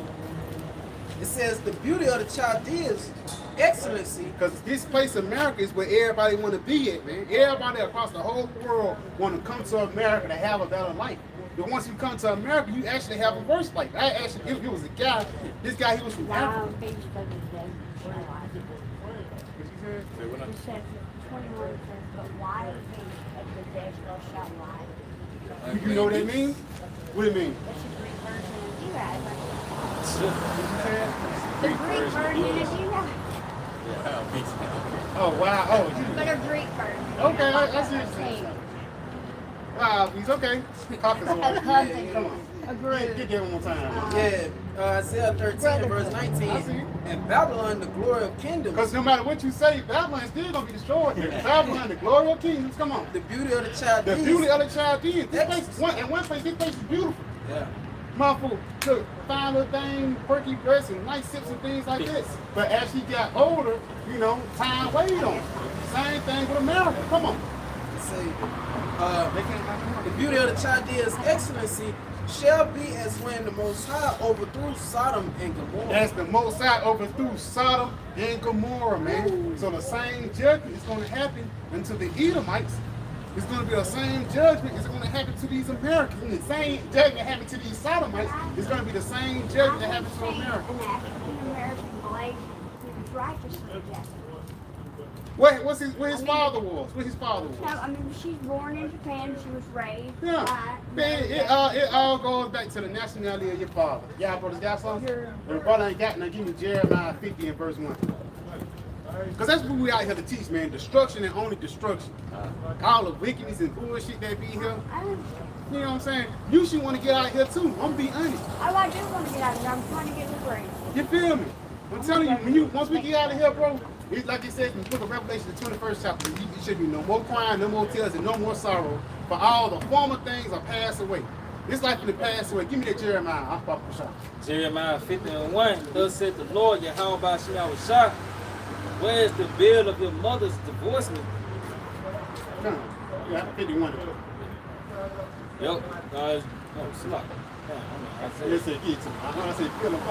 It says the beauty of the Chaldeans, excellency. Because this place, America, is where everybody want to be at, man. Everybody across the whole world want to come to America to have a better life. But once you come to America, you actually have a worse life. I actually, if it was a guy, this guy, he was from Africa. Now, Facebook is dead. It says 21 says, but why think of the dead shall lie? You know what that means? What do you mean? That's the Greek version of you guys. The Greek version of you guys. Oh, wow. Oh, But a Greek version. okay, I see what you're saying. Wow, he's okay. Caucus on. Come on. Agreed. Get that one more time. Yeah, Isaiah 13 and verse 19. I see. And Babylon, the glory of kingdoms. Because no matter what you say, Babylon's still going to be destroyed here. Babylon, the glory of kingdoms. Come on. The beauty of the The Chaldeans. beauty of the Chaldeans. This place, in one place, this place is beautiful. Yeah. Motherfucker, look, fine little thing, perky dress, and nice sips and things like this. But as she got older, you know, time weighed on her. Same thing with America. Come on. Say, the beauty of the Chaldeans' excellency shall be as when the Most High overthrew Sodom and Gomorrah. That's the Most High overthrew Sodom and Gomorrah, man. So the same judgment is going to happen unto the Edomites. It's going to be the same judgment is going to happen to these Americans. And the same judgment happened to these Sodomites is going to be the same judgment that happened to America. An African American blade who was righteously just. Where his father was? Where his father was? No, I mean, she's born in Japan. She was raised. Yeah. By, Man, it all goes back to the nationality of your father. Y'all brothers got something? Sure. When brother ain't got nothing, give me Jeremiah 50 and verse 1. Because that's what we out here to teach, man. Destruction and only destruction. All the wickedness and bullshit that be here. I don't. You know what I'm saying? You should want to get out here too. I'm gonna be honest. I do want to get out of here. I'm trying to get liberated. You feel me? I'm telling you, once we get out of here, bro, it's like it says in the book of Revelation, the 21st chapter, it should be no more crying, no more tears, and no more sorrow. For all the former things are passed away. This life will pass away. Give me that Jeremiah. I'll pop the shot. Jeremiah 50 and 1. Thus said the Lord, Yahawashi, where is the bill of your mother's divorcement? Yeah, 51. Yep. Oh, slap. Let's say, get to me. I say, feel them.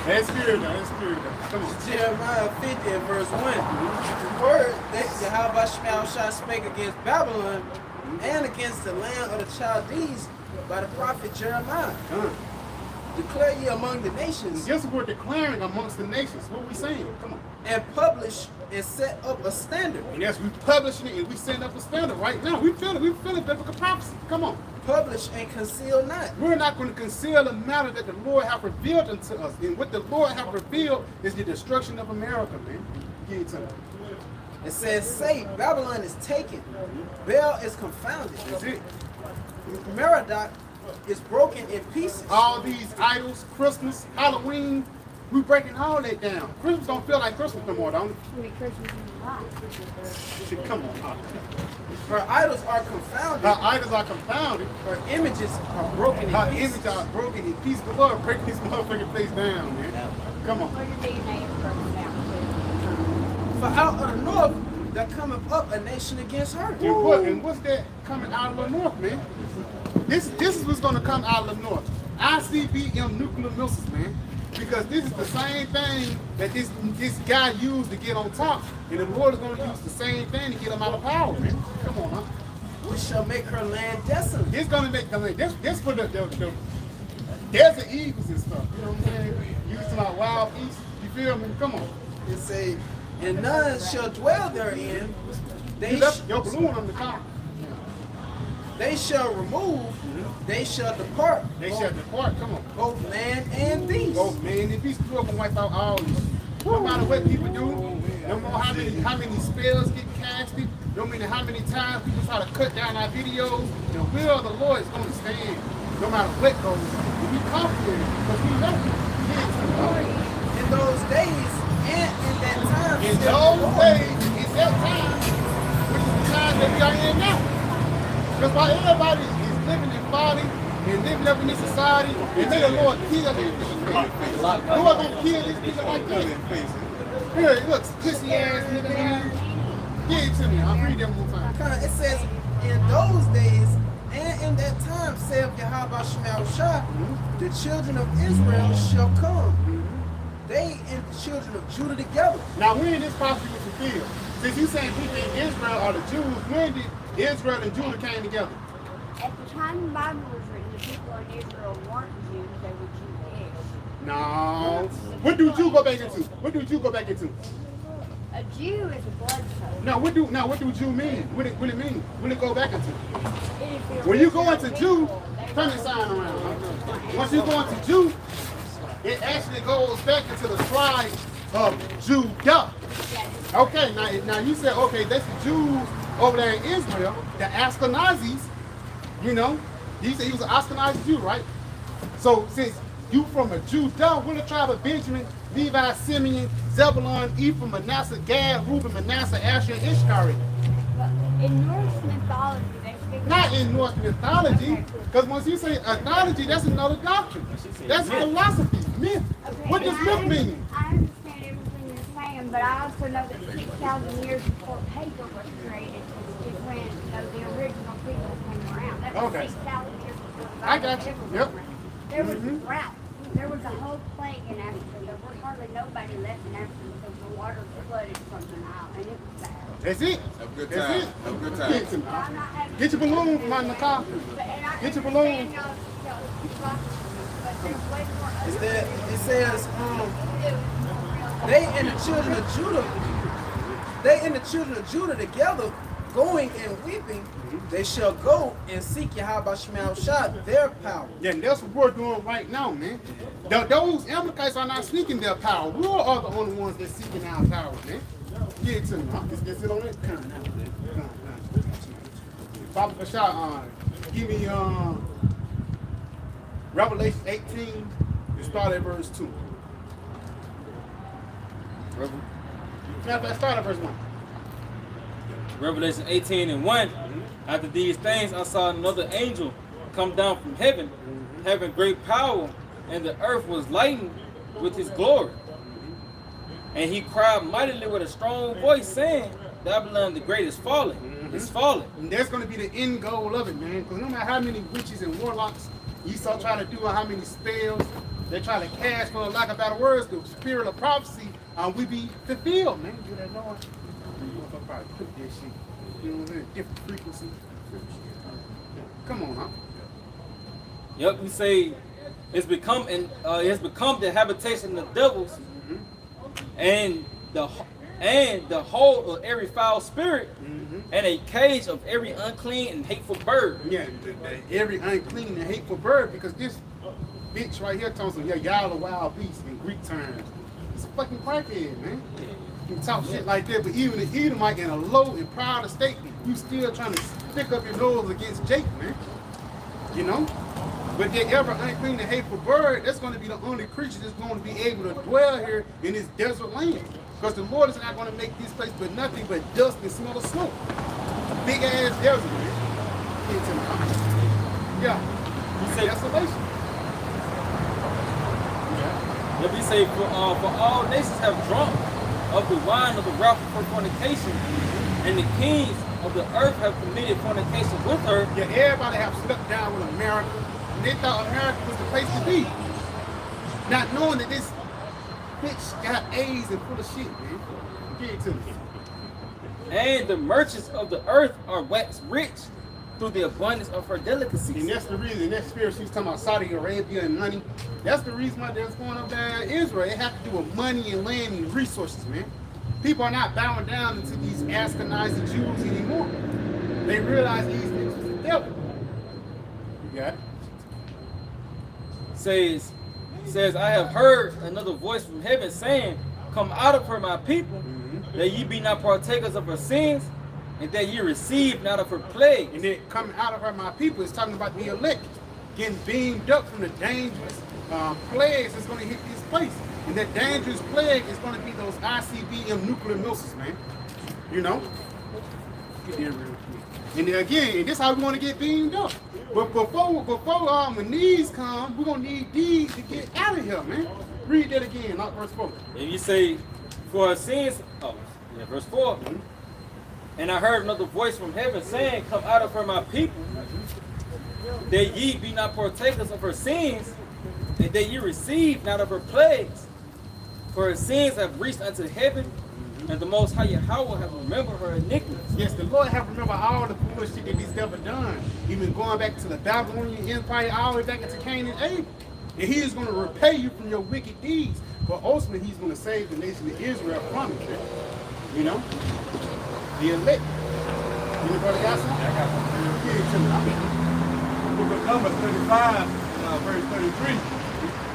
That's spirit now. That's spirit now. Come on. Jeremiah 50 and verse 1. The word that Yahawashi spake against Babylon and against the land of the Chaldees by the prophet Jeremiah. Declare ye among the nations. Guess what we're declaring amongst the nations? What we saying? Come on. And publish and set up a standard. And as we publishing it and we setting up a standard right now, we feel it. We feel it. Biblical prophecy. Come on. Publish and conceal not. We're not going to conceal the matter that the Lord have revealed unto us. And what the Lord have revealed is the destruction of America, man. Give it to me. It says, say, Babylon is taken. Baal is confounded. That's it. Merodach is broken in pieces. All these idols, Christmas, Halloween, we breaking all that down. Christmas don't feel like Christmas no more, don't Sweet Christmas in life. it? Come on. Her idols are confounded. Her idols are confounded. Her images are broken in Her pieces. images are broken in pieces. The Lord break this motherfucking place down, man. Come on. Or your DNA is broken down. For out of the north there cometh up a nation against her. And what's that coming out of the north, man? This is what's gonna come out of the north. ICBM nuclear missiles, man. Because this is the same thing that this guy used to get on top, and the Lord is gonna use the same thing to get him out of power, man. Come on, huh? We shall make her land desolate. It's gonna make the land. This for the desert eagles and stuff. You know what I'm saying? Used to my wild beasts. You feel me? Come on. It say, and none shall dwell therein. You left your balloon on the top. They shall remove, they shall depart. They shall depart. Come on. Both man and beast. Both man and beast. We're gonna wipe out all this. No matter what people do, no matter how many spells get casted, no matter how many times people try to cut down our videos, the will of the Lord is gonna stand. No matter what goes on. We confident because we know it. In those days and in that time. In those days, in that time, which is the time that we are in now. Because while everybody is living in folly and living up in this society, and may the Lord kill these people. The Lord gonna kill these people like this. Here, it looks pissy ass nigga, man. Give it to me. I'll read them one time. It says, in those days and in that time, saith Yahawashi, the children of Israel shall come. They and the children of Judah together. Now, when this prophecy was fulfilled, since you saying people in Israel are the Jews, when did Israel and Judah came together? At the time the Bible was written, the people in Israel weren't Jews, they were Jewish. No. What do Jew go back into? What do Jew go back into? A Jew is a blood code. Now, what do Jew mean? What it mean? What it go back into? It is the When you go original into Jew, people. They turn the were- sign around. Huh? Once you go into Jew, it actually goes back into the tribe of Judah. Yes. Okay, now you said, okay, that's the Jews over there in Israel, the Ashkenazis, you know. You said he was an Ashkenazi Jew, right? So since you from a Judah, we're the tribe of Benjamin, Levi, Simeon, Zebulun, Ephraim, Manasseh, Gad, Reuben, Manasseh, Asher, and Ishkari. But in Norse mythology, they speak Not in Norse mythology, because once you say ethnology, that's another doctrine. That's philosophy, myth. Okay, What does and myth mean? I understand everything you're saying, but I also know that 6,000 years before paper was created is when the original people came around. That was Okay. 6,000 years before the I Bible got you. ever was Yep. around. There was a drought. There was a whole plague in Africa. There was hardly nobody left in Africa because the water flooded from the Nile, and it was bad. That's it. Have a good That's time. it. Have a good Get time. to me. But I'm not having Get your balloon from under the car. Get your balloon. But there's way more It's other that, things it says, to do. they and the children of Judah, they and the children of Judah together, going and weeping, they shall go and seek Yahawashi, their power. Yeah, and that's what we're doing right now, man. Those Amalekites are not seeking their power. We are the only ones that's seeking our power, man. Get it to me. Huh? Let's sit on it. Come on. Papa Bashar, give me Revelation 18, you start at verse 2. Matter of fact, start at verse 1. Revelation 18:1. After these things, I saw another angel come down from heaven, having great power, and the earth was lightened with his glory. And he cried mightily with a strong voice, saying, Babylon the Great is fallen, is fallen. And that's going to be the end goal of it, man. Because no matter how many witches and warlocks Esau try to do, or how many spells they try to cast, for lack of better words, the spirit of prophecy will be fulfilled, man. You know what? Put this shit, you know, different frequency. Come on, huh? Yep, we say it's become the habitation of devils, and the hole of every foul spirit, and a cage of every unclean and hateful bird. Yeah, every unclean and hateful bird, because this bitch right here talks about Yahawah wild beast in Greek terms. It's a fucking crackhead, man. You can talk shit like that, but even the Edomite in a low and proud estate, you still trying to stick up your nose against Jake, man. You know? But that ever unclean and hateful bird, that's going to be the only creature that's going to be able to dwell here in this desert land. Because the Lord is not going to make this place but nothing but dust and smell of smoke. Big ass desert, man. Yeah. We say, Desolation. Let me say, for all nations have drunk of the wine of the wrath of fornication, and the kings of the earth have committed fornication with her. Yeah, everybody have slept down with America. And they thought America was the place to be. Not knowing that this bitch got AIDS and full of shit, man. Give it to me. And the merchants of the earth are waxed rich through the abundance of her delicacies. And that's the reason, that spirit she's talking about Saudi Arabia and money. That's the reason why that's going up there in Israel. It has to do with money and land and resources, man. People are not bowing down to these Ashkenazi Jews anymore. They realize these niggas was the devil. You got it? Says, I have heard another voice from heaven saying, come out of her, my people, that ye be not partakers of her sins, and that ye receive not of her plagues. And then coming out of her, my people, is talking about the elect getting beamed up from the dangerous plagues that's going to hit this place. And that dangerous plague is going to be those ICBM nuclear missiles, man. You know? Get there real quick. And then again, this is how we want to get beamed up. But before my knees come, we're going to need these to get out of here, man. Read that again, not verse 4. And you say, for her sins, verse 4. And I heard another voice from heaven saying, come out of her, my people, that ye be not partakers of her sins, and that ye receive not of her plagues. For her sins have reached unto heaven, and the Most High Yahawah have remembered her iniquities. Yes, the Lord have remembered all the bullshit that these devil done. Even going back to the Babylonian Empire, all the way back into Cain and Abel. And he is going to repay you from your wicked deeds. But ultimately, he's going to save the nation of Israel from it. You know? The elect. Anybody got something? I got something. Give it to me. Book of Numbers 35, verse 33.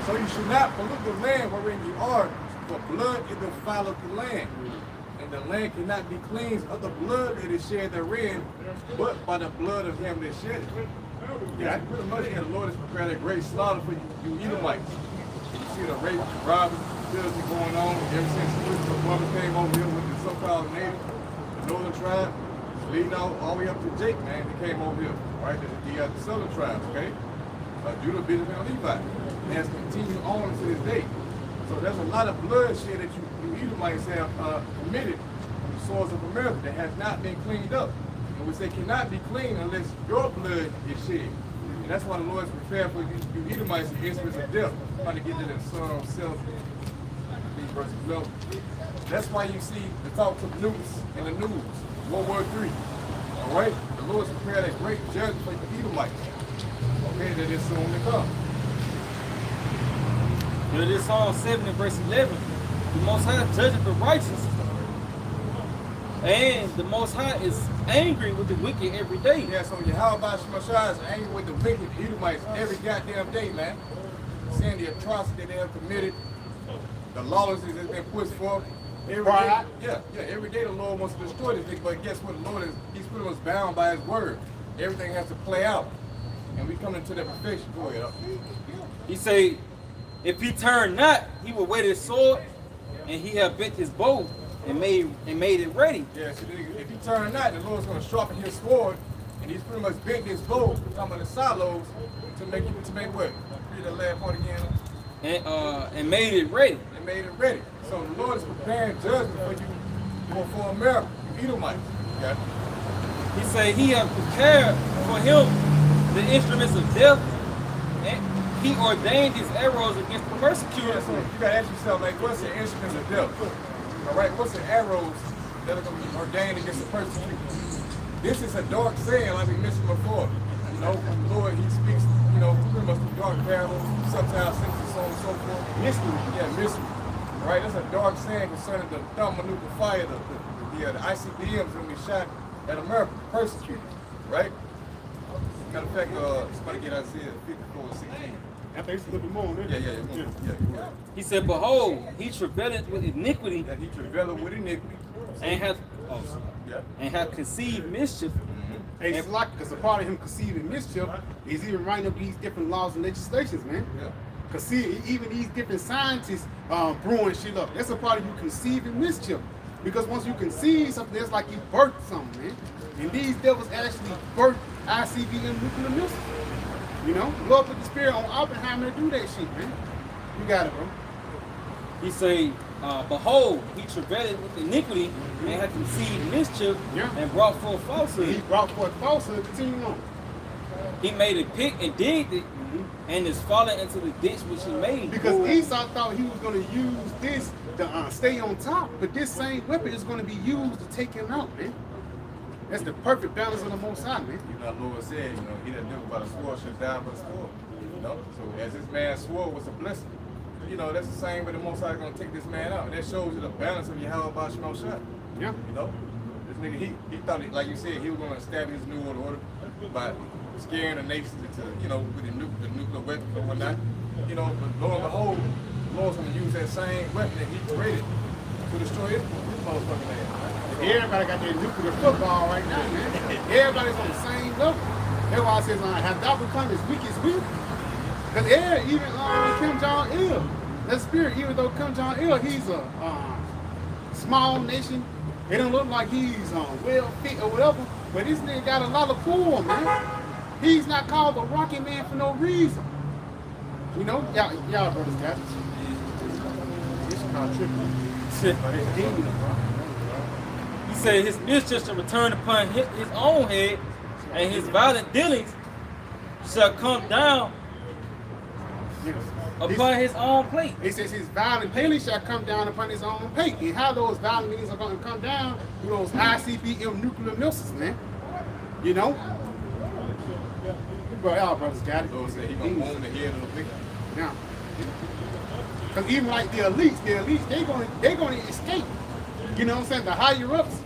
So you should not pollute the land wherein you are, for blood it defileth the land. And the land cannot be cleansed of the blood that is shed therein, but by the blood of him that shed it. Yeah, pretty much the Lord has prepared a great slaughter for you Edomites. You see the rape, robbing, filthy going on ever since Christopher Columbus came over here with the so-called native, the northern tribe, leading all the way up to Jake, man, they came over here, right? The southern tribes, okay? Judah, Benjamin, and Levi. And has continued on to this day. So there's a lot of bloodshed that you Edomites have committed on the soils of America that has not been cleaned up. And which they cannot be cleaned unless your blood is shed. And that's why the Lord is prepared for you Edomites the instruments of death, trying to get to the Son of Self, verse 12. That's why you see the talks of nukes in the news, World War III. All right? The Lord has prepared a great judgment for the Edomites. Okay, that is soon to come. This Psalm 7 and verse 11. The Most High judgeth the righteous, and the Most High is angry with the wicked every day. Yeah, so Yahawashi is angry with the wicked Edomites every goddamn day, man. Seeing the atrocity they have committed, the lawlessness that's been pushed forth. Every day, every day the Lord wants to destroy this thing, but guess what? The Lord is, he's pretty much bound by his word. Everything has to play out. And we come into that perfection for it. He say, if he turn not, he will wet his sword, and he have bent his bow and made it ready. Yeah, so if he turn not, the Lord's going to sharpen his sword, and he's pretty much bent his bow, talking about the silos, to make what? Read the last part again. And made it ready. And made it ready. So the Lord is preparing judgment for you, for America, you Edomites. Okay? He say he have prepared for him the instruments of death, and he ordained his arrows against the persecutors. Yeah, so you gotta ask yourself, like, what's the instruments of death? All right, what's the arrows that are going to be ordained against the persecutors? This is a dark saying, like we mentioned before. You know, the Lord, he speaks, you know, pretty much through dark parables, sometimes symbols, so on and so forth. Mystery, yeah, mystery. All right, that's a dark saying concerning the thermonuclear fire, the ICBMs going to be shot at America, persecuted, right? Matter of fact, somebody get Isaiah 54:16. I think it's a little bit more, man. Yeah. He said, behold, he travaileth with iniquity, That he travaileth with iniquity. and hath conceived mischief. Hey, it's like, because a part of him conceiving mischief is even writing up these different laws and legislations, man. Yeah. Because see, even these different scientists brewing shit up. That's a part of you conceiving mischief. Because once you conceive something, it's like you birthed something, man. And these devils actually birthed ICBM nuclear missiles. You know, Lord put the spirit on Oppenheimer to do that shit, man. You got it, bro. He say, behold, he travailed with iniquity and hath conceived mischief and brought forth falsehood. He brought forth falsehood. Continue on. He made a pit and digged it, and is fallen into the ditch which he made. Because Esau thought he was going to use this to stay on top, but this same weapon is going to be used to take him out, man. That's the perfect balance of the Most High, man. You know, Lord said, you know, he that liveth by the sword should die by the sword. You know, so as this man's sword was a blessing, you know, that's the same way the Most High is going to take this man out. And that shows you the balance of Yahawah by Sham. Yeah. You know, this nigga, he thought, like you said, he was going to establish his new world order by scaring the nations into, you know, with the nuclear weapons and whatnot. You know, but lo and behold, the Lord's going to use that same weapon that he created to destroy his motherfucking land. Everybody got their nuclear football right now, man. Everybody's on the same level. That's why I says, have thou become as weak as we? Because even Kim Jong-il, that spirit, even though Kim Jong-il, he's a small nation, it don't look like he's well fit or whatever, but this nigga got a lot of pull, man. He's not called the Rocket Man for no reason. You know, y'all brothers got it. It's called tripping. He said his mischief shall return upon his own head, and his violent dealings shall come down upon his own plate. It says his violent dealings shall come down upon his own plate. And how those violent dealings are going to come down through those ICBM nuclear missiles, man. You know? Y'all brothers got it. Lord said he going to wound the head of the victim. Yeah. Because even like the elites, they're going to escape. You know what I'm saying? The higher ups,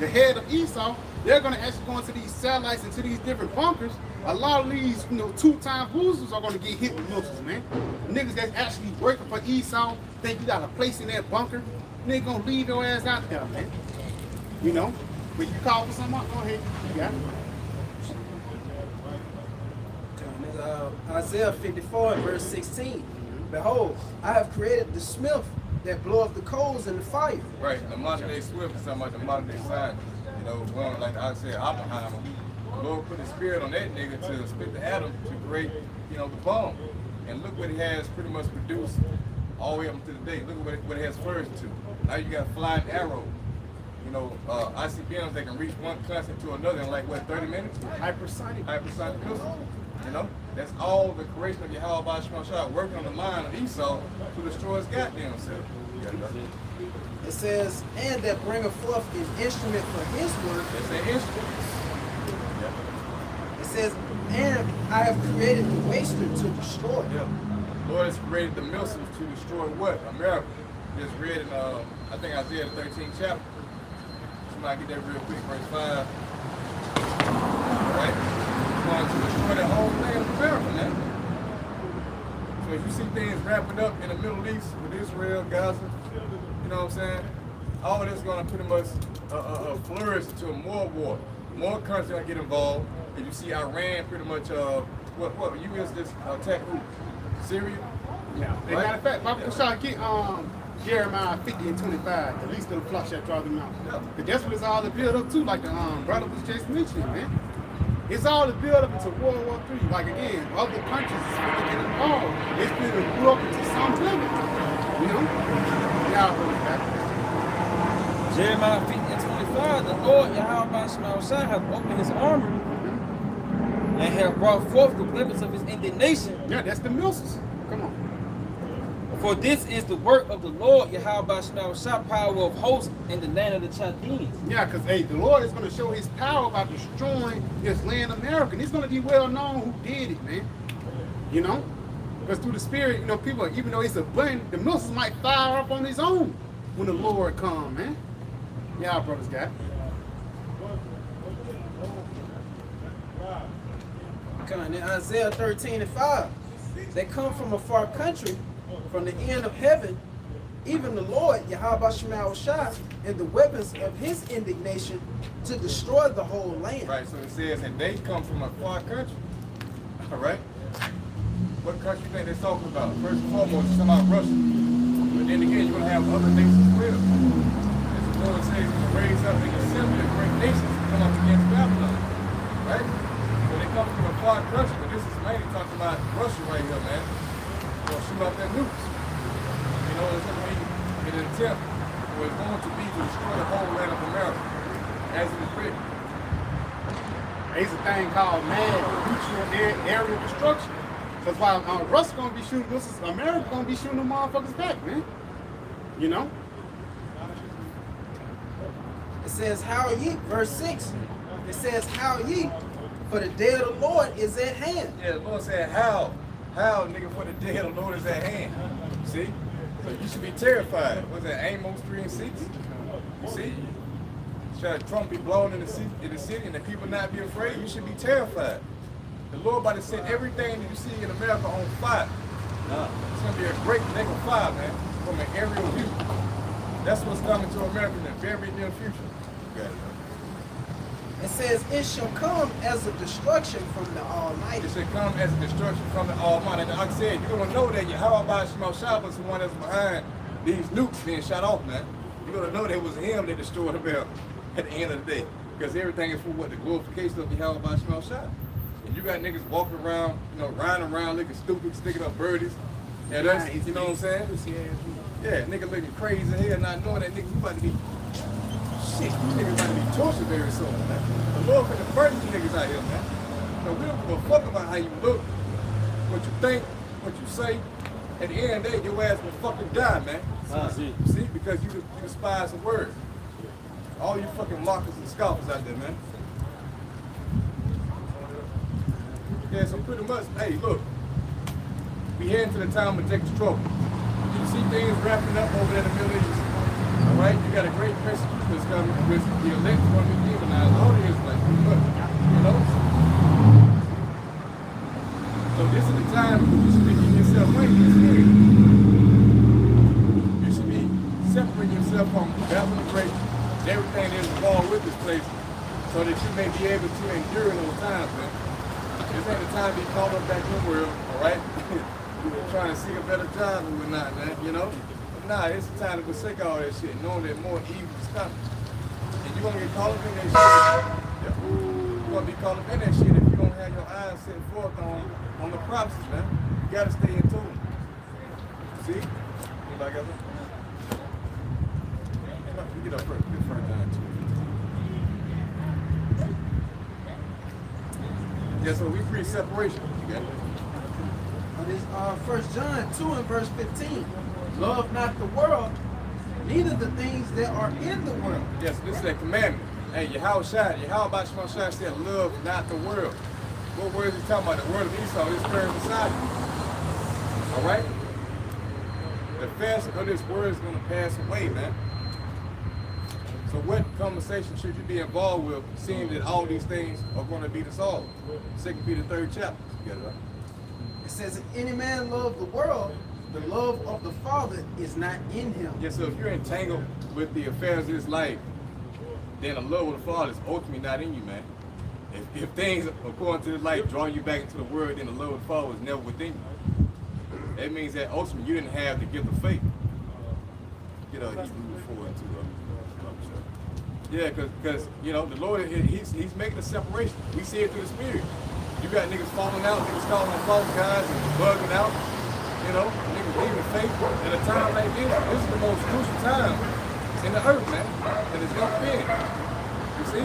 the head of Esau, they're going to actually go into these satellites, into these different bunkers. A lot of these, you know, two-time boosters are going to get hit with missiles, man. Niggas that's actually working for Esau think you got a place in that bunker. Nigga going to leave your ass out there, man. You know? When you call for something, go ahead. You got it. Isaiah 54 and verse 16. Behold, I have created the smith that bloweth the coals in the fire. Right, the modern day swift is talking about the modern day scientist. You know, one like I said, Oppenheimer. The Lord put his spirit on that nigga to split the atom to create, you know, the bomb. And look what he has pretty much produced all the way up to today. Look at what it has flourished to. Now you got flying arrows. You know, ICBMs that can reach one country to another in like, what, 30 minutes? Hypersonic missiles. You know, that's all the creation of Yahawah by Sham working on the mind of Esau to destroy his goddamn self. It says, and that bringeth forth an instrument for his work. It's an instrument. It says, and I have created the waster to destroy. Yeah. Lord has created the missiles to destroy what? America. Just read in, I think Isaiah the 13th chapter. Somebody get that real quick, verse 5. Right? Going to destroy the whole thing of America, man. So if you see things wrapping up in the Middle East with Israel, Gaza, you know what I'm saying? All of this is going to pretty much flourish into more war. More countries going to get involved. And you see Iran pretty much, what U.S. just attack who? Syria? Yeah. Right? Matter of fact, I'm trying to get Jeremiah 50 and 25, at least the flock shall draw them out. Yeah. But that's what it's all to build up to, like the brother was just mentioning, man. It's all to build up into World War III. Like again, other countries is going to get involved. It's going to grow up into some limit. You know? Y'all really got it. Jeremiah 50 and 25, the Lord Yahawah by Sham hath opened his armor and have brought forth the weapons of his indignation. Yeah, that's the missiles. Come on. For this is the work of the Lord Yahawah by Sham, power of hosts in the land of the Chaldeans. Yeah, because hey, the Lord is going to show his power by destroying this land America. And it's going to be well known who did it, man. You know? Because through the spirit, you know, people, even though it's a blend, the missiles might fire up on his own when the Lord comes, man. Y'all brothers got it. Coming in Isaiah 13 and 5. They come from a far country, from the end of heaven, even the Lord, Yahawashi, and the weapons of his indignation to destroy the whole land. Right, so it says that they come from a far country. All right? What country you think they're talking about? First and foremost, it's about Russia. But then again, you're going to have other nations as well. As the Lord says, he's going to raise up an assembly of great nations to come up against Babylon. Right? So they come from a far country, but this is mainly talking about Russia right here, man. They'll shoot out their nukes. You know, it's going to be in an attempt was going to be to destroy the whole land of America, as it is written. There's a thing called mad mutual area destruction. Because while Russell gonna be shooting missiles, America gonna be shooting them motherfuckers back, man. You know? It says, how ye, verse 6. It says, how ye, for the day of the Lord is at hand. Yeah, the Lord said, how, nigga, for the day of the Lord is at hand. See? So you should be terrified. What's that, Amos 3 and 6? You see? Shall Trump be blown in the city and the people not be afraid? You should be terrified. The Lord about to set everything that you see in America on fire. It's going to be a great lake of fire, man, from an aerial view. That's what's coming to America in the very near future. You got it. It says, it shall come as a destruction from the Almighty. It shall come as a destruction from the Almighty. And like I said, you're going to know that Yahawah was the one that's behind these nukes being shot off, man. You're going to know that it was him that destroyed America at the end of the day. Because everything is for what? The glorification of Yahawah. And you got niggas walking around, you know, riding around looking stupid, sticking up birdies. Yeah, that's, you know what I'm saying? Yeah, nigga looking crazy here, not knowing that nigga, you about to be, shit, you niggas about to be tortured very soon, man. The Lord finna burn you niggas out here, man. So we don't give a fuck about how you look, what you think, what you say. At the end of the day, your ass will fucking die, man. See? Because you despise the word. All you fucking mockers and scoffers out there, man. Yeah, so pretty much, hey, look, we heading to the time of Jacob's trouble. You see things wrapping up over there in the Middle East. All right, you got a great persecution that's coming with the elect going to be demonized. All it is like, you know. So this is the time you should be keeping yourself away from this area. You should be separating yourself from Babylon the Great, everything that is involved with this place, so that you may be able to endure in those times, man. This ain't the time to be caught up back in the world, all right? Trying to seek a better job and whatnot, man, you know? But nah, it's the time to forsake all that shit, knowing that more evil is coming. And you're gonna get caught up in that shit. Yeah. You're gonna be caught up in that shit if you don't have your eyes set forth on the prophecies, man. You gotta stay in tune. See? Anybody got that? Get up first, get first down too. Yeah, so we preach separation. Okay? This 1 John 2 and verse 15. Love not the world, neither the things that are in the world. Yes, this is a commandment. Hey, Yahawah said, love not the world. What word is he talking about? The word of Esau, this parent beside you. All right? The fashion of this word is going to pass away, man. So what conversation should you be involved with, seeing that all these things are going to be dissolved? 2 Peter 3rd chapter. You get it, right? It says, if any man love the world, the love of the Father is not in him. Yeah, so if you're entangled with the affairs of this life, then the love of the Father is ultimately not in you, man. If things according to this life draw you back into the world, then the love of the Father is never within you. That means that ultimately you didn't have the gift of faith. Get up, he's moving forward into yeah, because you know, the Lord, he's making a separation. We see it through the Spirit. You got niggas falling out, niggas calling on false guys and bugging out. You know, niggas leaving faith at a time like this. This is the most crucial time in the earth, man. And it's never been. You see?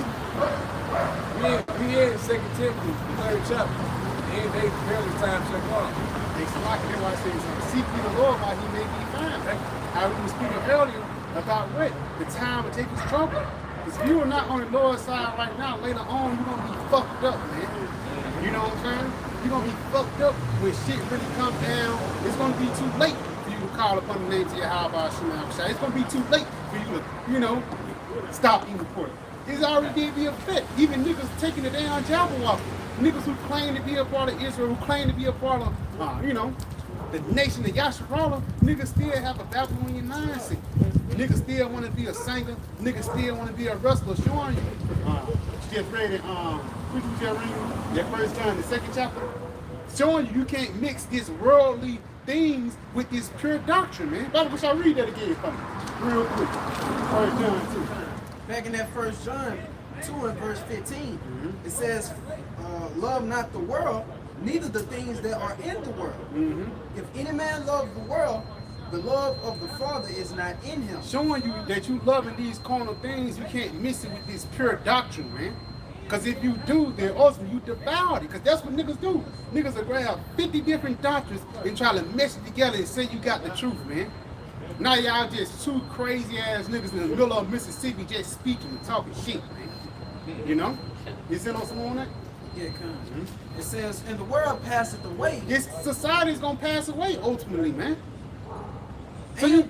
We in 2 Timothy, the 3rd chapter. And they perilous time shall come. It's like everybody says, seek ye the Lord while he may be found. How we were speaking earlier about what? The time of taking trouble. Because if you are not on the Lord's side right now, later on, you're going to be fucked up, man. You know what I'm saying? You're going to be fucked up when shit really comes down. It's going to be too late for you to call upon the name of Yahawah. It's going to be too late for you to, you know, stop eating pork. It's already did be a fit. Even niggas taking the damn Yahawah. Niggas who claim to be a part of Israel, who claim to be a part of, you know, the nation of Yasharala, niggas still have a Babylonian mindset. Niggas still want to be a singer. Niggas still want to be a wrestler. Showing you. Just read it. What you just read? That 1 John, the 2nd chapter. Showing you can't mix this worldly things with this pure doctrine, man. But wish I read that again for me, real quick. 1 John 2. Back in that 1 John 2 and verse 15, it says, love not the world, neither the things that are in the world. If any man love the world, the love of the Father is not in him. Showing you that you loving these carnal things, you can't mix it with this pure doctrine, man. Because if you do, then ultimately you devour it. Because that's what niggas do. Niggas will grab 50 different doctrines and try to mesh it together and say you got the truth, man. Now y'all just two crazy ass niggas in the middle of Mississippi just speaking and talking shit, man. You know? You see what I'm on that? Yeah, come. It says, and the world passeth away. This society's gonna pass away ultimately, man.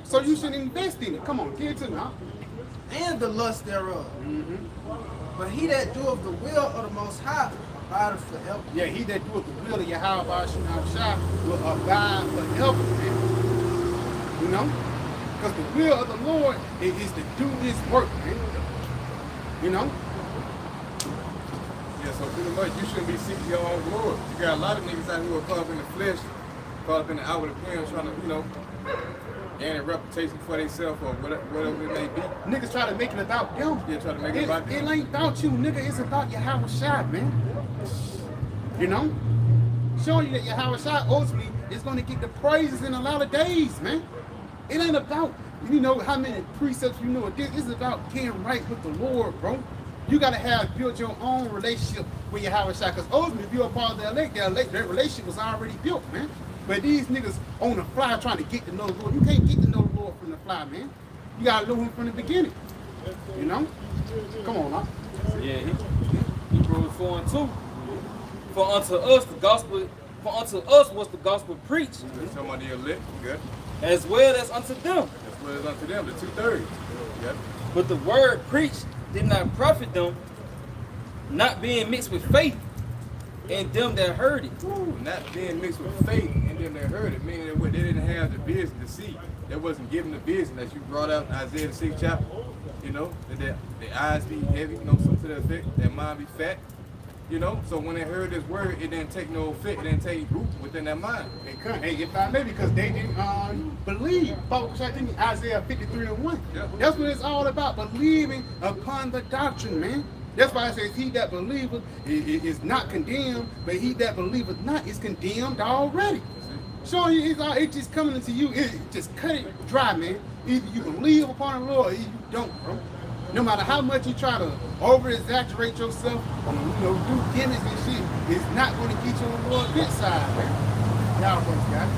So you should invest in it. Come on, give it to me, huh? And the lust thereof. But he that doeth the will of the Most High abideth forever. Yeah, he that doeth the will of Yahawashi will abide forever, man. You know? Because the will of the Lord is to do his work, man. You know? Yeah, so pretty much you shouldn't be seeking your own glory. You got a lot of niggas out here who are caught up in the flesh, caught up in the outward appearance, trying to, you know, gain a reputation for themselves or whatever it may be. Niggas try to make it about them. Yeah, try to make it about them. It ain't about you, nigga. It's about Yahawashi, man. You know? Showing you that Yahawashi ultimately is going to get the praises in a lot of days, man. It ain't about, you know, how many precepts you know. It's about getting right with the Lord, bro. You got to have built your own relationship with Yahawashi. Because ultimately, if you're a part of the elect, that relationship was already built, man. But these niggas on the fly trying to get to know the Lord. You can't get to know the Lord from the fly, man. You got to know him from the beginning. You know? Come on, huh? Yeah, Hebrews 4:2. For unto us was the gospel preached, Some of the elect, good. as well as unto them. As well as unto them, the 2/3. Yep. But the word preached did not profit them, not being mixed with faith in them that heard it. Ooh, not being mixed with faith and then they heard it, meaning that they didn't have the vision to see. They wasn't given the vision that you brought out in Isaiah the 6th chapter. You know, that their eyes be heavy, you know, something to that effect, their mind be fat. You know, so when they heard this word, it didn't take no effect, it didn't take root within their mind. Hey, if I may, because they didn't believe. Focus, I think Isaiah 53:1. Yeah. That's what it's all about, believing upon the doctrine, man. That's why it says, he that believeth is not condemned, but he that believeth not is condemned already. Showing you it's just coming into you, it just cut it dry, man. Either you believe upon the Lord or you don't, bro. No matter how much you try to over-exaggerate yourself, you know, do gimmicks and shit, it's not going to get you on the Lord's good side, man. Y'all folks got it.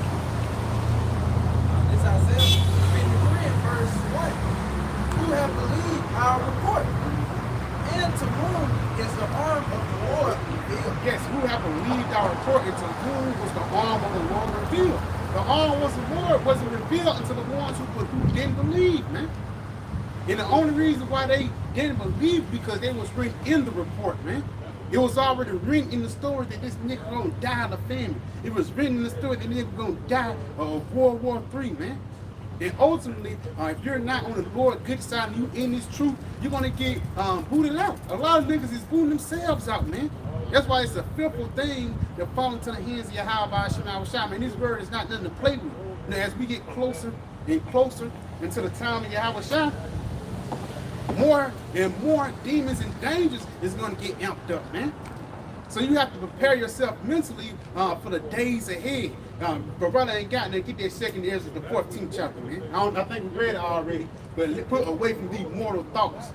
It's Isaiah 53 verse 1. You have believed our report. And to whom is the arm of the Lord revealed? Yes, who have believed our report, and to whom was the arm of the Lord revealed? The arm was the Lord, wasn't revealed unto the ones who didn't believe, man. And the only reason why they didn't believe because they was written in the report, man. It was already written in the story that this nigga gonna die of a famine. It was written in the story that nigga gonna die of World War III, man. And ultimately, if you're not on the Lord's good side and you in this truth, you're gonna get booted out. A lot of niggas is booting themselves out, man. That's why it's a fearful thing to fall into the hands of Yahawashi, man. This word is not nothing to play with. Now, as we get closer and closer into the time of Yahawashi, more and more demons and dangers is going to get amped up, man. So you have to prepare yourself mentally for the days ahead. But brother ain't got to get that second Ezra, the 14th chapter, man. I think we read it already, but put away from these mortal thoughts.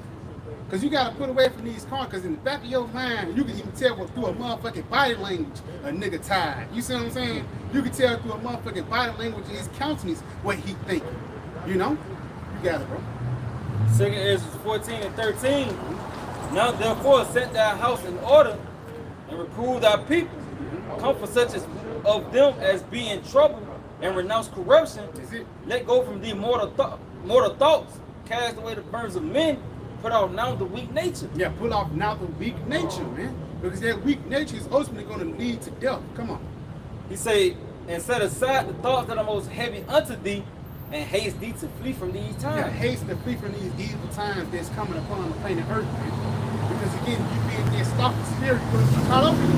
Because you got to put away from these cards, because in the back of your mind, you can even tell what through a motherfucking body language a nigga tired. You see what I'm saying? You can tell through a motherfucking body language in his countenance what he thinking. You know? You got it, bro. 2 Ezra 14:13. Now therefore set thy house in order and reprove thy people. Comfort such as of them as be in trouble and renounce corruption. Is it? Let go from thee mortal thoughts. Cast away the burdens of men. Put out now the weak nature. Yeah, pull off now the weak nature, man. Because that weak nature is ultimately going to lead to death. Come on. He say, and set aside the thoughts that are most heavy unto thee, and haste thee to flee from these times. Yeah, haste to flee from these evil times that's coming upon the planet Earth, man. Because again, you being that stalking spirit, you're going to be caught up in it.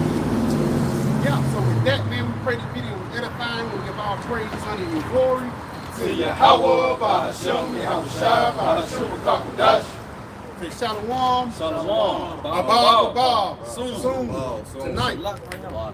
Yeah, so with that, man, we pray the video was edifying. We'll give all praise, honor, and glory to Yahawah, by Sham, Yahawashi, by Qadash. Shalom. Shalom. Abba, Soon. tonight. Lock right now.